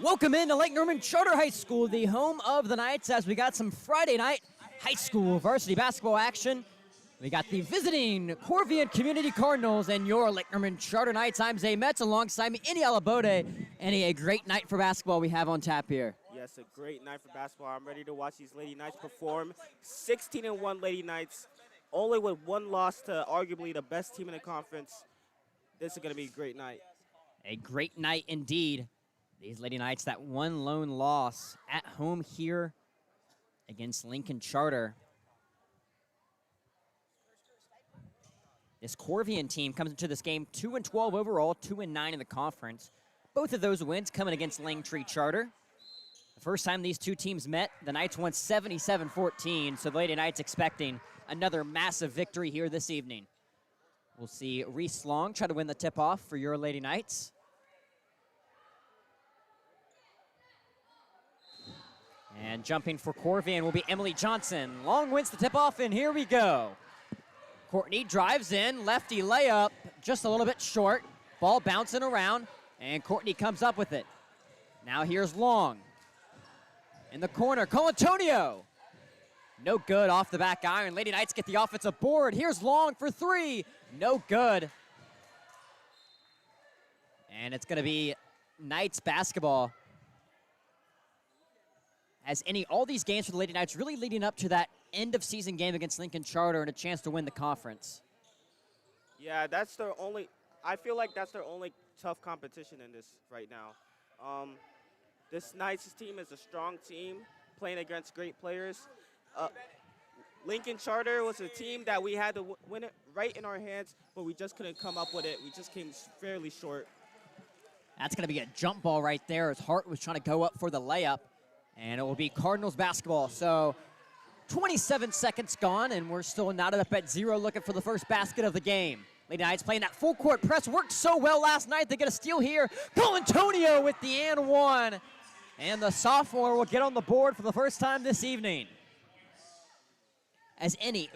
Welcome into Lake Norman Charter High School, the home of the Knights, as we got some Friday night high school varsity basketball action. We got the visiting Corvian Community Cardinals and your Lake Norman Charter Knights. I'm Zay Metz alongside me, Indy Alabode. And a great night for basketball we have on tap here. Yes, a great night for basketball. I'm ready to watch these Lady Knights perform. 16-1 Lady Knights, only with one loss to arguably the best team in the conference. This is going to be a great night. A great night indeed. These Lady Knights, that one lone loss at home here against Lincoln Charter. This Corvian team comes into this game 2-12 overall, 2-9 in the conference. Both of those wins coming against Langtree Charter. The first time these two teams met, the Knights won 77-14, so the Lady Knights expecting another massive victory here this evening. We'll see Reese Long try to win the tip-off for your Lady Knights. And jumping for Corvian will be Emily Johnson. Long wins the tip-off, and here we go. Courtney drives in, lefty layup, just a little bit short. Ball bouncing around, and Courtney comes up with it. Now here's Long. In the corner, Colantonio. No good off the back iron. Lady Knights get the offensive board. Here's Long for three. No good. And it's going to be Knights basketball. As all these games for the Lady Knights really leading up to that end-of-season game against Lincoln Charter and a chance to win the conference. Yeah, I feel like that's their only tough competition in this right now. This Knights team is a strong team playing against great players. Lincoln Charter was a team that we had to win it right in our hands, but we just couldn't come up with it. We just came fairly short. That's going to be a jump ball right there as Hart was trying to go up for the layup. And it will be Cardinals basketball. So 27 seconds gone, and we're still knotted up at 0 looking for the first basket of the game. Lady Knights playing that full court press. Worked so well last night. They get a steal here. Colantonio with the and one. And the sophomore will get on the board for the first time this evening.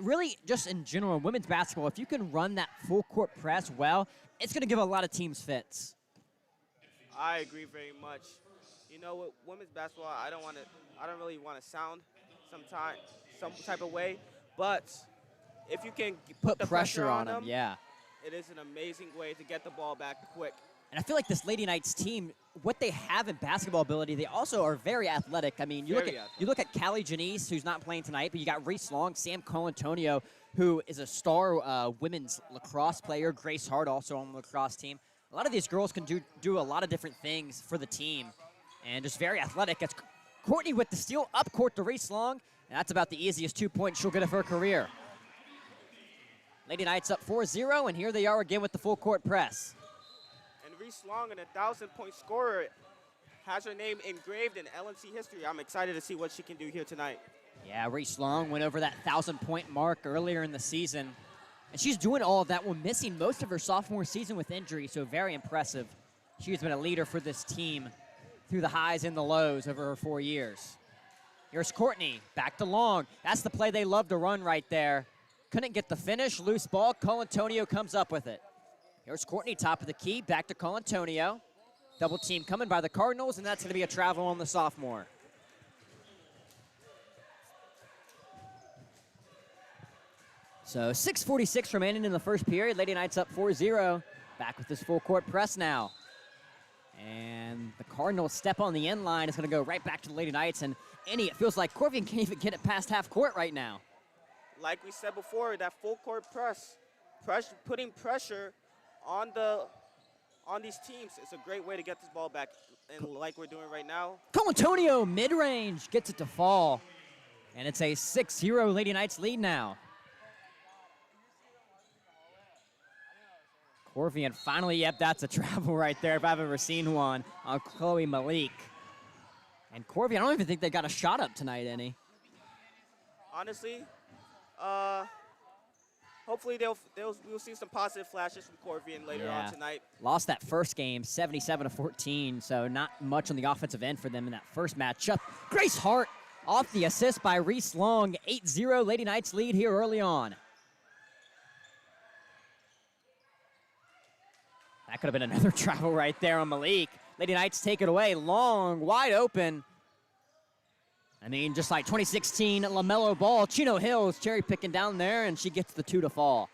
Really just in general, women's basketball, if you can run that full court press well, it's going to give a lot of teams fits. I agree very much. You know, with women's basketball, I don't really want to sound some type of way, but if you can put the pressure on them, yeah, it is an amazing way to get the ball back quick. And I feel like this Lady Knights team, what they have in basketball ability, they also are very athletic. I mean, you look at Callie Janice, who's not playing tonight, but you got Reese Long, Sam Colantonio, who is a star women's lacrosse player, Grace Hart also on the lacrosse team. A lot of these girls can do a lot of different things for the team. And just very athletic. It's Courtney with the steal up court to Reese Long. And that's about the easiest 2 points she'll get of her career. Lady Knights up 4-0, and here they are again with the full court press. And Reese Long, an 1,000-point scorer, has her name engraved in LNC history. I'm excited to see what she can do here tonight. Yeah, Reese Long went over that 1,000-point mark earlier in the season. And she's doing all of that while missing most of her sophomore season with injury, so very impressive. She's been a leader for this team through the highs and the lows over her 4 years. Here's Courtney, back to Long. That's the play they love to run right there. Couldn't get the finish, loose ball. Colantonio comes up with it. Here's Courtney, top of the key, back to Colantonio. Double team coming by the Cardinals, and that's going to be a travel on the sophomore. So 6:46 remaining in the first period. Lady Knights up 4-0. Back with this full court press now. And the Cardinals step on the end line. It's going to go right back to the Lady Knights. And it feels like Corvian can't even get it past half court right now. Like we said before, that full court press putting pressure on these teams is a great way to get this ball back. And like we're doing right now. Colantonio, mid-range, gets it to fall. And it's a 6-0 Lady Knights lead now. Corvian finally, yep, that's a travel right there if I've ever seen one on Chloe Malik. And Corvian, I don't even think they got a shot up tonight, any. Honestly, hopefully we'll see some positive flashes from Corvian later on tonight. Lost that first game, 77-14, so not much on the offensive end for them in that first matchup. Grace Hart off the assist by Reese Long, 8-0 Lady Knights lead here early on. That could have been another travel right there on Malik. Lady Knights take it away. Long, wide open. I mean, just like 2016 LaMelo Ball. Chino Hills cherry picking down there, and she gets the 2 to fall.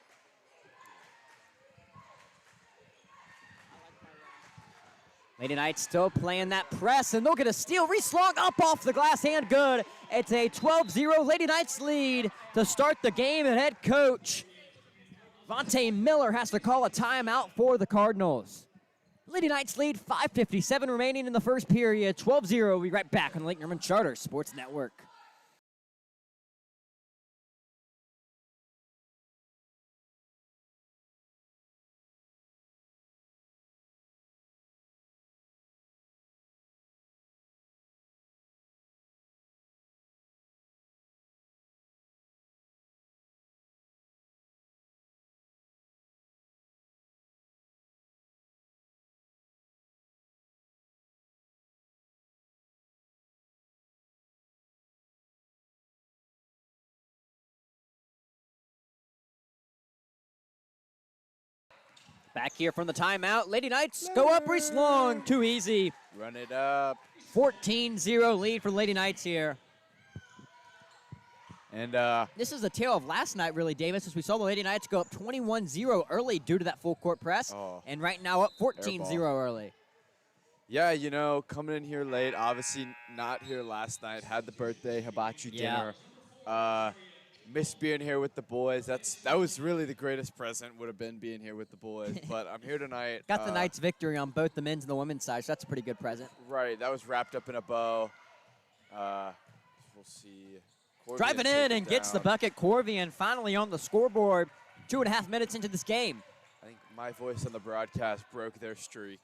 Lady Knights still playing that press, and they'll get a steal. Reese Long up off the glass, hand good. It's a 12-0 Lady Knights lead to start the game, and head coach Vontae Miller has to call a timeout for the Cardinals. Lady Knights lead, 5:57 remaining in the first period, 12-0. We'll be right back on the Lake Norman Charter Sports Network. Back here from the timeout. Lady Knights go up, Reese Long. Too easy. Run it up. 14-0 lead for Lady Knights here. And this is a tale of last night, really, Davis, as we saw the Lady Knights go up 21-0 early due to that full court press. Oh. And right now up 14-0 early. yeah, you know, coming in here late, obviously not here last night, had the birthday hibachi dinner. Missed being here with the boys. That was really the greatest present, would have been being here with the boys. But I'm here tonight. Got the Knights victory on both the men's and the women's side, so that's a pretty good present. Right, that was wrapped up in a bow. We'll see. Corvian Driving in and gets the bucket. Corvian finally on the scoreboard 2.5 minutes into this game. I think my voice on the broadcast broke their streak.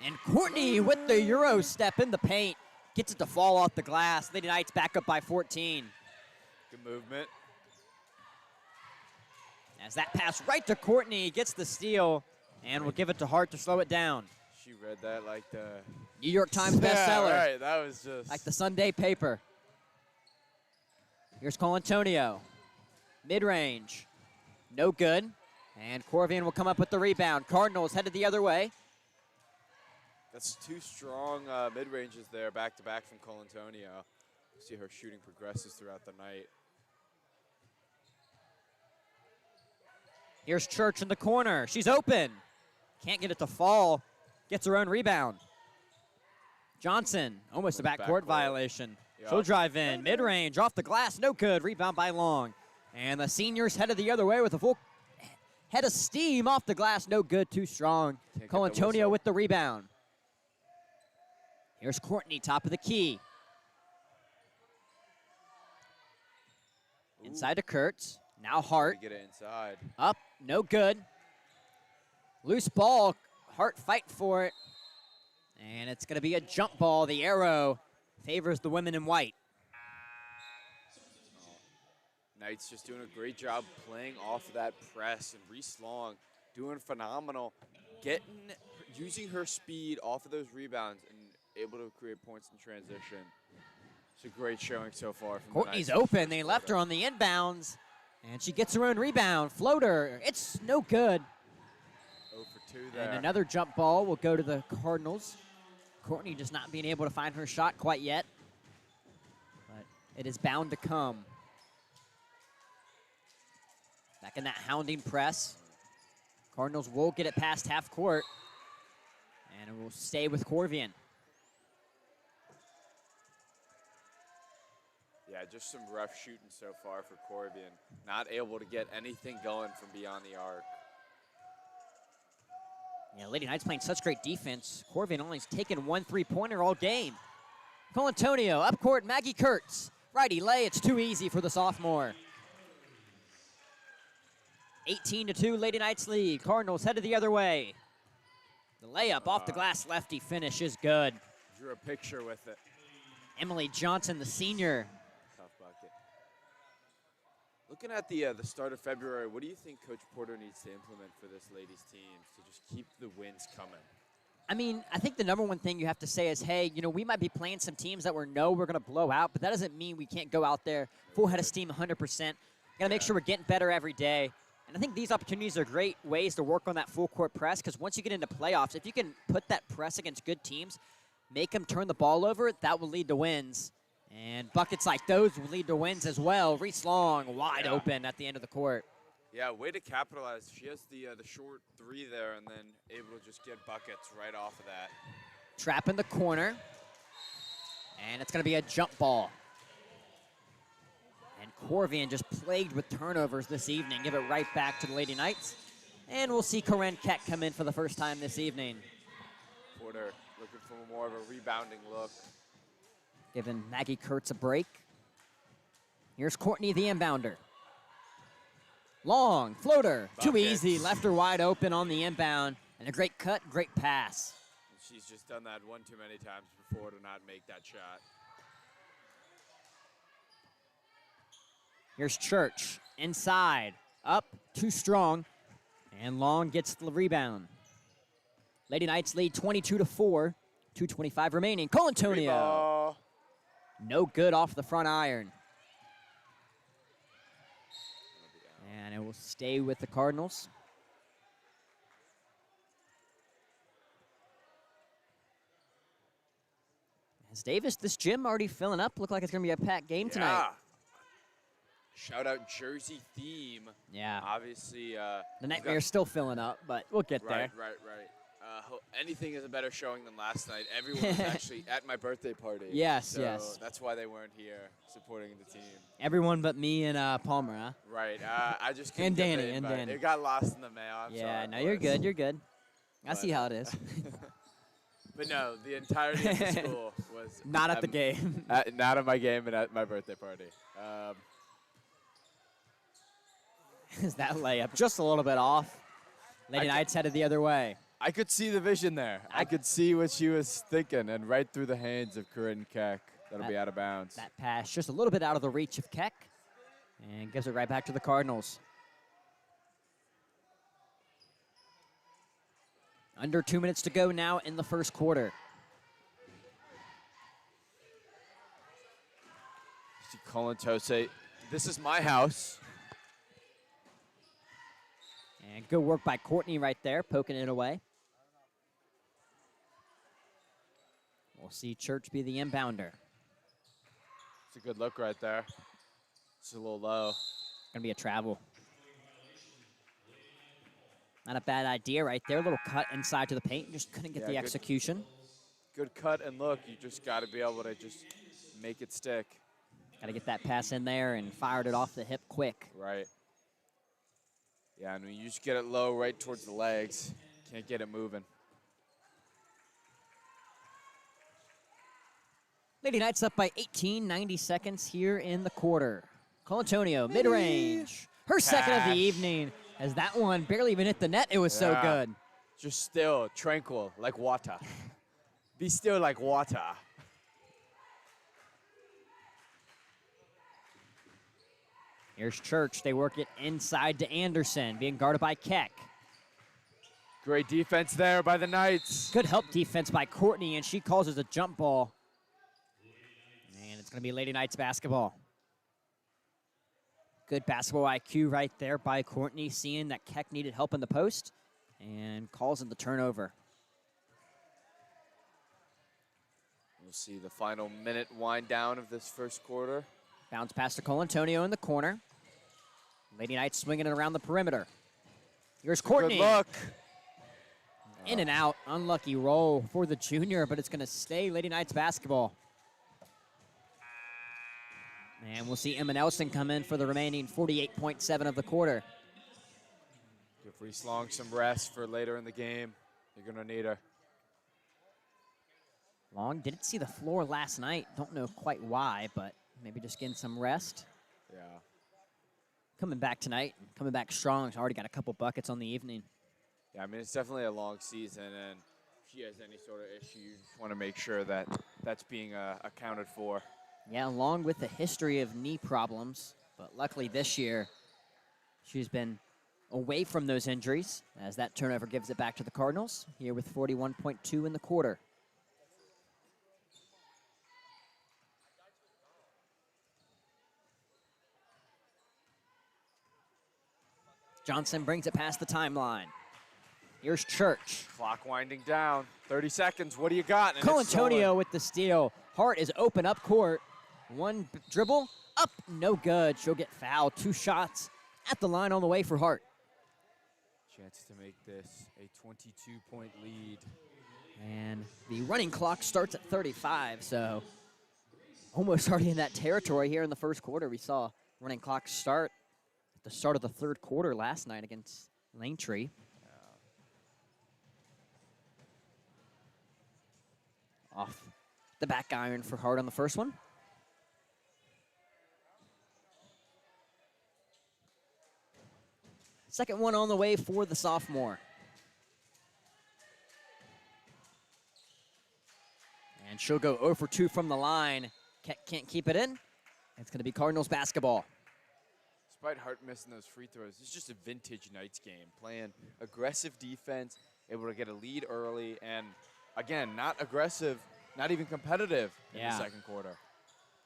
And Courtney with the Euro step in the paint. Gets it to fall off the glass. Lady Knights back up by 14. Good movement. As that pass right to Courtney, gets the steal, and will give it to Hart to slow it down. She read that like the New York Times bestseller. Yeah, right. That was just Like the Sunday paper. Here's Colantonio. Mid-range. No good. And Corvian will come up with the rebound. Cardinals headed the other way. That's 2 strong mid-ranges there, back-to-back from Colantonio. See her shooting progresses throughout the night. Here's Church in the corner. She's open. Can't get it to fall. Gets her own rebound. Johnson, almost a backcourt violation. Yep. She'll drive in. Mid-range, off the glass, no good. Rebound by Long. And the seniors headed the other way with a full head of steam off the glass. No good, too strong. Colantonio with the rebound. Here's Courtney, top of the key. Ooh. Inside to Kurtz. Now Hart. Get it inside. Up, no good. Loose ball. Hart fight for it. And it's going to be a jump ball. The arrow favors the women in white. Knights just doing a great job playing off of that press, and Reese Long doing phenomenal, using her speed off of those rebounds and able to create points in transition. It's a great showing so far. From Courtney's the Knights. open. They left her on the inbounds, and she gets her own rebound. Floater. It's no good. 0 for 2 there. And another jump ball will go to the Cardinals. Courtney just not being able to find her shot quite yet, but it is bound to come. Back in that hounding press. Cardinals will get it past half court, and it will stay with Corvian. Yeah, just some rough shooting so far for Corvian. Not able to get anything going from beyond the arc. Yeah, Lady Knights playing such great defense. Corvian only's taken 1 3-pointer all game. Colantonio, up court, Maggie Kurtz. Righty lay, it's too easy for the sophomore. 18-2, Lady Knights lead. Cardinals headed the other way. The layup off the glass lefty finish is good. Drew a picture with it. Emily Johnson, the senior. Tough bucket. Looking at the start of February, what do you think Coach Porter needs to implement for this ladies team to just keep the wins coming? I mean, I think the number one thing you have to say is, hey, you know, we might be playing some teams that we're going to blow out, but that doesn't mean we can't go out there full head of steam 100%. Got to make sure we're getting better every day. And I think these opportunities are great ways to work on that full court press, because once you get into playoffs, if you can put that press against good teams, make them turn the ball over, that will lead to wins. And buckets like those will lead to wins as well. Reese Long wide open at the end of the court. Yeah, way to capitalize. She has the short three there and then able to just get buckets right off of that. Trap in the corner. And it's going to be a jump ball. And Corvian just plagued with turnovers this evening. Give it right back to the Lady Knights. And we'll see Corinne Keck come in for the first time this evening. Porter looking for more of a rebounding look. Giving Maggie Kurtz a break. Here's Courtney, the inbounder. Long, floater, Buckets. too easy. Left her wide open on the inbound. And a great cut, great pass. She's just done that one too many times before to not make that shot. Here's Church, inside, up, too strong. And Long gets the rebound. Lady Knights lead 22-4. 2:25 remaining. Colantonio. Ball. No good off the front iron. And it will stay with the Cardinals. As Davis, this gym already filling up. Look like it's going to be a packed game tonight. Shout out Jersey theme. Yeah. Obviously. The Nightmare's still filling up, but we'll get there. Right. Anything is a better showing than last night. Everyone was actually at my birthday party. Yes, so yes. That's why they weren't here supporting the team. Everyone but me and Palmer, huh? Right. I just couldn't And get the Danny, and invite. Danny. It got lost in the mail. I'm Yeah, sorry, no, you're boys. good. You're good. I see how it is. But no, the entirety of the school was Not at the game. Not at my game and at my birthday party. Is that layup just a little bit off? Lady Knights headed the other way. I could see the vision there. I could see what she was thinking, and right through the hands of Corinne Keck. That'll be out of bounds. That pass just a little bit out of the reach of Keck, and gives it right back to the Cardinals. Under 2 minutes to go now in the first quarter. See Colin Tose. This is my house. And good work by Courtney right there, poking it away. We'll see Church be the inbounder. It's a good look right there. It's a little low. Gonna be a travel. Not a bad idea right there. A little cut inside to the paint. Just couldn't get the good. execution. Good cut and look. You just got to be able to just make it stick. Got to get that pass in there and fired it off the hip quick. Right. Yeah, and when you just get it low right towards the legs, can't get it moving. Lady Knights up by 18, 90 seconds here in the quarter. Colantonio, mid-range. Her second of the evening, as that one barely even hit the net. It was so good. Just still, tranquil, like water. Be still like water. Here's Church. They work it inside to Anderson, being guarded by Keck. Great defense there by the Knights. Good help defense by Courtney, and she causes a jump ball. And it's going to be Lady Knights basketball. Good basketball IQ right there by Courtney, seeing that Keck needed help in the post, and calls in the turnover. We'll see the final minute wind down of this first quarter. Bounce pass to Colantonio in the corner. Lady Knights swinging it around the perimeter. Here's Courtney. Good luck. In and out. Unlucky roll for the junior, but it's going to stay Lady Knights basketball. And we'll see Emma Nelson come in for the remaining 48.7 of the quarter. Give Reese Long some rest for later in the game. You're going to need her. Long didn't see the floor last night. Don't know quite why, but maybe just getting some rest. Yeah. Coming back tonight, coming back strong. She's already got a couple buckets on the evening. Yeah, I mean, it's definitely a long season, and if she has any sort of issue, you just want to make sure that that's being accounted for. Yeah, along with the history of knee problems, but luckily this year, she's been away from those injuries, as that turnover gives it back to the Cardinals, here with 41.2 in the quarter. Johnson brings it past the timeline. Here's Church. Clock winding down. 30 seconds. What do you got? And it's Colantonio stolen. with the steal. Hart is open up court. One dribble, up, no good. She'll get fouled. 2 shots at the line on the way for Hart. Chance to make this a 22-point lead. And the running clock starts at 35, so almost already in that territory here in the first quarter. We saw running clock start at the start of the third quarter last night against Langtree. Off the back iron for Hart on the first one. Second one on the way for the sophomore. And she'll go 0 for 2 from the line. Can't keep it in. It's going to be Cardinals basketball. Despite Hart missing those free throws, it's just a vintage Knights game. Playing aggressive defense, able to get a lead early, and again, not aggressive, not even competitive in the second quarter.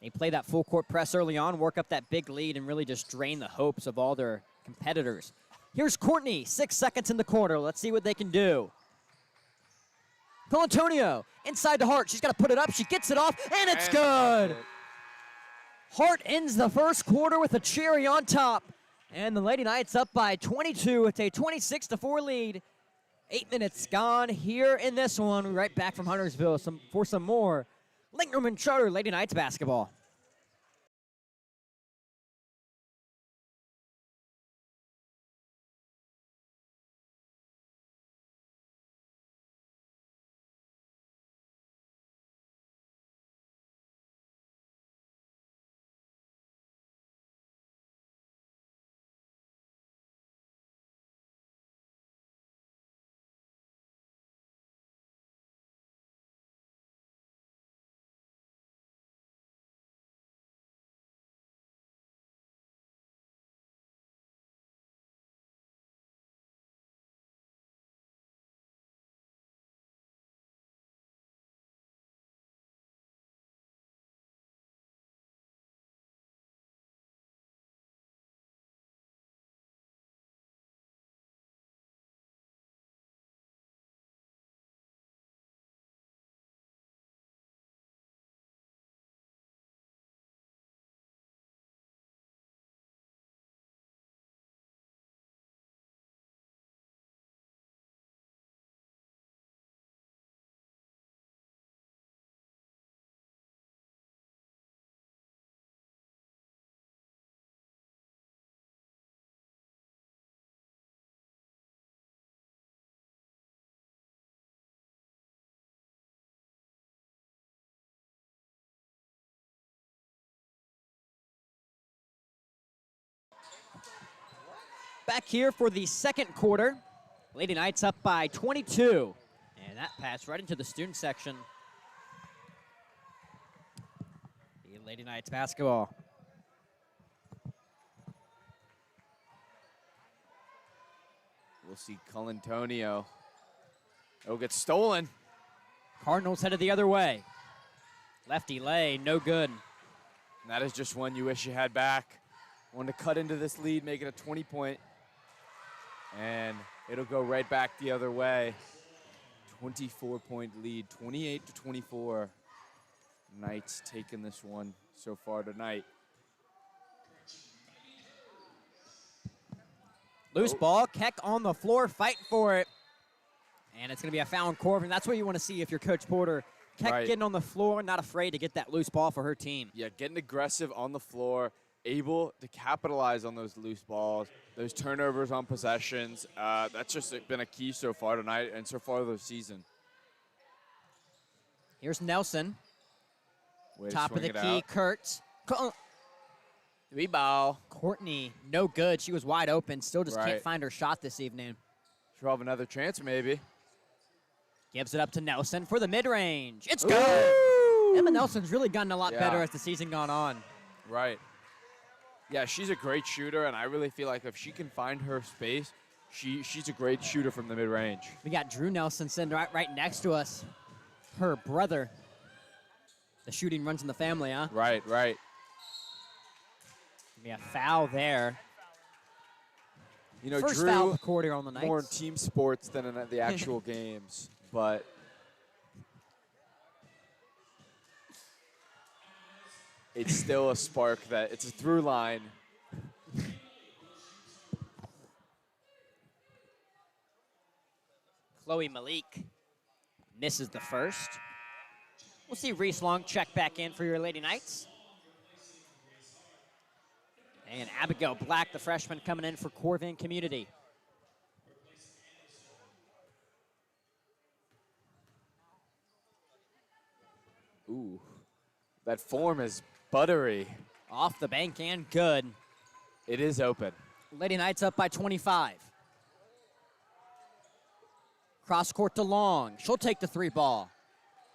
They play that full court press early on, work up that big lead, and really just drain the hopes of all their competitors. Here's Courtney, 6 seconds in the quarter. Let's see what they can do. Colantonio, inside to Hart. She's got to put it up. She gets it off, and it's good. Hart ends the first quarter with a cherry on top. And the Lady Knights up by 22 with a 26-4 lead. 8 minutes gone here in this one. We're right back from Huntersville for some more Linkerman Charter Lady Knights basketball. Back here for the second quarter. Lady Knights up by 22. And that pass right into the student section. The Lady Knights basketball. We'll see Colantonio. It'll get stolen. Cardinals headed the other way. Lefty lay, no good. And that is just one you wish you had back. One to cut into this lead, make it a 20-point. And it'll go right back the other way. 24-point lead, 28-24. Knights taking this one so far tonight. Loose ball, Keck on the floor, fighting for it. And it's going to be a foul on Corvian. That's what you want to see if you're Coach Porter. Keck getting on the floor, not afraid to get that loose ball for her team. Yeah, getting aggressive on the floor, able to capitalize on those loose balls, those turnovers on possessions. That's just been a key so far tonight and so far this season. Here's Nelson. Way Top of the key, out. Kurtz. Rebound. Courtney, no good. She was wide open. Still just can't Right. find her shot this evening. She'll have another chance, maybe. Gives it up to Nelson for the mid-range. It's good. Emma Nelson's really gotten a lot better as the season gone on. Right. Yeah, she's a great shooter, and I really feel like if she can find her space, she's a great shooter from the mid-range. We got Drew Nelson sitting right next to us. Her brother. The shooting runs in the family, huh? Right, right. Be a foul there. You know, First Drew, foul of the quarter on the Knights. more in team sports than in the actual games, but it's still a spark that it's a through line. Chloe Malik misses the first. We'll see Reese Long check back in for your Lady Knights. And Abigail Black, the freshman, coming in for Corvian Community. Ooh, that form is buttery. Off the bank and good. It is open. Lady Knights up by 25. Cross court to Long. She'll take the 3 ball.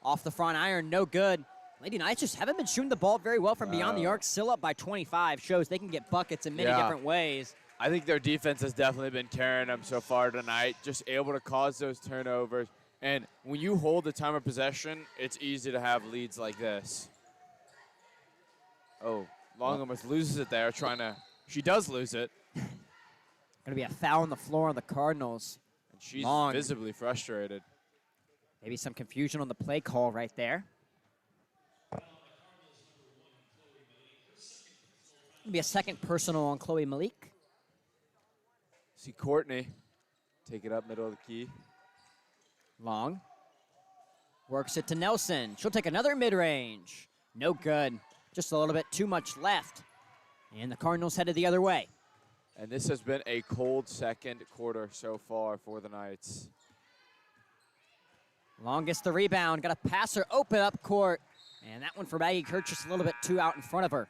Off the front iron, no good. Lady Knights just haven't been shooting the ball very well from beyond the arc. Still up by 25. Shows they can get buckets in many different ways. I think their defense has definitely been carrying them so far tonight, just able to cause those turnovers. And when you hold the time of possession, it's easy to have leads like this. Oh, Long almost loses it there, she does lose it. Gonna be a foul on the floor on the Cardinals. And she's Long. visibly frustrated. Maybe some confusion on the play call right there. Gonna be a second personal on Chloe Malik. See Courtney take it up middle of the key. Long. Works it to Nelson. She'll take another mid-range. No good. Just a little bit too much left. And the Cardinals headed the other way. And this has been a cold second quarter so far for the Knights. Long gets the rebound. Got a passer open up court. And that one for Maggie Kurtz just a little bit too out in front of her.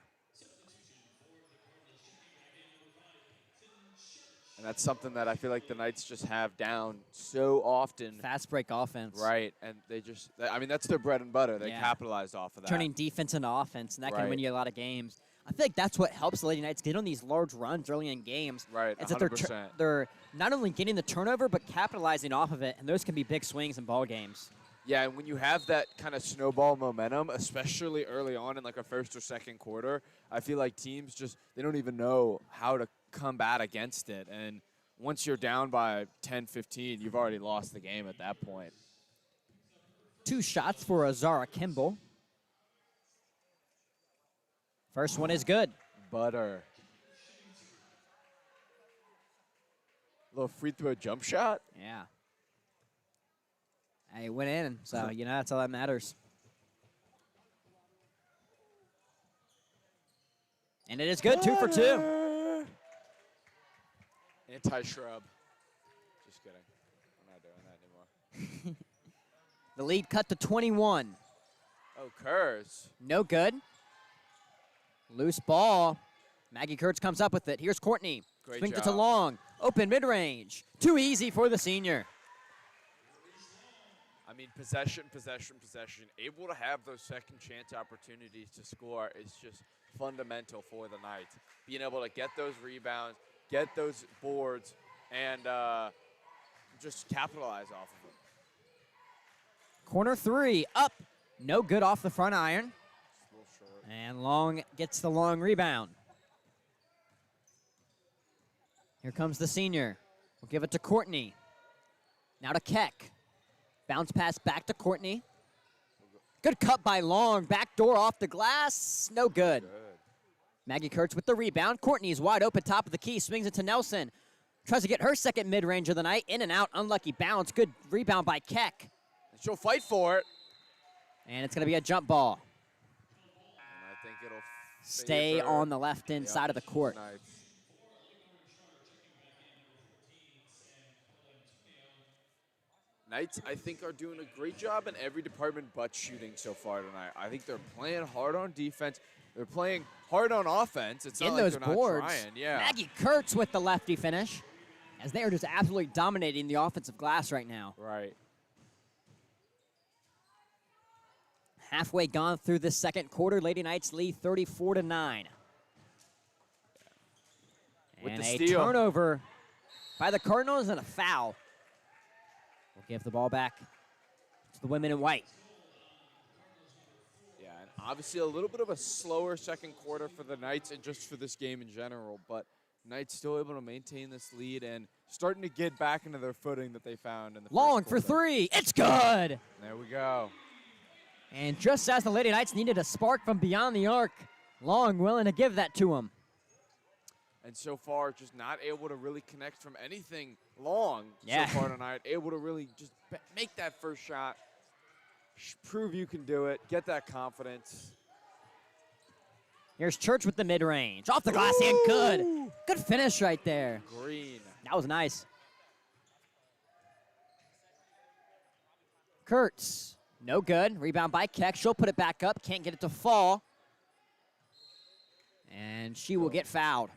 And that's something that I feel like the Knights just have down so often. Fast break offense. Right, and that's their bread and butter. They capitalized off of that. Turning defense into offense, and that can Right. win you a lot of games. I feel like that's what helps the Lady Knights get on these large runs early in games. Right, It's that 100%. they're not only getting the turnover, but capitalizing off of it, and those can be big swings in ball games. Yeah, and when you have that kind of snowball momentum, especially early on in like a first or second quarter, I feel like teams they don't even know how to combat against it. And once you're down by 10, 15, you've already lost the game at that point. 2 shots for Azara Kimball. First one is good. Butter. Little free throw jump shot. Yeah. He went in, so, that's all that matters. And it is good, 2 for 2. Anti-shrub. Just kidding. I'm not doing that anymore. The lead cut to 21. Oh, Kurz. No good. Loose ball. Maggie Kurtz comes up with it. Here's Courtney. Great Swings it job. to Long. Open mid-range. Too easy for the senior. I mean, possession. Able to have those second chance opportunities to score is just fundamental for the Knights. Being able to get those rebounds, get those boards, and just capitalize off of them. Corner 3. Up. No good off the front iron. Just a little short. And Long gets the long rebound. Here comes the senior. We'll give it to Courtney. Now to Keck. Bounce pass back to Courtney. Good cut by Long. Back door off the glass. No good. Maggie Kurtz with the rebound. Courtney's wide open top of the key. Swings it to Nelson. Tries to get her second mid-range of the night. In and out. Unlucky bounce. Good rebound by Keck. And she'll fight for it. And it's going to be a jump ball. And I think it'll Stay favor on the left-hand side of the court. Knights. Knights, I think, are doing a great job in every department but shooting so far tonight. I think they're playing hard on defense. They're playing hard on offense. It's not In like those they're boards. not trying. Yeah. Maggie Kurtz with the lefty finish, as they are just absolutely dominating the offensive glass right now. Right. Halfway gone through this second quarter, Lady Knights lead 34-9. With And the a steal. turnover by the Cardinals and a foul. We'll give the ball back to the women in white. Yeah, and obviously a little bit of a slower second quarter for the Knights and just for this game in general, but Knights still able to maintain this lead and starting to get back into their footing that they found in the Long first for quarter. three. It's good. There we go. And just as the Lady Knights needed a spark from beyond the arc, Long willing to give that to him. And so far, just not able to really connect from anything long Yeah. so far tonight. Able to really just make that first shot, prove you can do it, get that confidence. Here's Church with the mid-range. Off the glass and good. Ooh. Good finish right there. Green. That was nice. Kurtz, no good. Rebound by Keck. She'll put it back up. Can't get it to fall. And she will get fouled.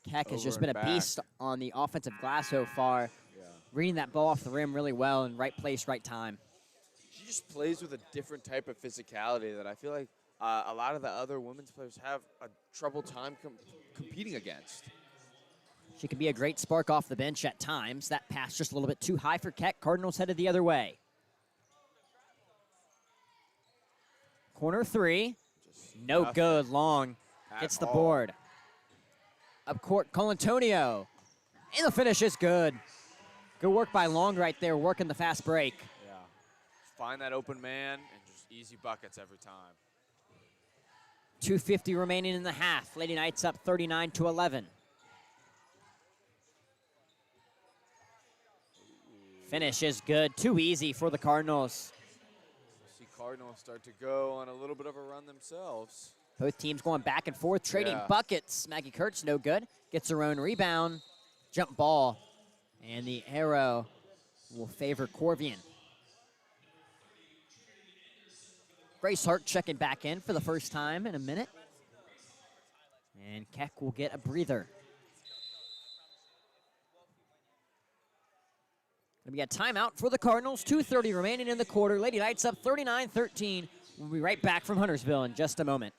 Keck has Over just and been a back. beast on the offensive glass so far. Yeah. Reading that ball off the rim really well in right place, right time. She just plays with a different type of physicality that I feel like a lot of the other women's players have a trouble time competing against. She can be a great spark off the bench at times. That pass just a little bit too high for Keck. Cardinals headed the other way. Corner three. Just No nothing good. Long at gets the all. board. Up court, Colantonio. And the finish is good. Good work by Long right there, working the fast break. Yeah. Just find that open man and just easy buckets every time. 2:50 remaining in the half. Lady Knights up 39-11. Finish is good. Too easy for the Cardinals. See Cardinals start to go on a little bit of a run themselves. Both teams going back and forth, trading Yeah. buckets. Maggie Kurtz, no good. Gets her own rebound. Jump ball. And the arrow will favor Corvian. Grace Hart checking back in for the first time in a minute. And Keck will get a breather. And we got timeout for the Cardinals. 2:30 remaining in the quarter. Lady Knights up 39-13. We'll be right back from Huntersville in just a moment.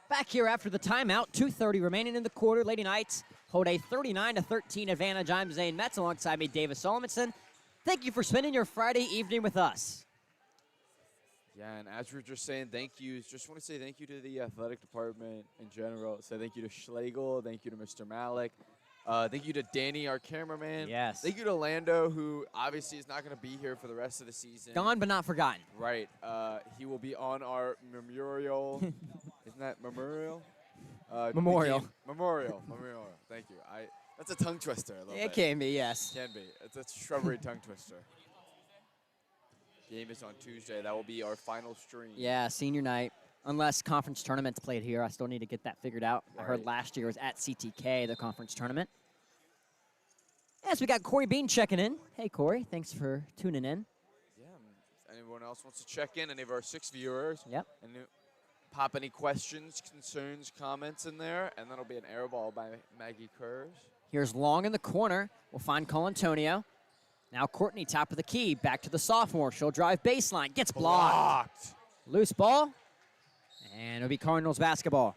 Back here after the timeout, 2:30 remaining in the quarter. Lady Knights hold a 39-13 advantage. I'm Zane Metz alongside me, Davis Solomonson. Thank you for spending your Friday evening with us. Yeah, and as we were just saying, thank you. Just want to say thank you to the athletic department in general. So thank you to Schlegel. Thank you to Mr. Malik. Thank you to Danny, our cameraman. Yes. Thank you to Lando, who obviously is not going to be here for the rest of the season. Gone but not forgotten. Right. He will be on our memorial. Isn't that memorial? Memorial. Memorial. Thank you. That's a tongue twister. A little It bit. can be, yes. Can be. It's a shrubbery tongue twister. Game is on Tuesday. That will be our final stream. Yeah, senior night. Unless conference tournaments played here, I still need to get that figured out. I heard Right. last year was at CTK, the conference tournament. Yes, we got Corey Bean checking in. Hey, Corey, thanks for tuning in. Yeah. If anyone else wants to check in, any of our 6 viewers, Yep. and pop any questions, concerns, comments in there, and that'll be an air ball by Maggie Kurz. Here's Long in the corner. We'll find Colantonio. Now Courtney, top of the key, back to the sophomore. She'll drive baseline, gets blocked. Loose ball, and it'll be Cardinals basketball.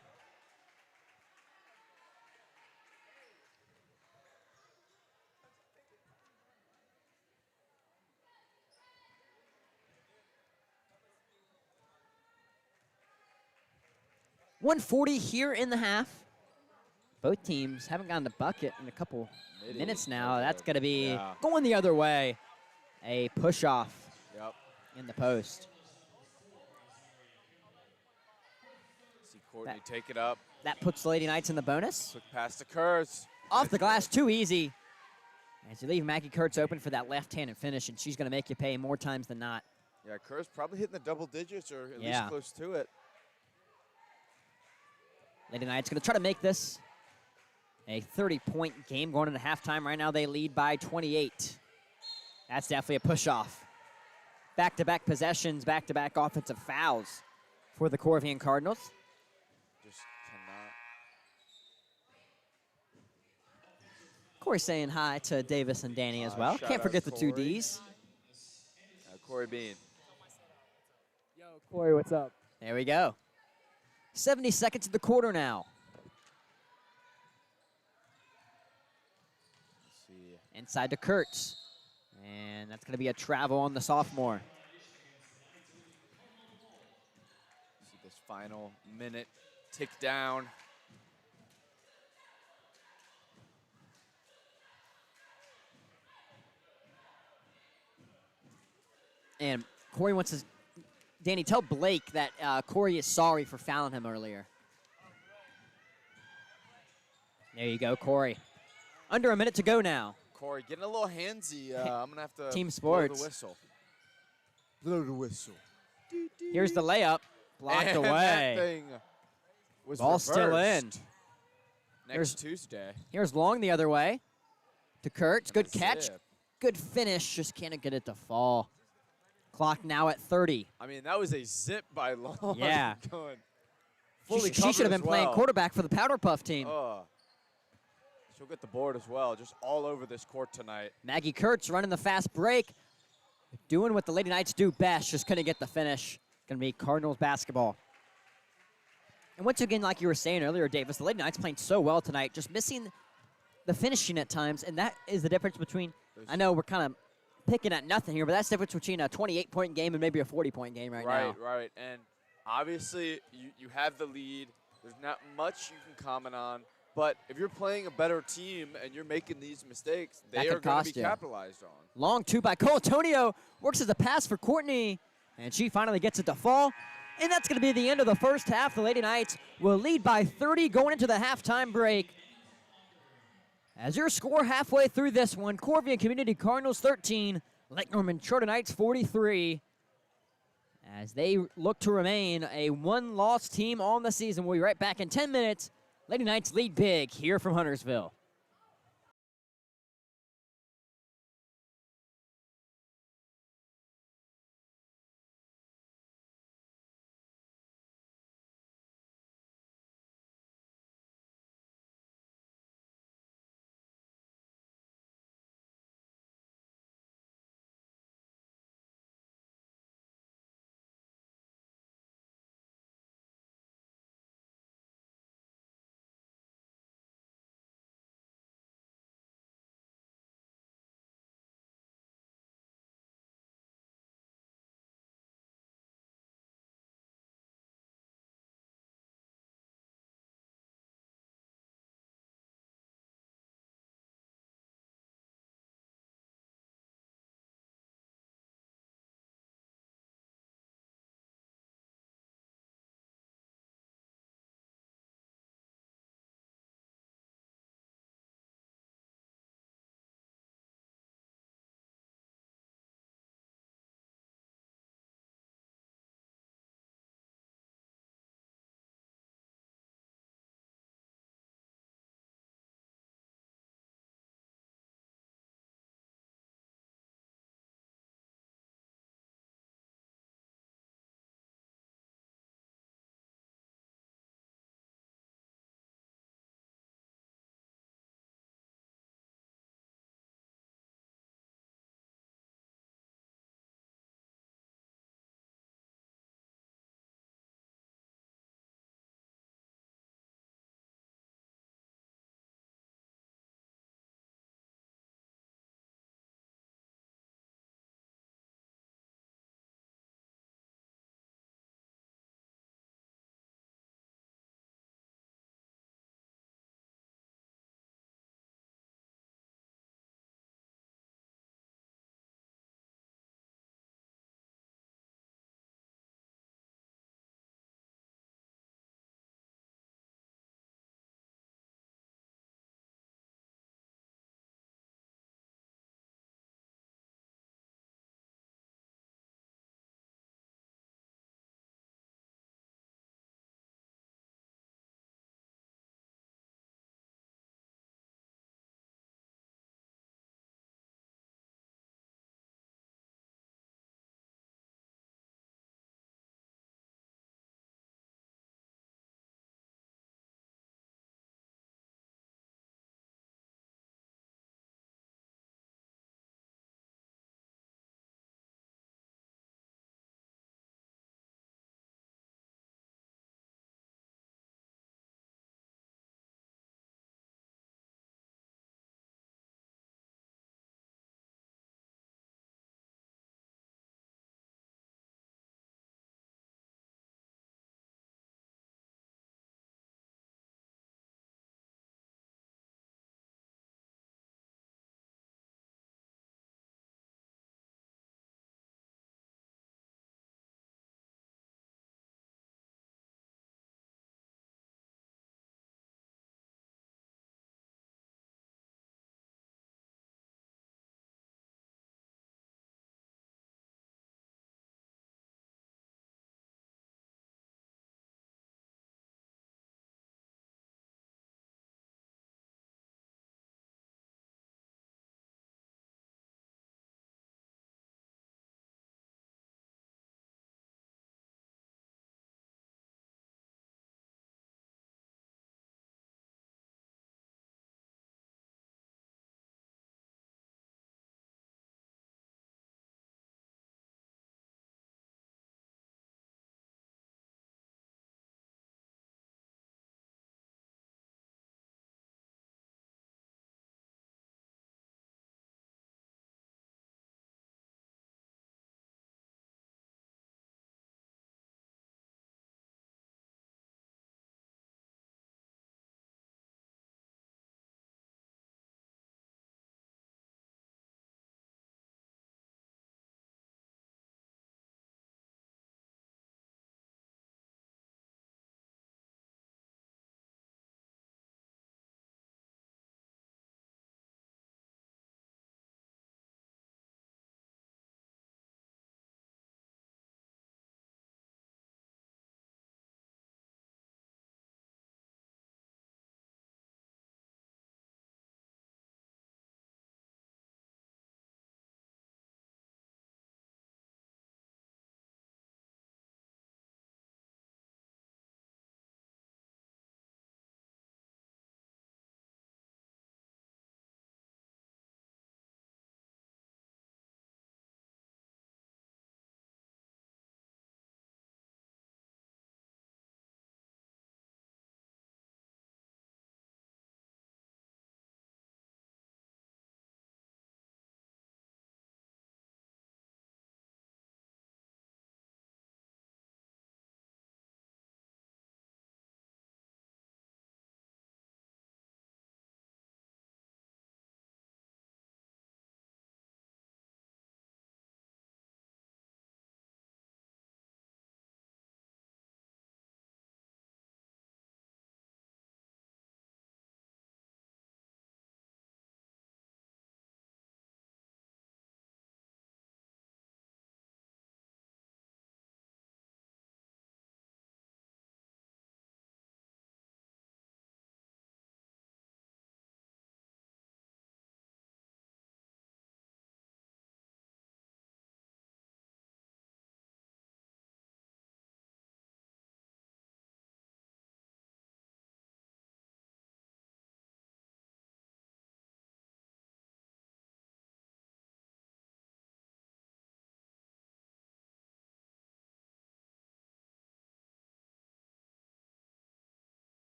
.140 here in the half. Both teams haven't gotten the bucket in a couple minutes now. Okay. That's going to be Yeah. going the other way. A push-off Yep. in the post. See Courtney take it up. That puts the Lady Knights in the bonus. Quick pass to Kurtz. Off the glass, too easy. As you leave Maggie Kurtz open for that left-handed finish, and she's going to make you pay more times than not. Yeah, Kurtz probably hitting the double digits or at least close to it. Lady Knights going to try to make this a 30-point game going into halftime. Right now they lead by 28. That's definitely a push-off. Back-to-back possessions, back-to-back offensive fouls for the Corvian Cardinals. Just cannot. Corey saying hi to Davis and Danny as well. Shout Can't out forget the two Corey. Ds. Corey Bean. Yo, Corey, what's up? There we go. 70 seconds of the quarter now. Let's see. Inside to Kurtz. And that's going to be a travel on the sophomore. See this final minute tick down. And Corey wants to, Danny, tell Blake that Corey is sorry for fouling him earlier. There you go, Corey. Under a minute to go now. Corey getting a little handsy. I'm going to have to Team blow sports. the whistle. Blow the whistle. Here's the layup. Blocked And away. That thing was Ball still in. reversed. Next Here's- Tuesday. Here's Long the other way to Kurtz. Good That's a catch. zip. Good finish. Just can't get it to fall. Clock now at 30. I mean, that was a zip by Long. Yeah. Going She fully should have covered been as playing well. quarterback for the Powder Puff team. She'll get the board as well, just all over this court tonight. Maggie Kurtz running the fast break. Doing what the Lady Knights do best. Just couldn't get the finish. Going to be Cardinals basketball. And once again, like you were saying earlier, Davis, the Lady Knights playing so well tonight. Just missing the finishing at times. And that is the difference between, I know we're kind of picking at nothing here, but that's the difference between a 28-point game and maybe a 40-point game right now. Right. And obviously, you have the lead. There's not much you can comment on. But if you're playing a better team and you're making these mistakes, That they could are going to cost be you. capitalized on. Long two by Colatonio. Works as a pass for Courtney. And she finally gets it to fall. And that's going to be the end of the first half. The Lady Knights will lead by 30 going into the halftime break. As your score halfway through this one, Corvian Community Cardinals 13, Lake Norman Charter Knights 43. As they look to remain a one-loss team on the season. We'll be right back in 10 minutes. Lady Knights lead big here from Huntersville.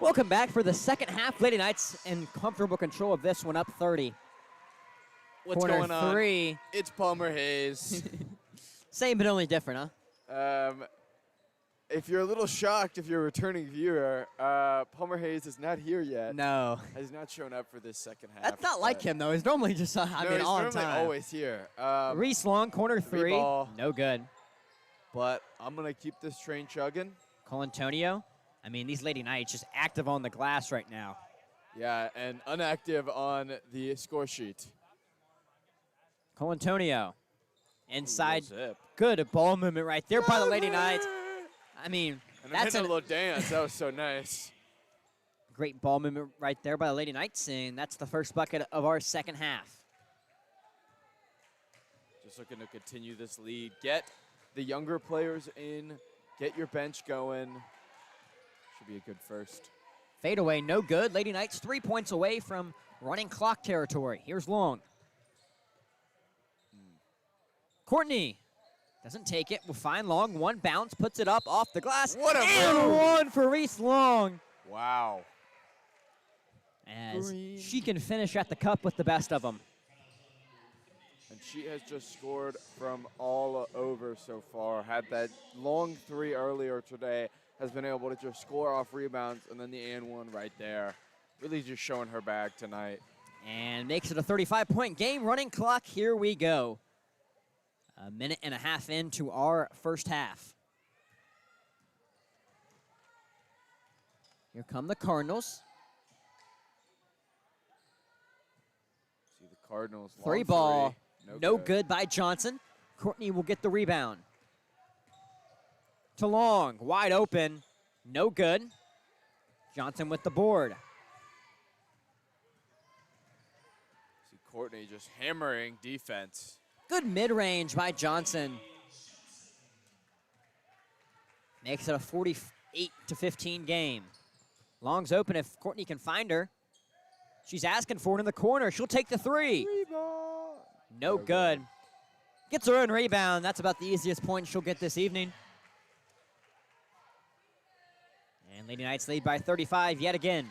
Welcome back for the second half. Lady Knights in comfortable control of this one, up 30. What's Corner going on? 3. It's Palmer Hayes. Same but only different, huh? If you're a little shocked, if you're a returning viewer, Palmer Hayes is not here yet. No. Has not shown up for this second half. That's not like him, though. He's normally just, no, he's on normally time. always here. Reese Long, corner 3. ball. No good. But I'm going to keep this train chugging. Colantonio. I mean, these Lady Knights just active on the glass right now. Yeah, and inactive on the score sheet. Colantonio. Inside. Ooh, zip. Good ball movement right there by the Lady Knights. I mean, And that's a a little dance. That was so nice. great ball movement right there by the Lady Knights, and that's the first bucket of our second half. Just looking to continue this lead. Get the younger players in. Get your bench going. Should be a good first. Fadeaway, no good. Lady Knights 3 points away from running clock territory. Here's Long. Courtney doesn't take it. Will find Long. One bounce, puts it up off the glass. What a and move. one for Reese Long. Wow. As Green. she can finish at the cup with the best of them. And she has just scored from all over so far. Had that long 3 earlier today. Has been able to just score off rebounds and then the and one right there. Really just showing her bag tonight. And makes it a 35-point game. Running clock, here we go. A minute and a half into our first half. Here come the Cardinals. See the Cardinals. Long Three ball. three. No good by Johnson. Courtney will get the rebound. To Long, wide open. No good. Johnson with the board. See Courtney just hammering defense. Good mid-range by Johnson. Makes it a 48-15 game. Long's open if Courtney can find her. She's asking for it in the corner. She'll take the 3. No good. Gets her own rebound. That's about the easiest point she'll get this evening. And Lady Knights lead by 35 yet again.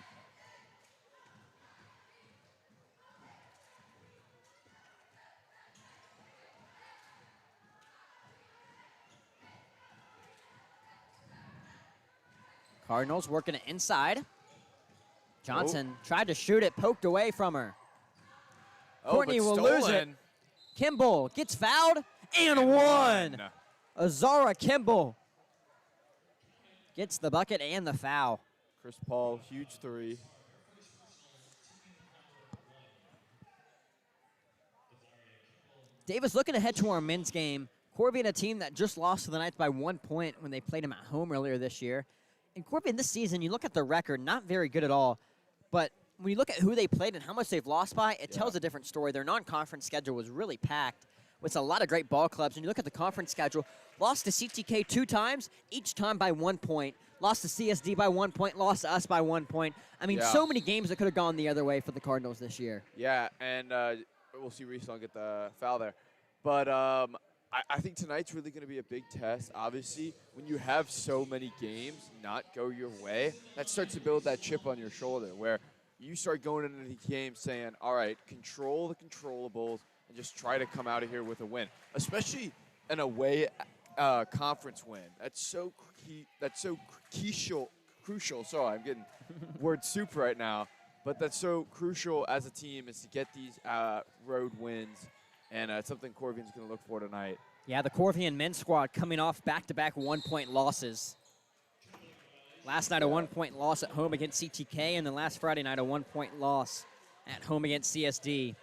Cardinals working it inside. Johnson tried to shoot it, poked away from her. Courtney will lose it. Kimball gets fouled and one. Azara Kimball gets the bucket and the foul. Chris Paul, huge 3. Davis looking ahead to our men's game. Corvian, a team that just lost to the Knights by 1 point when they played them at home earlier this year. And Corvian this season, you look at their record, not very good at all. But when you look at who they played and how much they've lost by, it tells a different story. Their non-conference schedule was really packed with a lot of great ball clubs. And you look at the conference schedule, lost to CTK 2 times, each time by 1 point. Lost to CSD by 1 point, lost to us by 1 point. I mean, so many games that could have gone the other way for the Cardinals this year. Yeah, and we'll see Reese get the foul there. But I think tonight's really going to be a big test. Obviously, when you have so many games not go your way, that starts to build that chip on your shoulder where you start going into the game saying, all right, control the controllables and just try to come out of here with a win, especially an away conference win. That's so key. That's so crucial. Sorry, I'm getting word soup right now. But that's so crucial as a team is to get these road wins. And it's something Corvian's going to look for tonight. Yeah, the Corvian men's squad coming off back-to-back 1 point losses. Last night, a 1 point loss at home against CTK, and then last Friday night, a 1 point loss at home against CSD.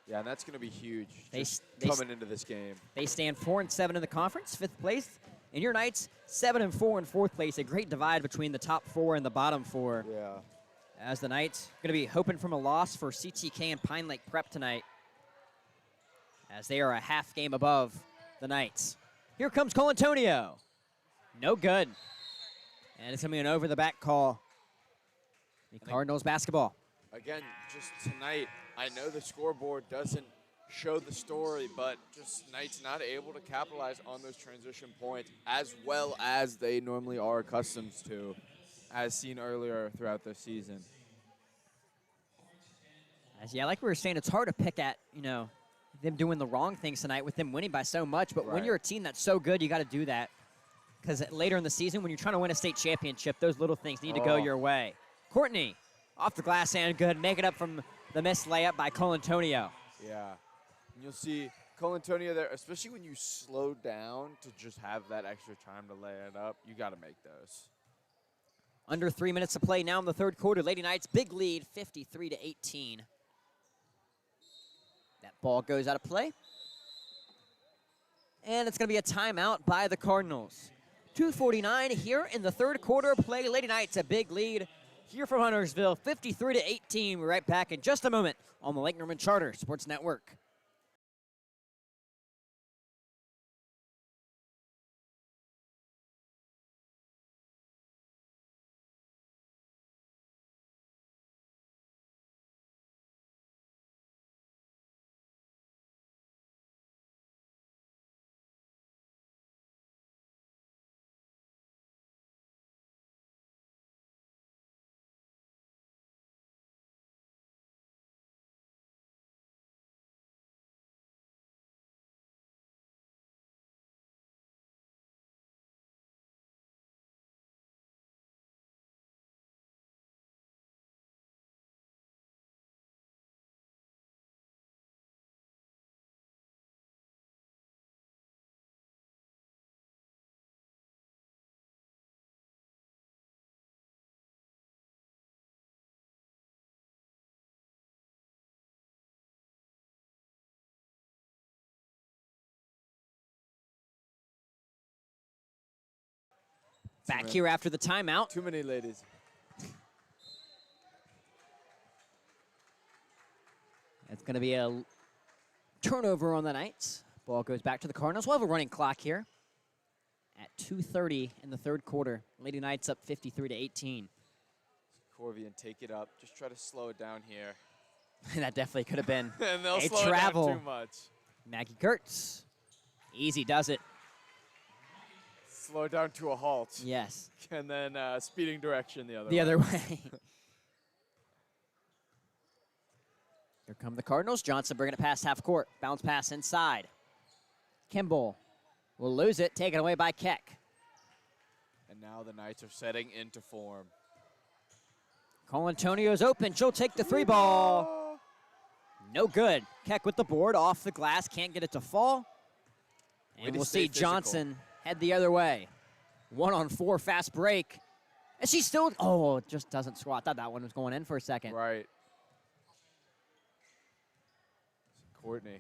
Yeah, and that's going to be huge They coming into this game. They stand 4-7 in the conference, 5th place. And your Knights, 7-4 in 4th place. A great divide between the top 4 and the bottom 4. Yeah. As the Knights going to be hoping from a loss for CTK and Pine Lake Prep tonight, as they are a half game above the Knights. Here comes Colantonio. No good. And it's going to be an over-the-back call. The Cardinals basketball. Again, just tonight, I know the scoreboard doesn't show the story, but just Knights not able to capitalize on those transition points as well as they normally are accustomed to. as seen earlier throughout the season. Yeah, like we were saying, it's hard to pick at, them doing the wrong things tonight with them winning by so much. But when Right. you're a team that's so good, you got to do that. Because later in the season, when you're trying to win a state championship, those little things need to go your way. Courtney, off the glass and good. Make it up from the missed layup by Colantonio. Yeah. And you'll see Colantonio there, especially when you slow down to just have that extra time to lay it up. You got to make those. Under 3 minutes to play now in the third quarter. Lady Knights, big lead, 53-18. That ball goes out of play. And it's going to be a timeout by the Cardinals. 2:49 here in the third quarter of play. Lady Knights, a big lead here from Huntersville, 53-18. We're right back in just a moment on the Lake Norman Charter Sports Network. Back here after the timeout. Too many ladies. It's going to be a turnover on the Knights. Ball goes back to the Cardinals. We'll have a running clock here at 2:30 in the third quarter. Lady Knights up 53-18. Corvian, take it up. Just try to slow it down here. That definitely could have been And they'll a slow travel. it down too much. Maggie Kurtz. Easy does it. Slow it down to a halt. Yes. And then speeding direction the other way. The other way. Here come the Cardinals. Johnson bringing it past half court. Bounce pass inside. Kimball will lose it. Taken away by Keck. And now the Knights are setting into form. Colantonio's open. She'll take the three ball. No good. Keck with the board off the glass. Can't get it to fall. Way And to we'll stay see physical. Johnson head the other way. 1-on-4 fast break. And she still, just doesn't squat. Thought that one was going in for a second. Right. Courtney.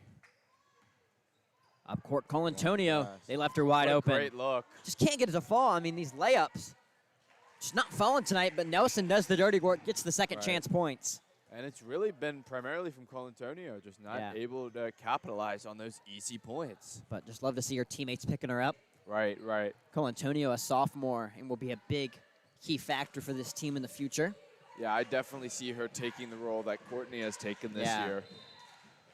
Up court, Colantonio. pass. They left her wide What a open. Great look. Just can't get it to fall. I mean, these layups. Just not falling tonight, but Nelson does the dirty work, gets the second Right. chance points. And it's really been primarily from Colantonio, just not Yeah. able to capitalize on those easy points. But just love to see her teammates picking her up. Right, right. Colantonio, a sophomore, and will be a big key factor for this team in the future. Yeah, I definitely see her taking the role that Courtney has taken this Yeah. year.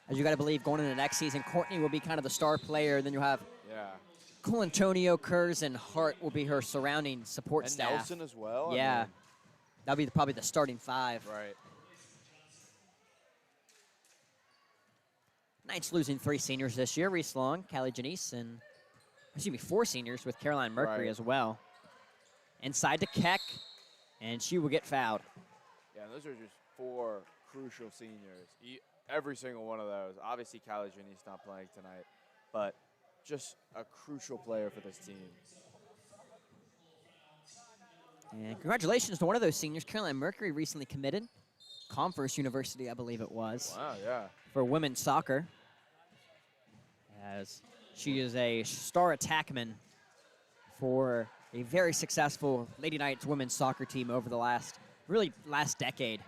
As you got to believe, going into next season, Courtney will be kind of the star player. Then you'll have Yeah. Colantonio, Kurz, and Hart will be her surrounding support And staff. Nelson as well. I Yeah. mean, That'll be probably the starting five. right. Knights losing 3 seniors this year. Reese Long, Callie Janice, and, 4 seniors with Caroline Mercury Right. as well. Inside to Keck, and she will get fouled. Yeah, and those are just 4 crucial seniors. Every single one of those. Obviously, Callie Janice not playing tonight, but just a crucial player for this team. And congratulations to one of those seniors. Caroline Mercury recently committed. Converse University, I believe it was, Wow, yeah. for women's soccer. As she is a star attackman for a very successful Lady Knights women's soccer team over the last decade.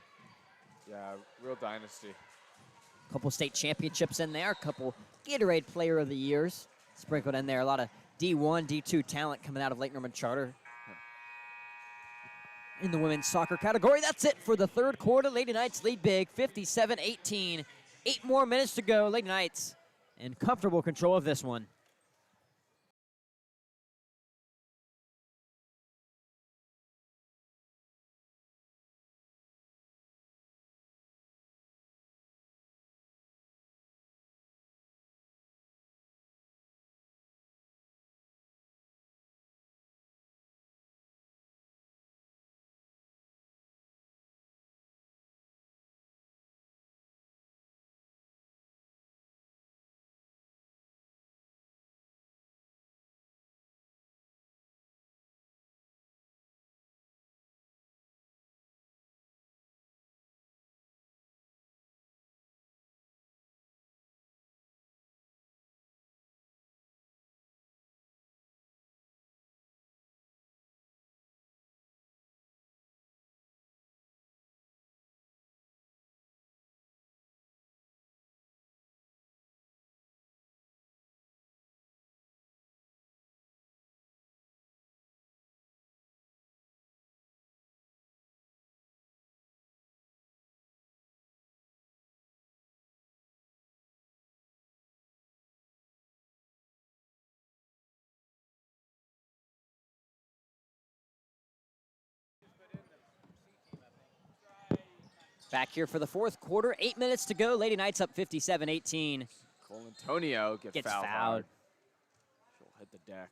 Yeah, real dynasty. Couple state championships in there, a couple Gatorade Player of the Years sprinkled in there. A lot of D1, D2 talent coming out of Lake Norman Charter in the women's soccer category. That's it for the third quarter. Lady Knights lead big, 57-18. 8 more minutes to go. Lady Knights in comfortable control of this one. Back here for the fourth quarter. 8 minutes to go. Lady Knights up 57-18. Cole Antonio gets fouled hard. She'll hit the deck.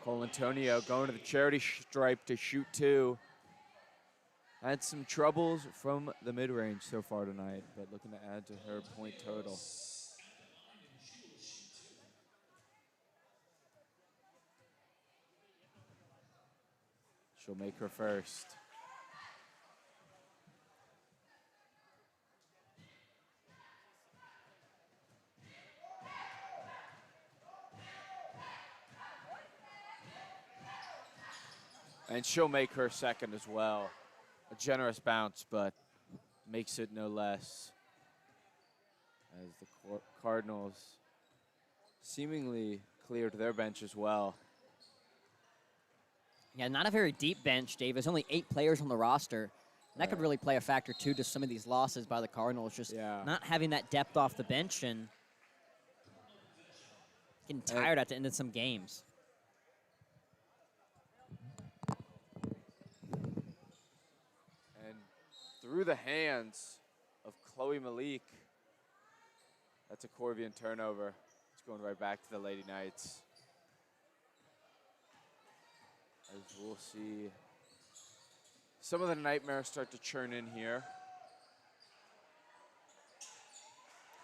Cole Antonio going to the charity stripe to shoot 2. Had some troubles from the mid-range so far tonight, but looking to add to her point total. She'll make her first. And she'll make her second as well. A generous bounce, but makes it no less. As the Cardinals seemingly cleared their bench as well. Yeah, not a very deep bench, Dave. There's only 8 players on the roster. And that could really play a factor, too, to some of these losses by the Cardinals. Just not having that depth off the bench and getting tired at the end of some games. And through the hands of Chloe Malik, that's a Corvian turnover. It's going right back to the Lady Knights. As we'll see some of the nightmares start to churn in here.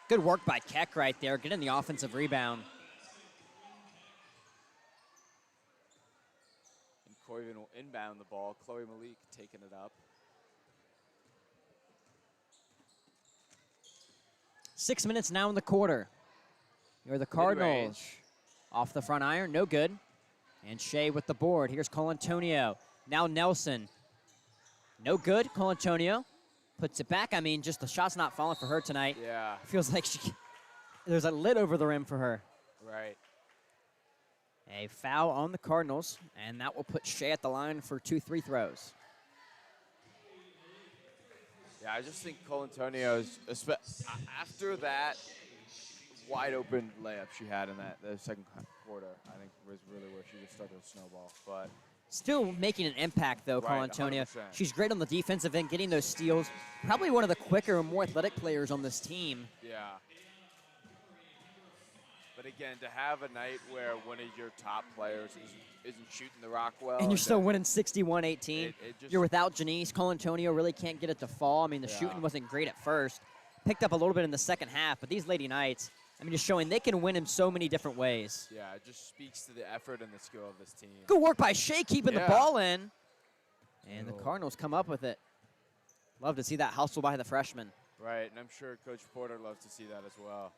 Good work by Keck right there, getting the offensive rebound. And Corvian will inbound the ball. Chloe Malik taking it up. 6 minutes now in the quarter. Here are the Cardinals. Off the front iron, no good. And Shea with the board. Here's Cole Antonio. Now Nelson. No good. Cole Antonio puts it back. I mean, just the shot's not falling for her tonight. Yeah. Feels like there's a lid over the rim for her. Right. A foul on the Cardinals, and that will put Shea at the line for 2 free throws. Yeah, I just think Cole Antonio's, after that wide open layup she had in the second quarter, I think was really where she just started to snowball. But still making an impact, though, Cole Antonio. 100%. She's great on the defensive end, getting those steals. Probably one of the quicker and more athletic players on this team. Yeah. But again, to have a night where one of your top players isn't shooting the rock well. And you're still winning 61-18. Just, you're without Janice. Cole Antonio really can't get it to fall. I mean, the shooting wasn't great at first. Picked up a little bit in the second half, but these Lady Knights, I mean, just showing they can win in so many different ways. Yeah, it just speaks to the effort and the skill of this team. Good work by Shea keeping the ball in. And the Cardinals come up with it. Love to see that hustle by the freshman. Right, and I'm sure Coach Porter loves to see that as well.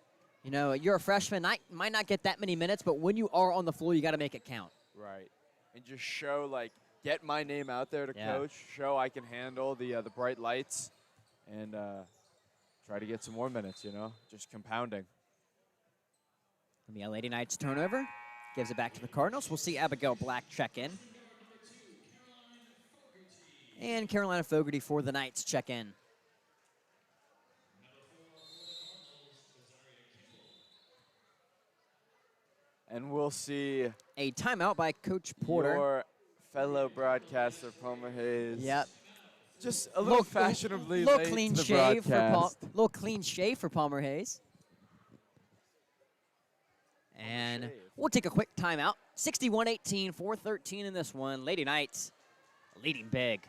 You know, you're a freshman, might not get that many minutes, but when you are on the floor, you got to make it count. Right, and just show, like, get my name out there to coach, show I can handle the bright lights, and try to get some more minutes, you know, just compounding. And the Lady Knights turnover gives it back to the Cardinals. We'll see Abigail Black check in. And Carolina Fogarty for the Knights check in. And we'll see a timeout by Coach Porter. Your fellow broadcaster, Palmer Hayes. Yep. Just a little fashionably little late clean to the shave broadcast. little clean shave for Palmer Hayes. And we'll take a quick timeout. 61-18, 4:13 in this one. Lady Knights leading big.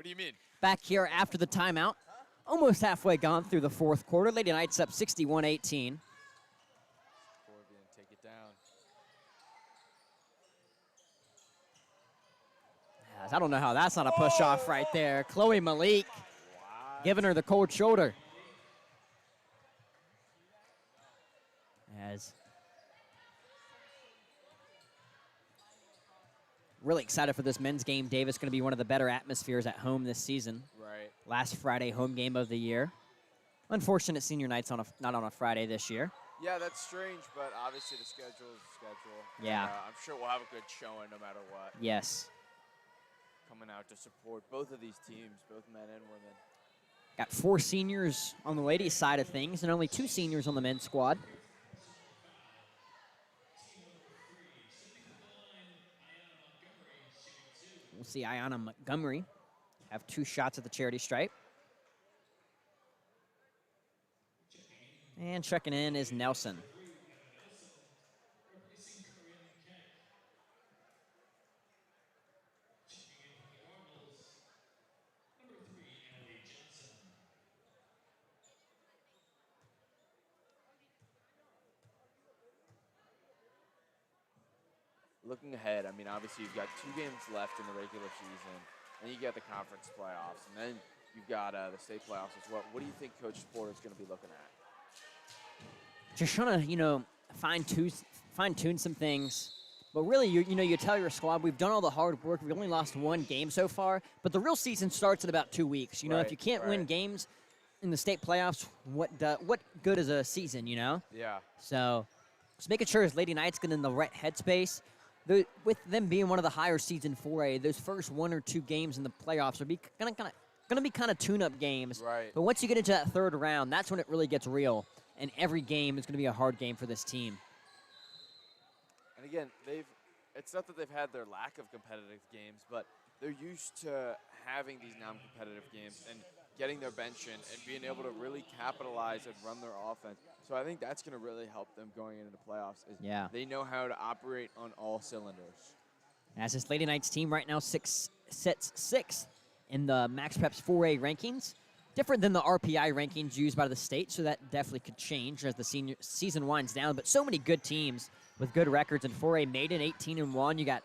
What do you mean? Back here after the timeout. Almost halfway gone through the fourth quarter. Lady Knights up 61-18. Corvian, take it down. I don't know how that's not a push-off right there. Chloe Malik giving her the cold shoulder. As really excited for this men's game. Davis going to be one of the better atmospheres at home this season. Right. Last Friday home game of the year. Unfortunate senior night's not on a Friday this year. Yeah, that's strange, but obviously the schedule is the schedule. Yeah. I'm sure we'll have a good showing no matter what. Yes. Coming out to support both of these teams, both men and women. Got 4 seniors on the ladies' side of things and only 2 seniors on the men's squad. We'll see Ayanna Montgomery have 2 shots at the charity stripe. And checking in is Nelson. Looking ahead, I mean, obviously you've got 2 games left in the regular season, and you get the conference playoffs, and then you've got the state playoffs as well. What do you think Coach Porter's going to be looking at? Just trying to, fine-tune some things. But really, you tell your squad, we've done all the hard work. We've only lost 1 game so far. But the real season starts in about 2 weeks. If you can't win games in the state playoffs, what good is a season, Yeah. So just making sure his Lady Knights get in the right headspace. With them being one of the higher seeds in 4A, those first 1 or 2 games in the playoffs are going to be kind of tune-up games. Right. But once you get into that 3rd round, that's when it really gets real. And every game is going to be a hard game for this team. And again, it's not that they've had their lack of competitive games, but they're used to having these non-competitive games and getting their bench in and being able to really capitalize and run their offense. So I think that's going to really help them going into the playoffs. They know how to operate on all cylinders. As this Lady Knights team right now sits 6th in the Max Preps 4A rankings. Different than the RPI rankings used by the state, so that definitely could change as the season winds down. But so many good teams with good records in 4A. Maiden 18-1. You got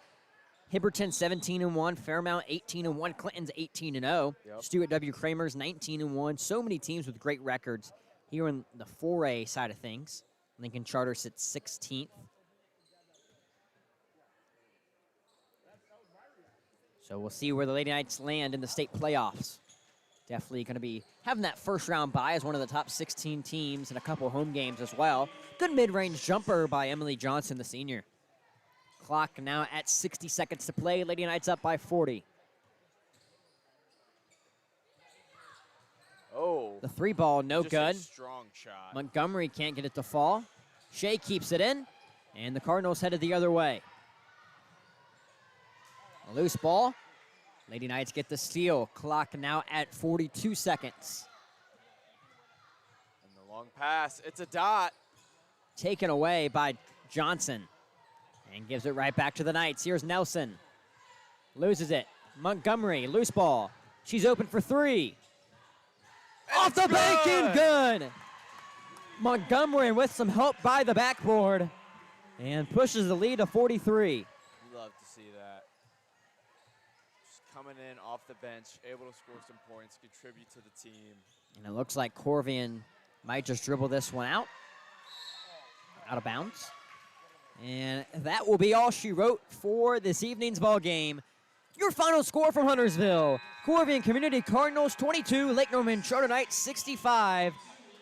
Hibberton 17-1, Fairmount 18-1, Clinton's 18-0, Yep. Stuart W. Kramer's 19-1. So many teams with great records here in the 4A side of things. Lincoln Charter sits 16th. So we'll see where the Lady Knights land in the state playoffs. Definitely going to be having that first round bye as one of the top 16 teams and a couple home games as well. Good mid-range jumper by Emily Johnson, the senior. Clock now at 60 seconds to play. Lady Knights up by 40. Oh. The 3 ball, no Just good. A strong shot. Montgomery can't get it to fall. Shea keeps it in, and the Cardinals headed the other way. A loose ball. Lady Knights get the steal. Clock now at 42 seconds. And the long pass. It's a dot. Taken away by Johnson. And gives it right back to the Knights. Here's Nelson. Loses it. Montgomery, loose ball. She's open for 3. And Off the it's bank and good. Montgomery with some help by the backboard. And pushes the lead to 43. Love to see that. Just coming in off the bench, able to score some points, contribute to the team. And it looks like Corvian might just dribble this one out of bounds. And that will be all she wrote for this evening's ball game. Your final score from Huntersville: Corvian Community Cardinals 22, Lake Norman Charter Knights 65.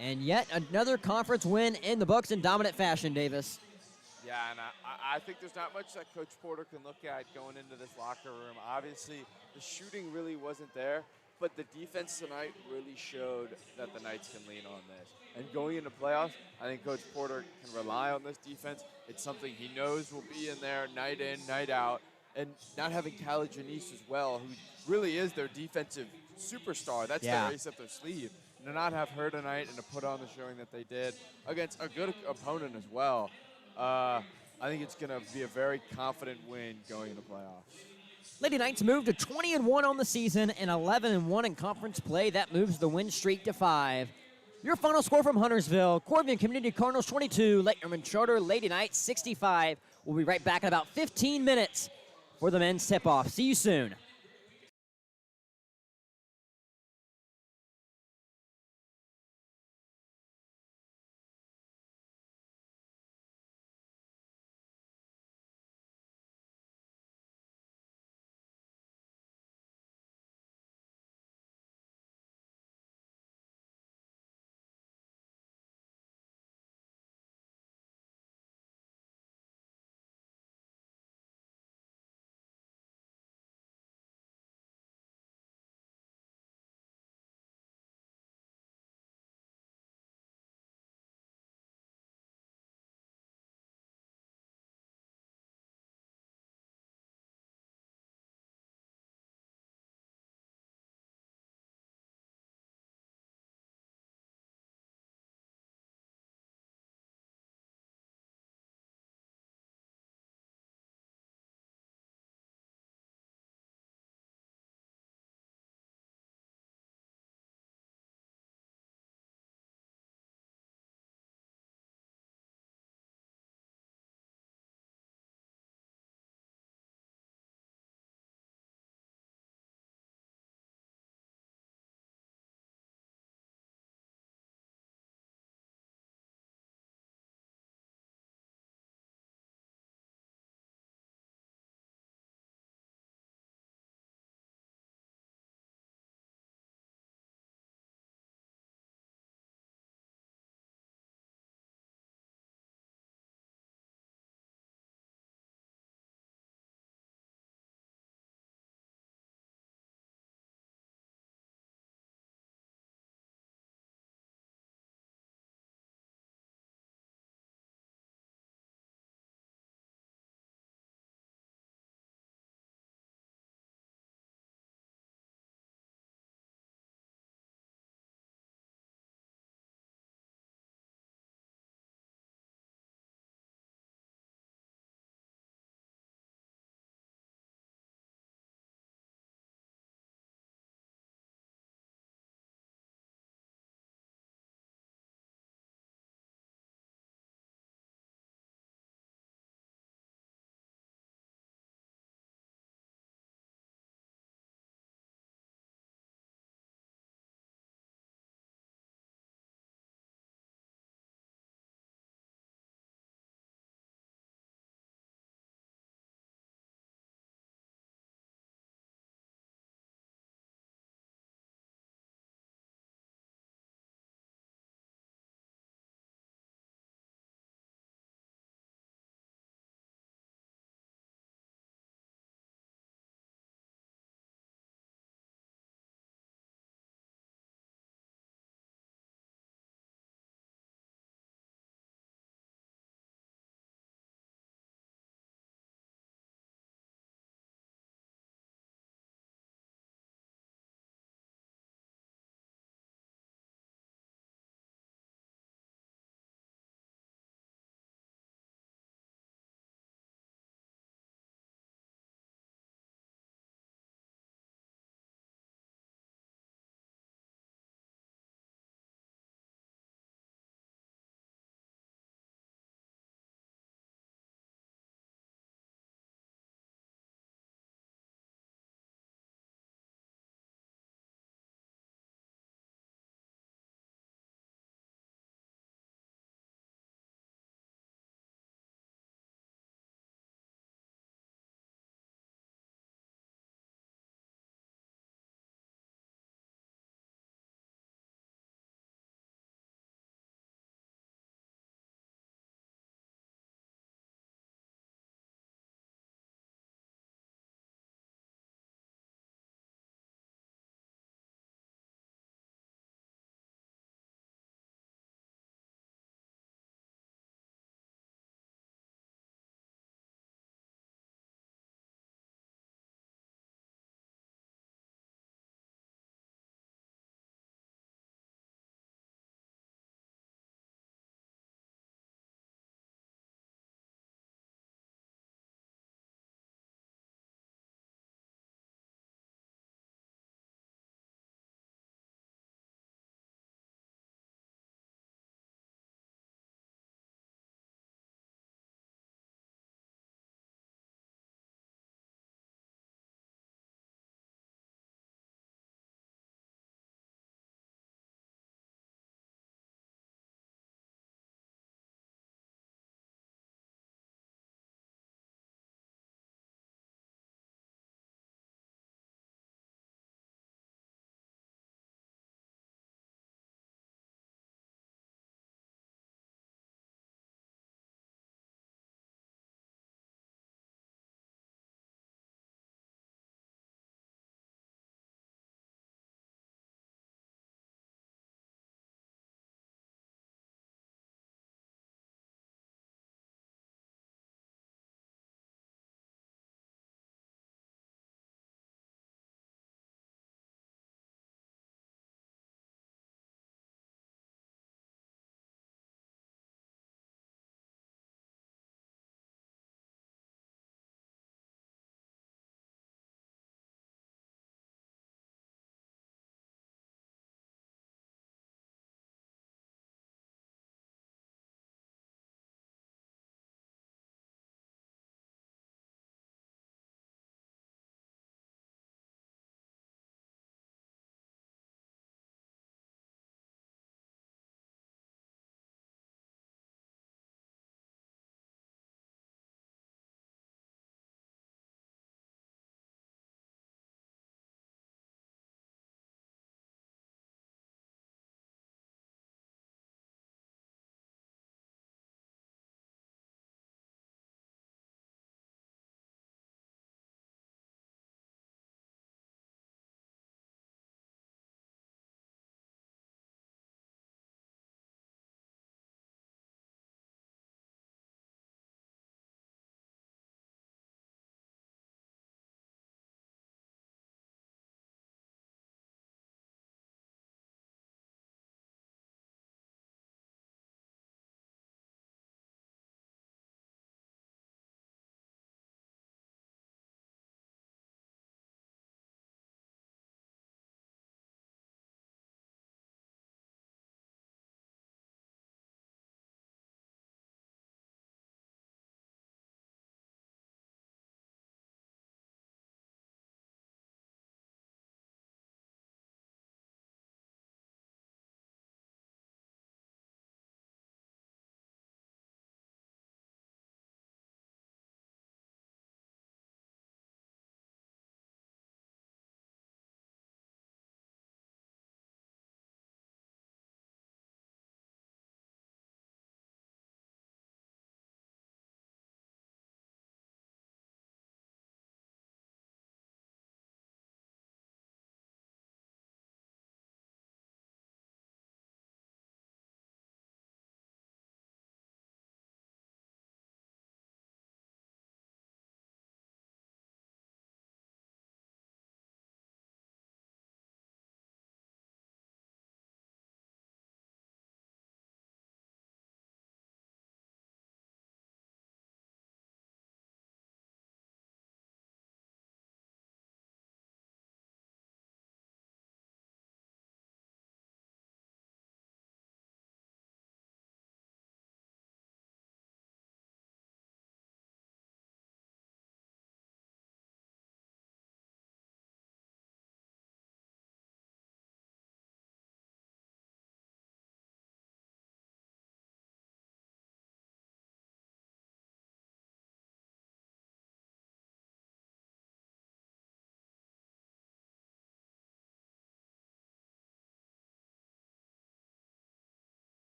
And yet another conference win in the books in dominant fashion, Davis. Yeah, and I think there's not much that Coach Porter can look at going into this locker room. Obviously, the shooting really wasn't there, but the defense tonight really showed that the Knights can lean on this. And going into playoffs, I think Coach Porter can rely on this defense. It's something he knows will be in there night in, night out. And not having Callie Janice as well, who really is their defensive superstar. That's their ace up their sleeve. And to not have her tonight and to put on the showing that they did against a good opponent as well, I think it's going to be a very confident win going into playoffs. Lady Knights move to 20-1 on the season and 11-1 in conference play. That moves the win streak to 5. Your final score from Huntersville: Corvian Community Cardinals 22, Lake Norman Charter Lady Knights 65. We'll be right back in about 15 minutes for the men's tip-off. See you soon.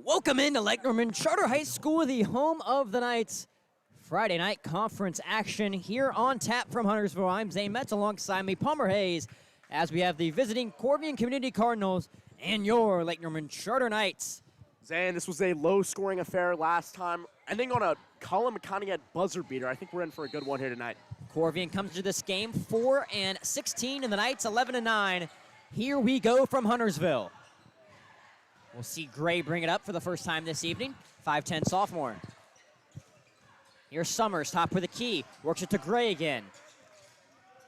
Welcome into Lake Norman Charter High School, the home of the Knights. Friday night conference action here on tap from Huntersville. I'm Zane Metz alongside me, Palmer Hayes, as we have the visiting Corvian Community Cardinals and your Lake Norman Charter Knights. Zane, this was a low-scoring affair last time, ending on a Colin McConaughey buzzer beater. I think we're in for a good one here tonight. Corvian comes to this game 4-16, and the Knights 11-9. Here we go from Huntersville. We'll see Gray bring it up for the first time this evening, 5'10 sophomore. Here's Summers, top with a key, works it to Gray again.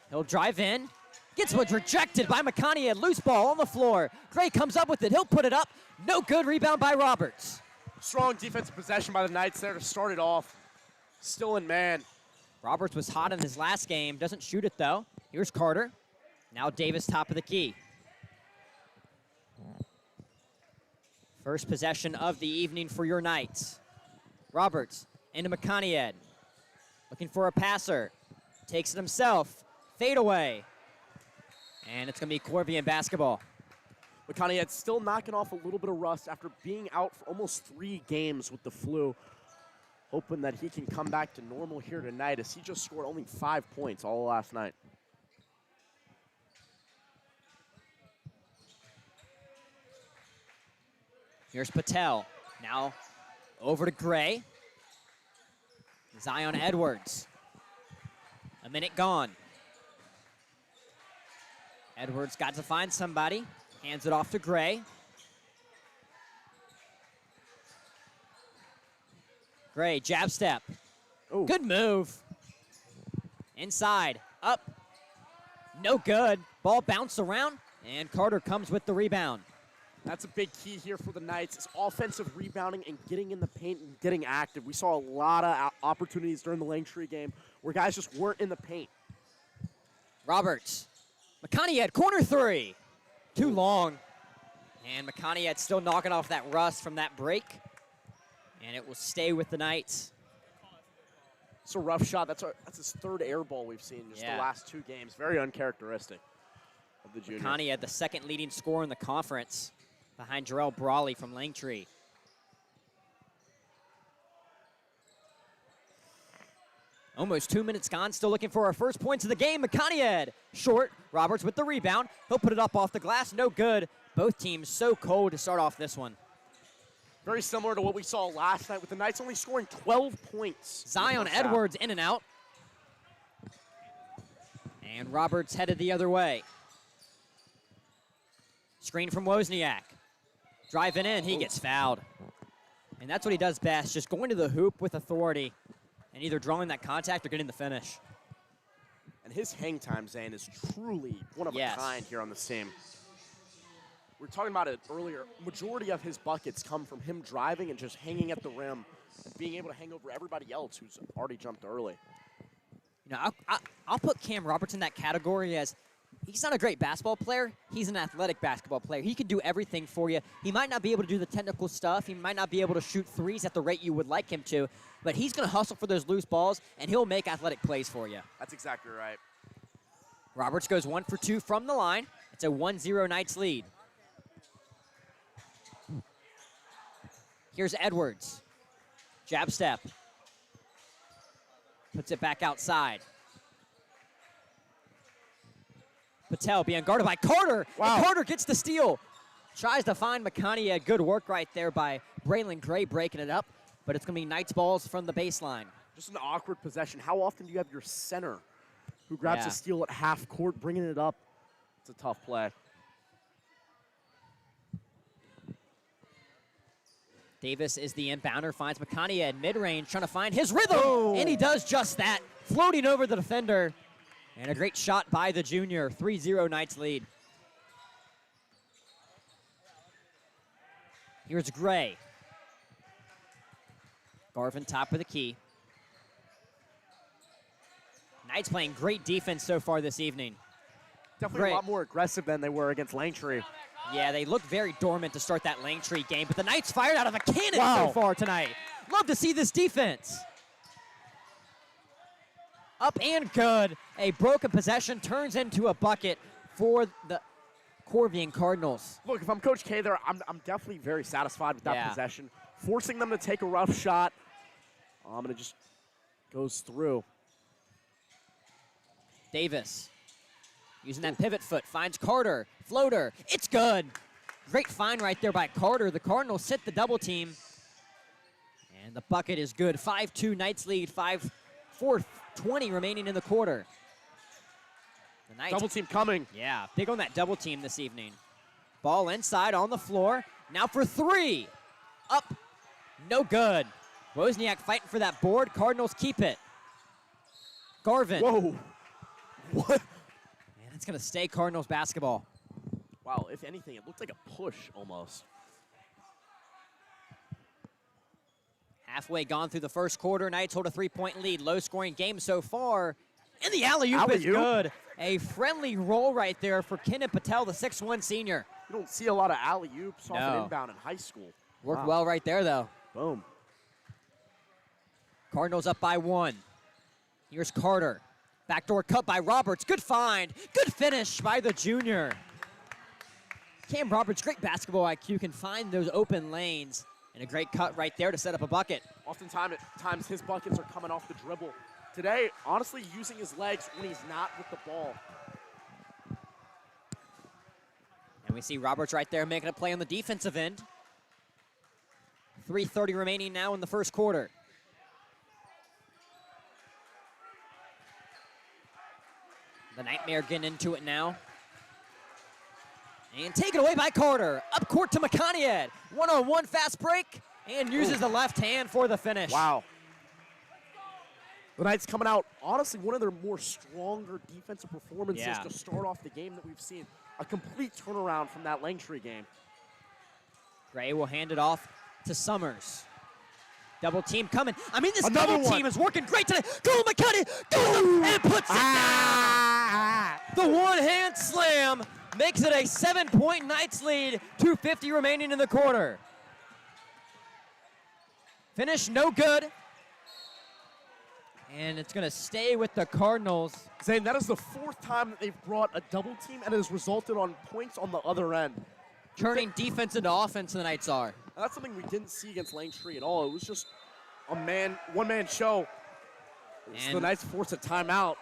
He'll drive in, gets what's rejected by McConaughey, loose ball on the floor. Gray comes up with it, he'll put it up, no good, rebound by Roberts. Strong defensive possession by the Knights there to start it off. Still in man. Roberts was hot in his last game, doesn't shoot it though. Here's Carter, now Davis top of the key. First possession of the evening for your Knights. Roberts into McConaughey. Looking for a passer. Takes it himself. Fade away. And it's going to be Corvian basketball. McConaughey still knocking off a little bit of rust after being out for almost 3 games with the flu. Hoping that he can come back to normal here tonight, as he just scored only 5 points all last night. Here's Patel. Now over to Gray. Zion Edwards. A minute gone. Edwards got to find somebody. Hands it off to Gray. Gray, jab step. Ooh. Good move. Inside, up. No good. Ball bounced around, and Carter comes with the rebound. That's a big key here for the Knights, is offensive rebounding and getting in the paint and getting active. We saw a lot of opportunities during the Langtree game where guys just weren't in the paint. Roberts. McConaughey had corner 3. Too long. And McConaughey still knocking off that rust from that break. And it will stay with the Knights. It's a rough shot. That's his 3rd air ball we've seen in just the last 2 games. Very uncharacteristic of the junior. McConaughey had the 2nd leading scorer in the conference, behind Jarrell Brawley from Langtree. Almost 2 minutes gone, still looking for our first points of the game. McConaughey short, Roberts with the rebound. He'll put it up off the glass, no good. Both teams so cold to start off this one. Very similar to what we saw last night, with the Knights only scoring 12 points. Zion Edwards in and out. And Roberts headed the other way. Screen from Wozniak. Driving in, he gets fouled. And that's what he does best, just going to the hoop with authority and either drawing that contact or getting the finish. And his hang time, Zane, is truly one of a kind here on the team. We were talking about it earlier. Majority of his buckets come from him driving and just hanging at the rim and being able to hang over everybody else who's already jumped early. You know, I'll put Cam Roberts in that category as he's not a great basketball player. He's an athletic basketball player. He can do everything for you. He might not be able to do the technical stuff. He might not be able to shoot threes at the rate you would like him to, but he's going to hustle for those loose balls, and he'll make athletic plays for you. That's exactly right. Roberts goes 1 for 2 from the line. It's a 1-0 Knights lead. Here's Edwards. Jab step. Puts it back outside. Patel being guarded by Carter. Wow. And Carter gets the steal. Tries to find McConaughey. Good work right there by Braylon Gray breaking it up. But it's going to be Knights balls from the baseline. Just an awkward possession. How often do you have your center who grabs a steal at half court, bringing it up? It's a tough play. Davis is the inbounder, finds McConaughey at mid-range, trying to find his rhythm, and he does just that, floating over the defender. And a great shot by the junior, 3-0 Knights lead. Here's Gray. Garvin top of the key. Knights playing great defense so far this evening. Definitely a lot more aggressive than they were against Langtree. Yeah, they looked very dormant to start that Langtree game, but the Knights fired out of a cannon so far tonight. Love to see this defense. Up and good. A broken possession turns into a bucket for the Corvian Cardinals. Look, if I'm Coach K there, I'm definitely very satisfied with that Yeah. possession. Forcing them to take a rough shot. And it just goes through. Davis using that pivot foot, finds Carter, floater, it's good. Great find right there by Carter. The Cardinals sit the double team, and the bucket is good. 5-2 Knights lead, 4:20 remaining in the quarter. The Knights, Double team coming. yeah, big on that double team this evening. Ball inside on the floor, now for three. Up, no good. Wozniak fighting for that board, Cardinals keep it. Garvin. Whoa. What? And it's going to stay Cardinals basketball. Wow, if anything, it looked like a push almost. Halfway gone through the first quarter, Knights hold a 3-point lead. Low-scoring game so far. And the alley-oop is good. A friendly roll right there for Kenan Patel, the 6'1 senior. You don't see a lot of alley-oops off No. an inbound in high school. Worked Wow. well right there, though. Boom. Cardinals up by 1. Here's Carter. Backdoor cut by Roberts. Good find. Good finish by the junior. Cam Roberts, great basketball IQ, can find those open lanes. And a great cut right there to set up a bucket. Oftentimes his buckets are coming off the dribble. Today, honestly, using his legs when he's not with the ball. And we see Roberts right there making a play on the defensive end. 3:30 remaining now in the first quarter. The Nightmare getting into it now. And taken away by Carter. Up court to Makaniad. One-on-one fast break. And uses the left hand for the finish. Wow. The Knights coming out, honestly, one of their more stronger defensive performances Yeah. to start off the game that we've seen. A complete turnaround from that Langtree game. Gray will hand it off to Summers. Double team coming. I mean, this Another double one. team is working great today. Go McCuddy, goes and puts it down. The one-hand slam makes it a 7-point Knights lead. 2:50 remaining in the quarter. Finish no good. And it's going to stay with the Cardinals. Zane, that is the fourth time that they've brought a double team and it has resulted on points on the other end. Turning defense into offense, the Knights are. And that's something we didn't see against Langtree at all. It was just a one-man show. So the And- Knights force a timeout.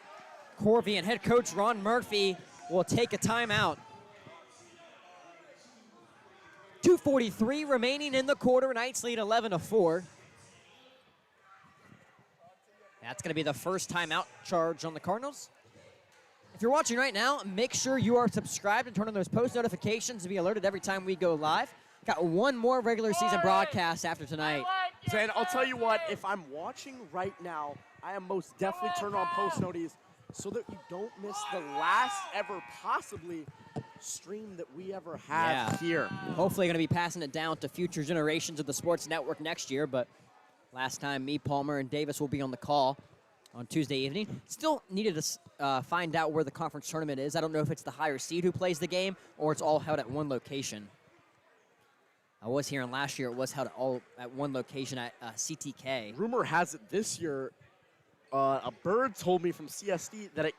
Corvian head coach Ron Murphy will take a timeout. 2:43 remaining in the quarter. Knights lead 11-4. That's going to be the first timeout charge on the Cardinals. If you're watching right now, make sure you are subscribed and turn on those post notifications to be alerted every time we go live. Got one more regular season broadcast after tonight. Zane, I'll tell you what, if I'm watching right now, I am most definitely turning on post noties so that you don't miss the last ever possibly stream that we ever have here. Hopefully going to be passing it down to future generations of the Sports Network next year, but last time me, Palmer, and Davis will be on the call on Tuesday evening. Still needed to find out where the conference tournament is. I don't know if it's the higher seed who plays the game or it's all held at one location. I was hearing last year it was held all at one location at CTK. Rumor has it this year, a bird told me from CSD that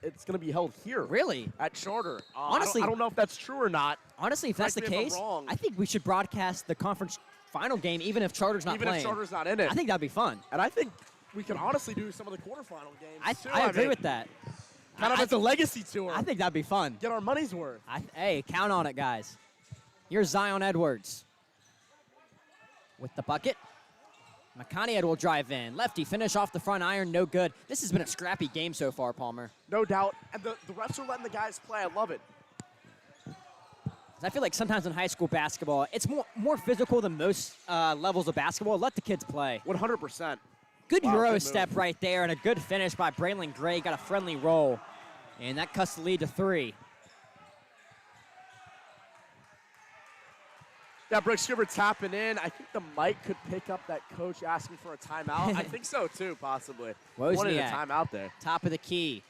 it's going to be held here. Really? At Charter. Honestly, I don't know if that's true or not. Honestly, if that's the Correct me if I'm case, wrong. I think we should broadcast the conference final game even if Charter's not Even playing. if Charter's not in it. I think that'd be fun. And I think we can honestly do some of the quarterfinal games, too. I agree mean, with that. Kind of as a legacy tour. I think that'd be fun. Get our money's worth. Hey, count on it, guys. Here's Zion Edwards with the bucket. Makaniad will drive in. Lefty finish off the front iron, no good. This has been a scrappy game so far, Palmer. No doubt. And the refs are letting the guys play. I love it. I feel like sometimes in high school basketball, it's more physical than most levels of basketball. Let the kids play. 100%. Good Wow, Euro good step move. right there and a good finish by Braylon Gray. Got a friendly roll. And that cuts the lead to 3. Yeah, Brooke Schubert tapping in. I think the mic could pick up that coach asking for a timeout. I think so, too, possibly. Wanted a Wozniak. timeout there. Top of the key.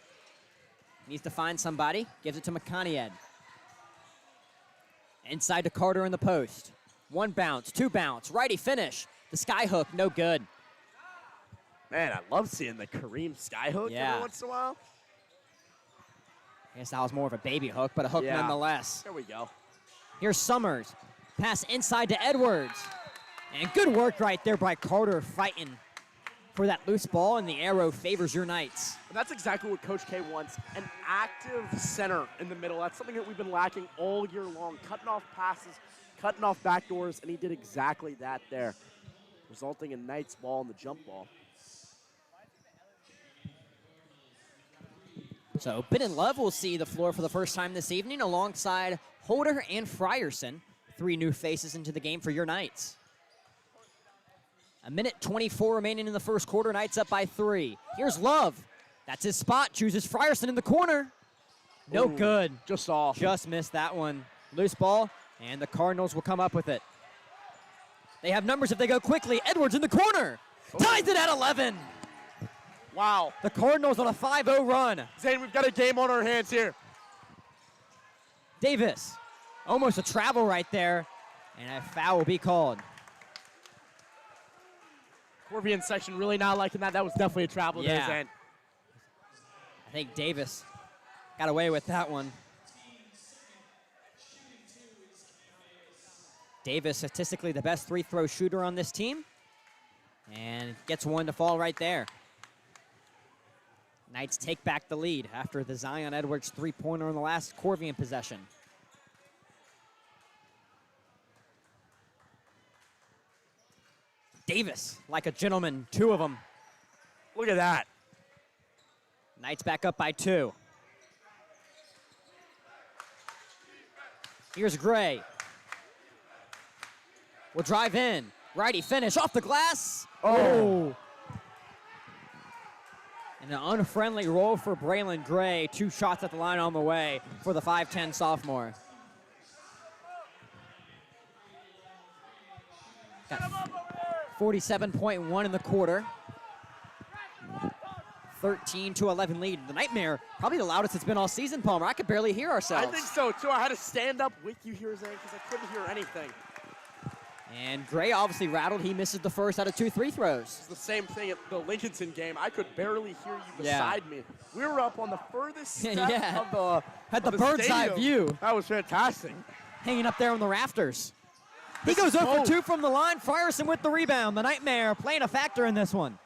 Needs to find somebody. Gives it to Makaniad. Inside to Carter in the post. 1 bounce, 2 bounce. Righty finish. The sky hook, no good. Man, I love seeing the Kareem skyhook Yeah. every once in a while. I guess that was more of a baby hook, but a hook nonetheless. There we go. Here's Summers. Pass inside to Edwards. And good work right there by Carter fighting for that loose ball, and the arrow favors your Knights. And that's exactly what Coach K wants, an active center in the middle. That's something that we've been lacking all year long, cutting off passes, cutting off backdoors, and he did exactly that there, resulting in Knights ball and the jump ball. So Bitten Love will see the floor for the first time this evening alongside Holder and Frierson. 3 new faces into the game for your Knights. 1:24 remaining in the first quarter. Knights up by 3. Here's Love. That's his spot. Chooses Frierson in the corner. No good. Just off. Just missed that one. Loose ball, and the Cardinals will come up with it. They have numbers if they go quickly. Edwards in the corner. Ties it at 11. Wow. The Cardinals on a 5-0 run. Zane, we've got a game on our hands here. Davis. Almost a travel right there, and a foul will be called. Corvian section really not liking that. That was definitely a travel there, Zane. I think Davis got away with that one. Davis, statistically the best free-throw shooter on this team, and gets one to fall right there. Knights take back the lead after the Zion Edwards three-pointer on the last Corvian possession. Davis, like a gentleman, 2 of them. Look at that. Knights back up by 2. Here's Gray. Will drive in. Righty finish off the glass. Oh. And an unfriendly roll for Braylon Gray. 2 shots at the line on the way for the 5'10 sophomore. Got 47.1 in the quarter. 13-11 lead. The Nightmare, probably the loudest it's been all season, Palmer. I could barely hear ourselves. I think so, too. I had to stand up with you here, Zane, because I couldn't hear anything. And Gray obviously rattled. He misses the first out of 2 free throws. It's the same thing at the Lincolnton game. I could barely hear you beside me. We were up on the furthest step had the bird's eye view. That was fantastic. Hanging up there on the rafters. He goes 0 for 2 from the line. Frierson with the rebound. The Nightmare playing a factor in this one.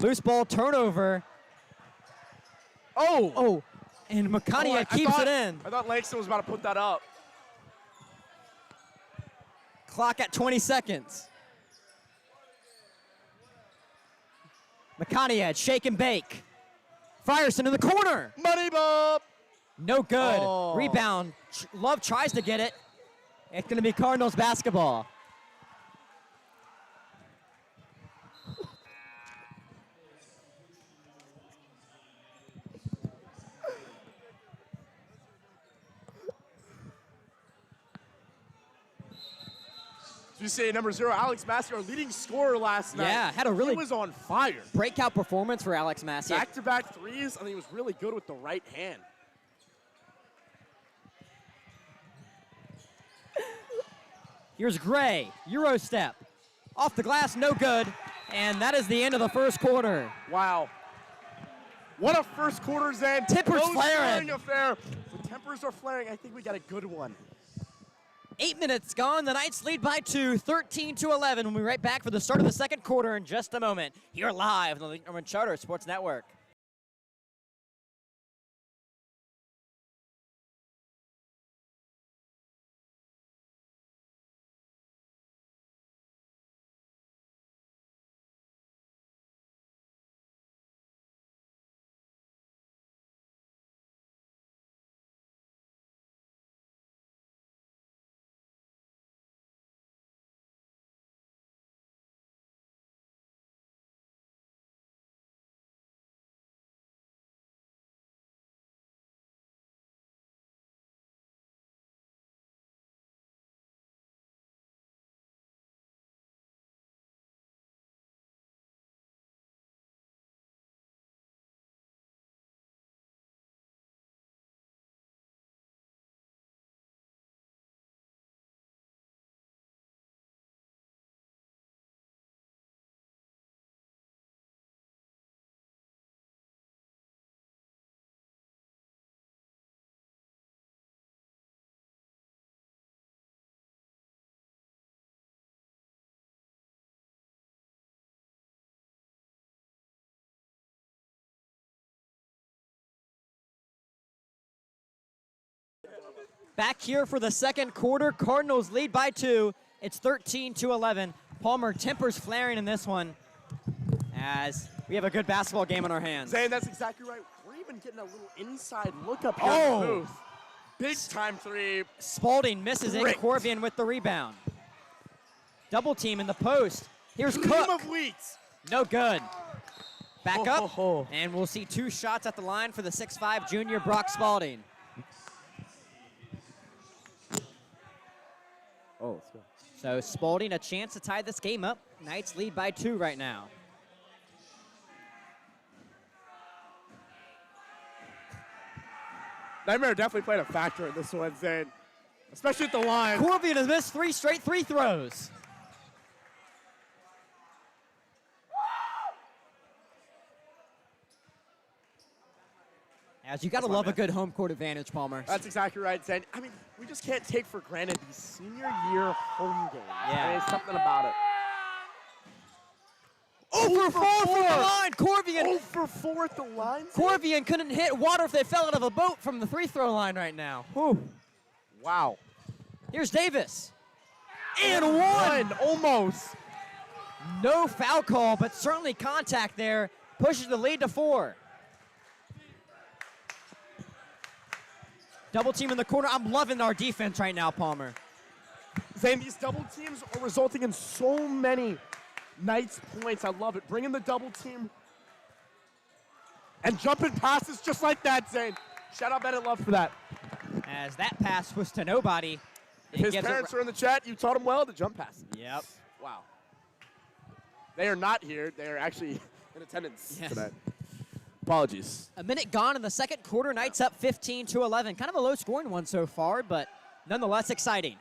Loose ball turnover. Oh, and Makania keeps it in. I thought Langston was about to put that up. Clock at 20 seconds. Makania, shake and bake. Frierson in the corner. Money Bob. No good. Rebound. Love tries to get it. It's going to be Cardinals basketball. You say number 0, Alex Massey, our leading scorer last night. Yeah, had a really he was on fire. Breakout performance for Alex Massey. Back-to-back threes. I think he was really good with the right hand. Here's Gray, Euro step. Off the glass, no good. And that is the end of the first quarter. Wow. What a first quarter, Zan. Tempers flaring. Affair. The tempers are flaring. I think we got a good one. 8 minutes gone. The Knights lead by 2, 13-11. We'll be right back for the start of the second quarter in just a moment. Here live on the Lincoln Charter Sports Network. Back here for the second quarter. Cardinals lead by 2. It's 13-11. Palmer tempers flaring in this one as we have a good basketball game on our hands. Zane, that's exactly right. We're even getting a little inside look up here in the booth. Big time three. Spalding misses it. Corvian with the rebound. Double team in the post. Here's Team Cook. of Wheats. No good. Back up, and we'll see 2 shots at the line for the 6'5" junior Brock Spalding. Oh, let's go. So Spalding a chance to tie this game up. Knights lead by 2 right now. Nightmare definitely played a factor in this one, Zane. Especially at the line. Corvian has missed 3 straight free throws. As you got to love a good home court advantage, Palmer. That's exactly right, Zane. I mean, we just can't take for granted these senior year home games. Yeah. There's something about it. 0 for 4 from the line. Corvian. 0 for 4 at the line. Corvian couldn't hit water if they fell out of a boat from the free throw line right now. Whew. Wow. Here's Davis. And one. Almost. No foul call, but certainly contact there. Pushes the lead to 4. Double team in the corner. I'm loving our defense right now, Palmer. Zane, these double teams are resulting in so many Knights points. I love it. Bring in the double team. And jumping passes just like that, Zane. Shout out Bennett Love for that. As that pass was to nobody. His parents are in the chat. You taught him well to jump pass. Yep. Wow. They are not here. They are actually in attendance tonight. Apologies. A minute gone in the second quarter. Knights up 15-11. Kind of a low-scoring one so far, but nonetheless exciting.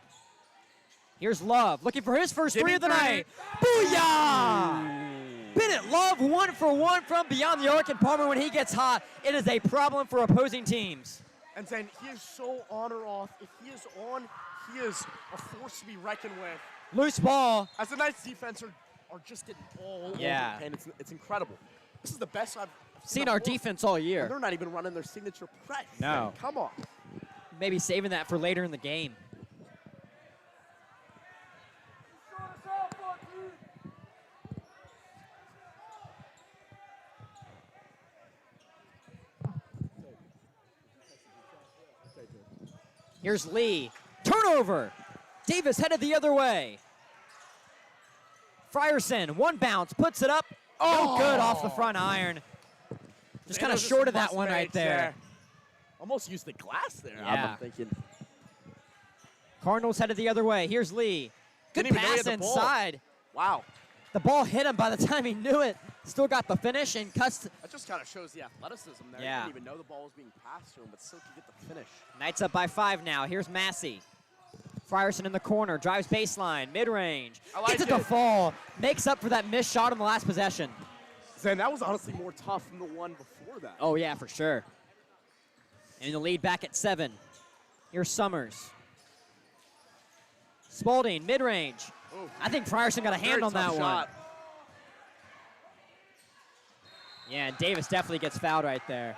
Here's Love looking for his first three of the night. Booyah! Bennett Love 1 for 1 from beyond the arc, and Palmer, when he gets hot, it is a problem for opposing teams. And then he is so on or off. If he is on, he is a force to be reckoned with. Loose ball. As the Knights defense are just getting all over the paint. It's incredible. This is the best I've seen our defense all year. And they're not even running their signature press. No. Come on. Maybe saving that for later in the game. Here's Lee. Turnover. Davis headed the other way. Frierson, one bounce, puts it up. Oh, good off the front iron. Just kind of short of that one right there. Almost used the glass there, Yeah. I'm thinking. Cardinals headed the other way. Here's Lee. Good pass inside. Wow. The ball hit him by the time he knew it. Still got the finish and cuts. That just kind of shows the athleticism there. Yeah. He didn't even know the ball was being passed to him, but still could get the finish. Knights up by 5 now. Here's Massey. Frierson in the corner, drives baseline, mid-range. Gets it to fall. Makes up for that missed shot on the last possession. Zane, that was honestly more tough than the one before that. Oh, yeah, for sure. And the lead back at 7. Here's Summers. Spalding, mid-range. I think Frierson got a hand on that one. Yeah, and Davis definitely gets fouled right there.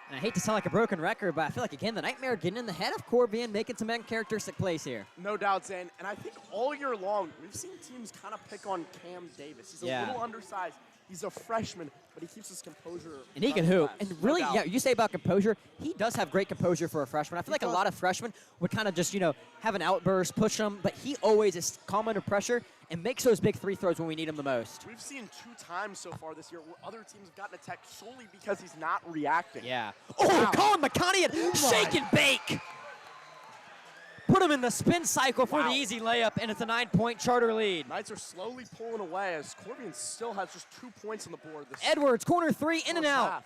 And I hate to sound like a broken record, but I feel like, again, the Nightmare getting in the head of Corvian, making some uncharacteristic plays here. No doubt, Zane. And I think all year long, we've seen teams kind of pick on Cam Davis. He's a little undersized. He's a freshman, but he keeps his composure. And he can hoop. And really, yeah, you say about composure, he does have great composure for a freshman. I feel like a lot of freshmen would kind of just, have an outburst, push him, but he always is calm under pressure and makes those big free throws when we need him the most. We've seen 2 times so far this year where other teams have gotten attacked solely because he's not reacting. Yeah. Oh, Colin McConaughey, shake and bake. Put him in the spin cycle for the easy layup, and it's a 9-point Charter lead. Knights are slowly pulling away as Corvian still has just 2 points on the board. Edwards, corner 3, in and out.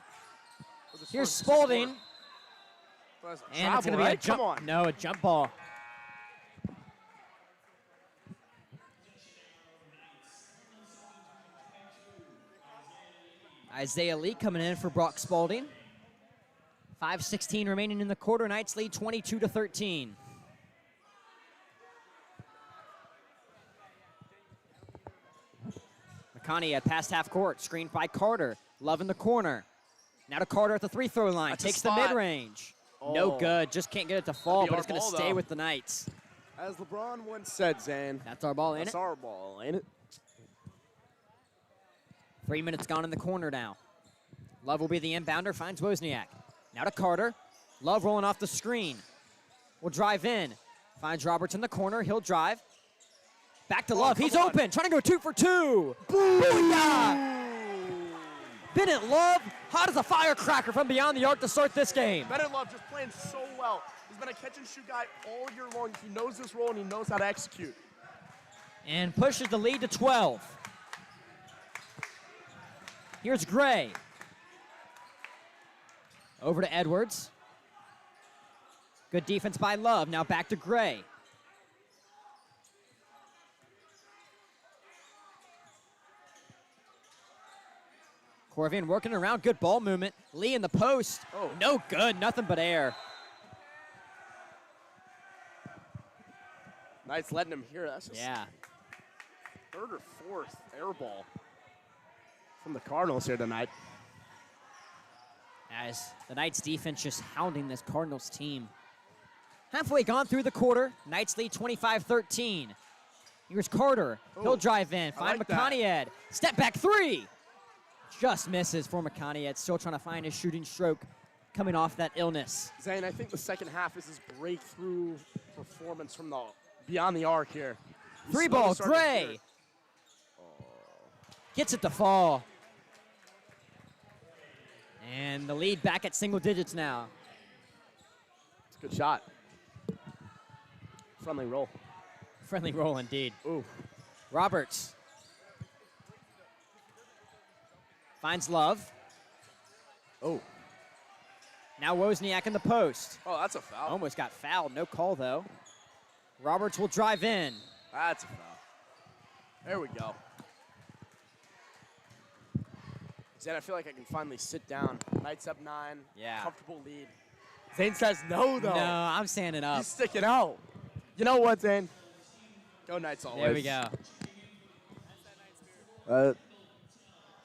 Here's Spalding. And it's going to be a jump. No, a jump ball. Isaiah Lee coming in for Brock Spalding. 5:16 remaining in the quarter. Knights lead 22-13. McConaughey at past half court, screened by Carter. Love in the corner. Now to Carter at the free throw line. That's Takes a the spot. mid-range. No good. Just can't get it to fall, That'd be but it's going to our ball, stay though. with the Knights. As LeBron once said, Zane. That's our ball, ain't That's it? our ball, ain't it? 3 minutes gone in the corner now. Love will be the inbounder, finds Wozniak. Now to Carter. Love rolling off the screen. Will drive in. Finds Roberts in the corner. He'll drive. Back to Love. He's open. Trying to go 2 for 2. Booyah! Bennett Love, hot as a firecracker from beyond the arc to start this game. Bennett Love just playing so well. He's been a catch-and-shoot guy all year long. He knows this role, and he knows how to execute. And pushes the lead to 12. Here's Gray. Over to Edwards. Good defense by Love. Now back to Gray. Corvian working around. Good ball movement. Lee in the post. Oh. No good. Nothing but air. Knights letting him hear. That's just Yeah. third or fourth air ball from the Cardinals here tonight. As the Knights defense just hounding this Cardinals team. Halfway gone through the quarter. Knights lead 25-13. Here's Carter. He'll drive in. Find like that. McConaughey. Step back 3. Just misses for McConaughey. Still trying to find his shooting stroke coming off that illness. Zane, I think the second half is his breakthrough performance from the beyond the arc here. He's 3 slowly ball, starting to Gray. get it. Gets it to fall. And the lead back at single digits now. It's a good shot. Friendly roll. Friendly roll indeed. Ooh. Roberts. Finds Love. Oh. Now Wozniak in the post. Oh, that's a foul. Almost got fouled. No call, though. Roberts will drive in. That's a foul. There we go. Zane, I feel like I can finally sit down. Knights up 9. Yeah. Comfortable lead. Zane says no, though. No, I'm standing up. He's sticking out. You know what, Zane? Go Knights always. There we go.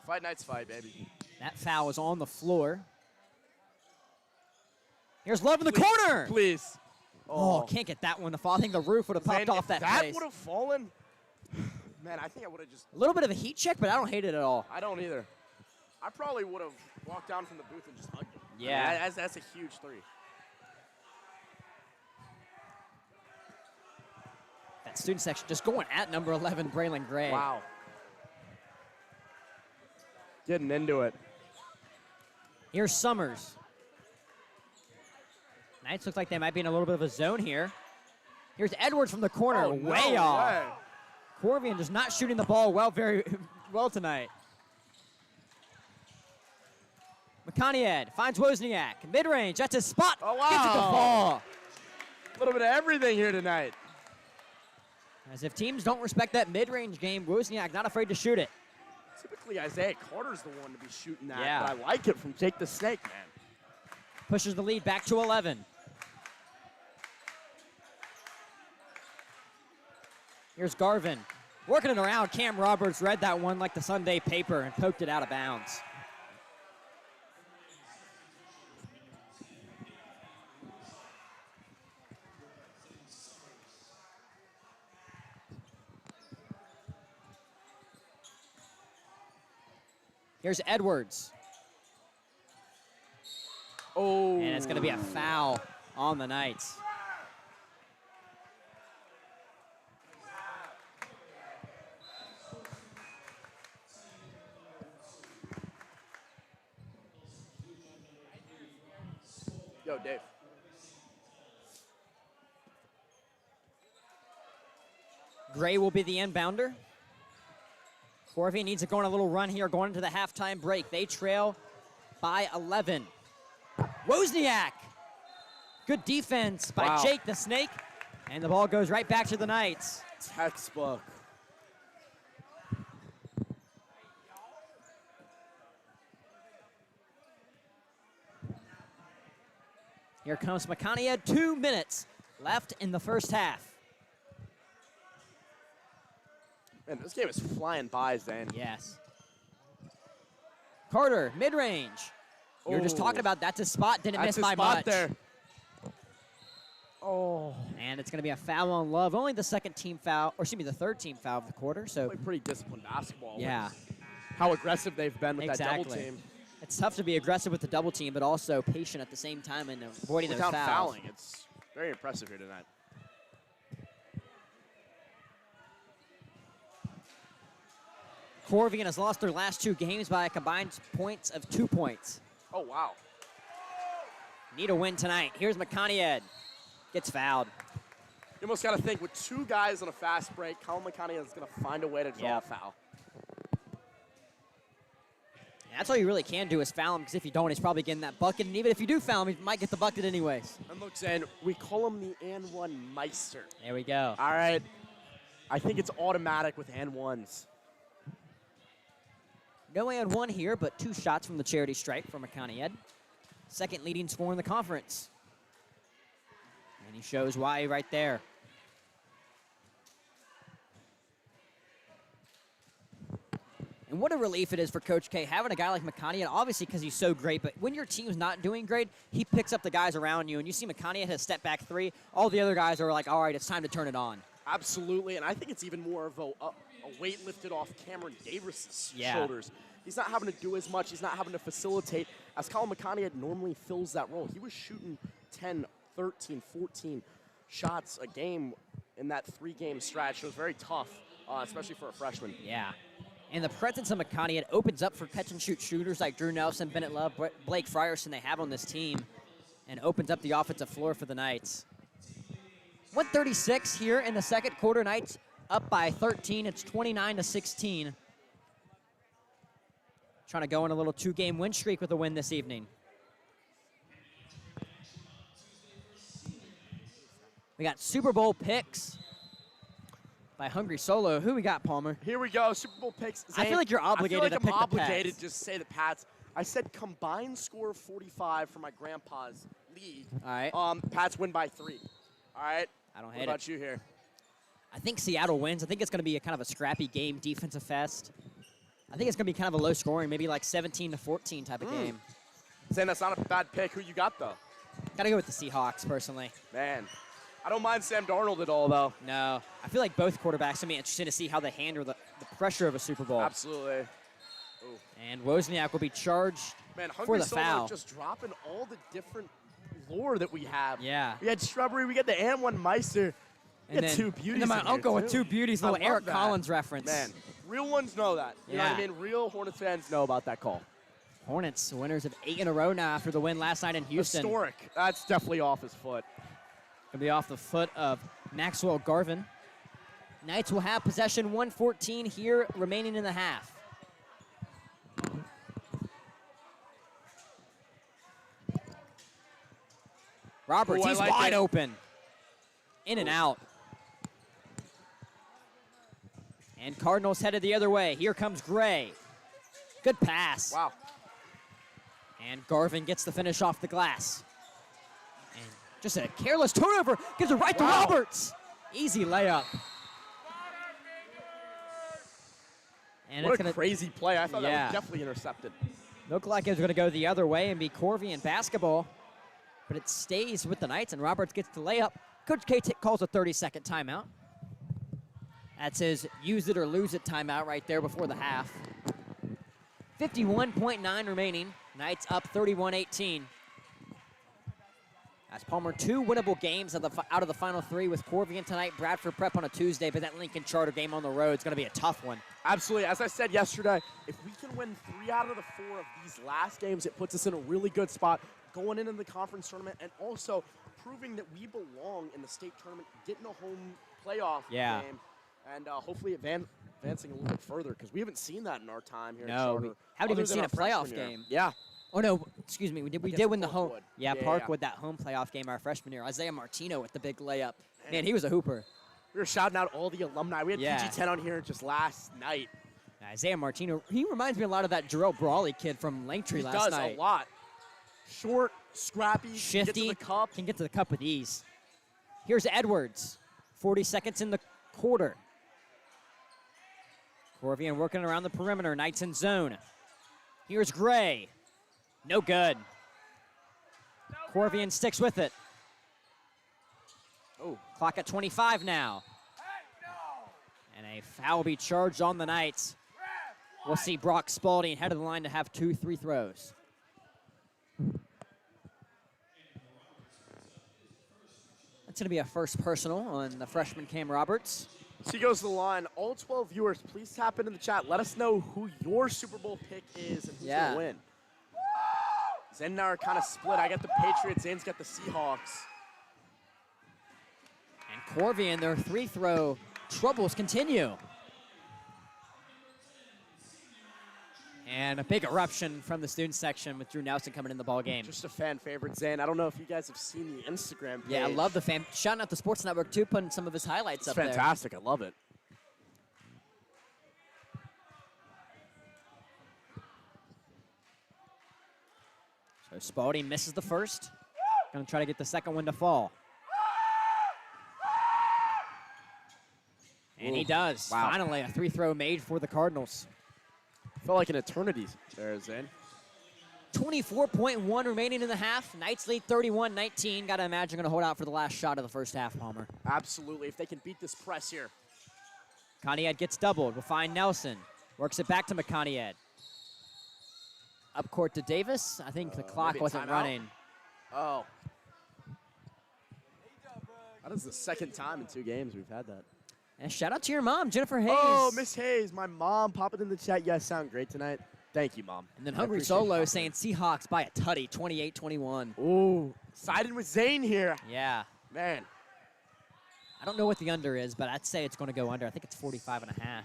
Fight Knights fight, baby. That foul is on the floor. Here's Love in the corner. Please. Oh, can't get that one to fall. I think the roof would have popped Zane, off if that that place. would have fallen, man, I think I would have just, A little bit of a heat check, but I don't hate it at all. I don't either. I probably would have walked down from the booth and just hugged him. Yeah. I mean, that's a huge 3. That student section just going at number 11, Braylon Gray. Wow. Getting into it. Here's Summers. Knights look like they might be in a little bit of a zone here. Here's Edwards from the corner, way no off. way. Corvian just not shooting the ball very well tonight. McConaughey finds Wozniak. Mid-range, that's his spot. Oh, Gets it to wow. fall. A little bit of everything here tonight. As if teams don't respect that mid-range game, Wozniak not afraid to shoot it. Typically, Isaiah Carter's the one to be shooting that, Yeah. but I like it from Jake the Snake, man. Pushes the lead back to 11. Here's Garvin. Working it around. Cam Roberts read that one like the Sunday paper and poked it out of bounds. Here's Edwards. Oh. And it's going to be a foul on the Knights. Yo, Dave. Gray will be the inbounder. Corvian needs to go on a little run here going into the halftime break. They trail by 11. Wozniak. Good defense by Wow. Jake the Snake. And the ball goes right back to the Knights. Textbook. Here comes McConaughey. 2 minutes left in the first half. Man, this game is flying by, Zane. Yes. Carter, mid-range. You're just talking about that's a spot. Didn't That's miss by his spot much. there. Oh. And it's going to be a foul on Love. Only the second team foul, or excuse me, the third team foul of the quarter. So Play pretty disciplined basketball. yeah, How aggressive they've been with that double exactly. team. It's tough to be aggressive with the double team, but also patient at the same time and avoiding those Without fouls. fouling. It's very impressive here tonight. Corvian has lost their last 2 games by a combined points of 2 points. Oh, wow. Need a win tonight. Here's McConaughey. Gets fouled. You almost got to think with 2 guys on a fast break, Colin McConaughey is going to find a way to draw a foul. That's all you really can do is foul him, because if you don't, he's probably getting that bucket. And even if you do foul him, he might get the bucket anyways. And look, Zane, we call him the and one Meister. There we go. All right. I think it's automatic with and ones. No and one here, but 2 shots from the charity stripe for McConaughey. Second leading scorer in the conference. And he shows why right there. And what a relief it is for Coach K having a guy like McConaughey, obviously because he's so great, but when your team's not doing great, he picks up the guys around you, and you see McConaughey hit a step-back 3. All the other guys are like, all right, it's time to turn it on. Absolutely, and I think it's even more of a weight lifted off Cameron Davis's shoulders. He's not having to do as much. He's not having to facilitate as Colin McConaughey normally fills that role. He was shooting 10, 13, 14 shots a game in that 3-game stretch. It was very tough, especially for a freshman. Yeah. And the presence of McConaughey opens up for catch-and-shoot shooters like Drew Nelson, Bennett Love, Blake Frierson they have on this team, and opens up the offensive floor for the Knights. 136 here in the second quarter. Knights up by 13. It's 29-16. Trying to go on a little 2-game win streak with a win this evening. We got Super Bowl picks by Hungry Solo. Who we got, Palmer? Here we go, Super Bowl picks. Zane, I feel like you're obligated to pick the Pats. I'm obligated to just say the Pats. I said combined score of 45 for my grandpa's league. All right. Pats win by 3. All right. I don't hate What about you here? I think Seattle wins. I think it's going to be a kind of a scrappy game, defensive fest. I think it's going to be kind of a low scoring, maybe like 17-14 type of game. Saying that's not a bad pick. Who you got, though? Got to go with the Seahawks, personally. Man, I don't mind Sam Darnold at all, though. No. I feel like both quarterbacks will be interested to see how they handle the pressure of a Super Bowl. Absolutely. Ooh. And Wozniak will be charged for the foul. Just dropping all the different lore that we have. Yeah. We had Shrubbery, we got the and one Meister. And then, 2 beauties. and then my in uncle here, with too. 2 beauties, I little love Eric that. Collins reference. Man, real ones know that. You know what I mean? Real Hornets fans know about that call. Hornets, winners of 8 in a row now after the win last night in Houston. Historic. That's definitely off his foot. Gonna be off the foot of Maxwell Garvin. Knights will have possession, 1:14 here remaining in the half. Roberts, he's wide open. In and out. And Cardinals headed the other way. Here comes Gray. Good pass. Wow. And Garvin gets the finish off the glass. And just a careless turnover. Gives it right to Roberts. Easy layup. And What it's a crazy play. I thought that was definitely intercepted. Looked like it was going to go the other way and be Corvian basketball. But it stays with the Knights, and Roberts gets the layup. Coach K calls a 30-second timeout. That's his use it or lose it timeout right there before the half. 51.9 remaining. Knights up 31-18. That's Palmer, 2 winnable games out of the final 3 with Corvian tonight, Bradford Prep on a Tuesday, but that Lincoln Charter game on the road is going to be a tough one. Absolutely. As I said yesterday, if we can win 3 out of the 4 of these last games, it puts us in a really good spot going into the conference tournament and also proving that we belong in the state tournament, getting a home playoff game, and hopefully advancing a little bit further because we haven't seen that in our time here in Charter. We haven't even seen a playoff game. Yeah. Oh, no, excuse me. We did win the home. Parkwood. Yeah, Parkwood, that home playoff game our freshman year. Isaiah Martino with the big layup. Man, he was a hooper. We were shouting out all the alumni. We had PG-10 on here just last night. Isaiah Martino, he reminds me a lot of that Jarrell Brawley kid from Langtree last night. He does a lot. Short, scrappy, shifty, can get to the cup. Can get to the cup with ease. Here's Edwards. 40 seconds in the quarter. Corvian working around the perimeter. Knights in zone. Here's Gray. No good. Corvian sticks with it. Oh, Clock at 25 now. And a foul will be charged on the Knights. We'll see Brock Spalding head of the line to have 2 free throws. That's going to be a first personal on the freshman Cam Roberts. So he goes to the line. All 12 viewers, please tap into the chat. Let us know who your Super Bowl pick is and who's going to win. Zen and I are kind of split. I got the Patriots. Zane's got the Seahawks. And Corvian, their free throw troubles continue. And a big eruption from the student section with Drew Nelson coming in the ball game. Just a fan favorite, Zane. I don't know if you guys have seen the Instagram page. Yeah, I love the fan. Shouting out the Sports Network, too, putting some of his highlights up there. It's fantastic. I love it. So Spalding misses the first. Going to try to get the second one to fall. And he does. Wow. Finally, a free throw made for the Cardinals. Felt like an eternity there, Zane. 24.1 remaining in the half. Knights lead 31-19. Got to imagine going to hold out for the last shot of the first half, Palmer. Absolutely. If they can beat this press here. Makaniad gets doubled. We'll find Nelson. Works it back to Makaniad. Up court to Davis. I think the clock wasn't running. Oh. That is the second time in 2 games we've had that. And shout out to your mom, Jennifer Hayes. Oh, Miss Hayes, my mom. Pop it in the chat. You guys sound great tonight. Thank you, Mom. And then Hungry Solo saying Seahawks by a tutty, 28-21. Ooh, siding with Zane here. Yeah. Man. I don't know what the under is, but I'd say it's going to go under. I think it's 45.5.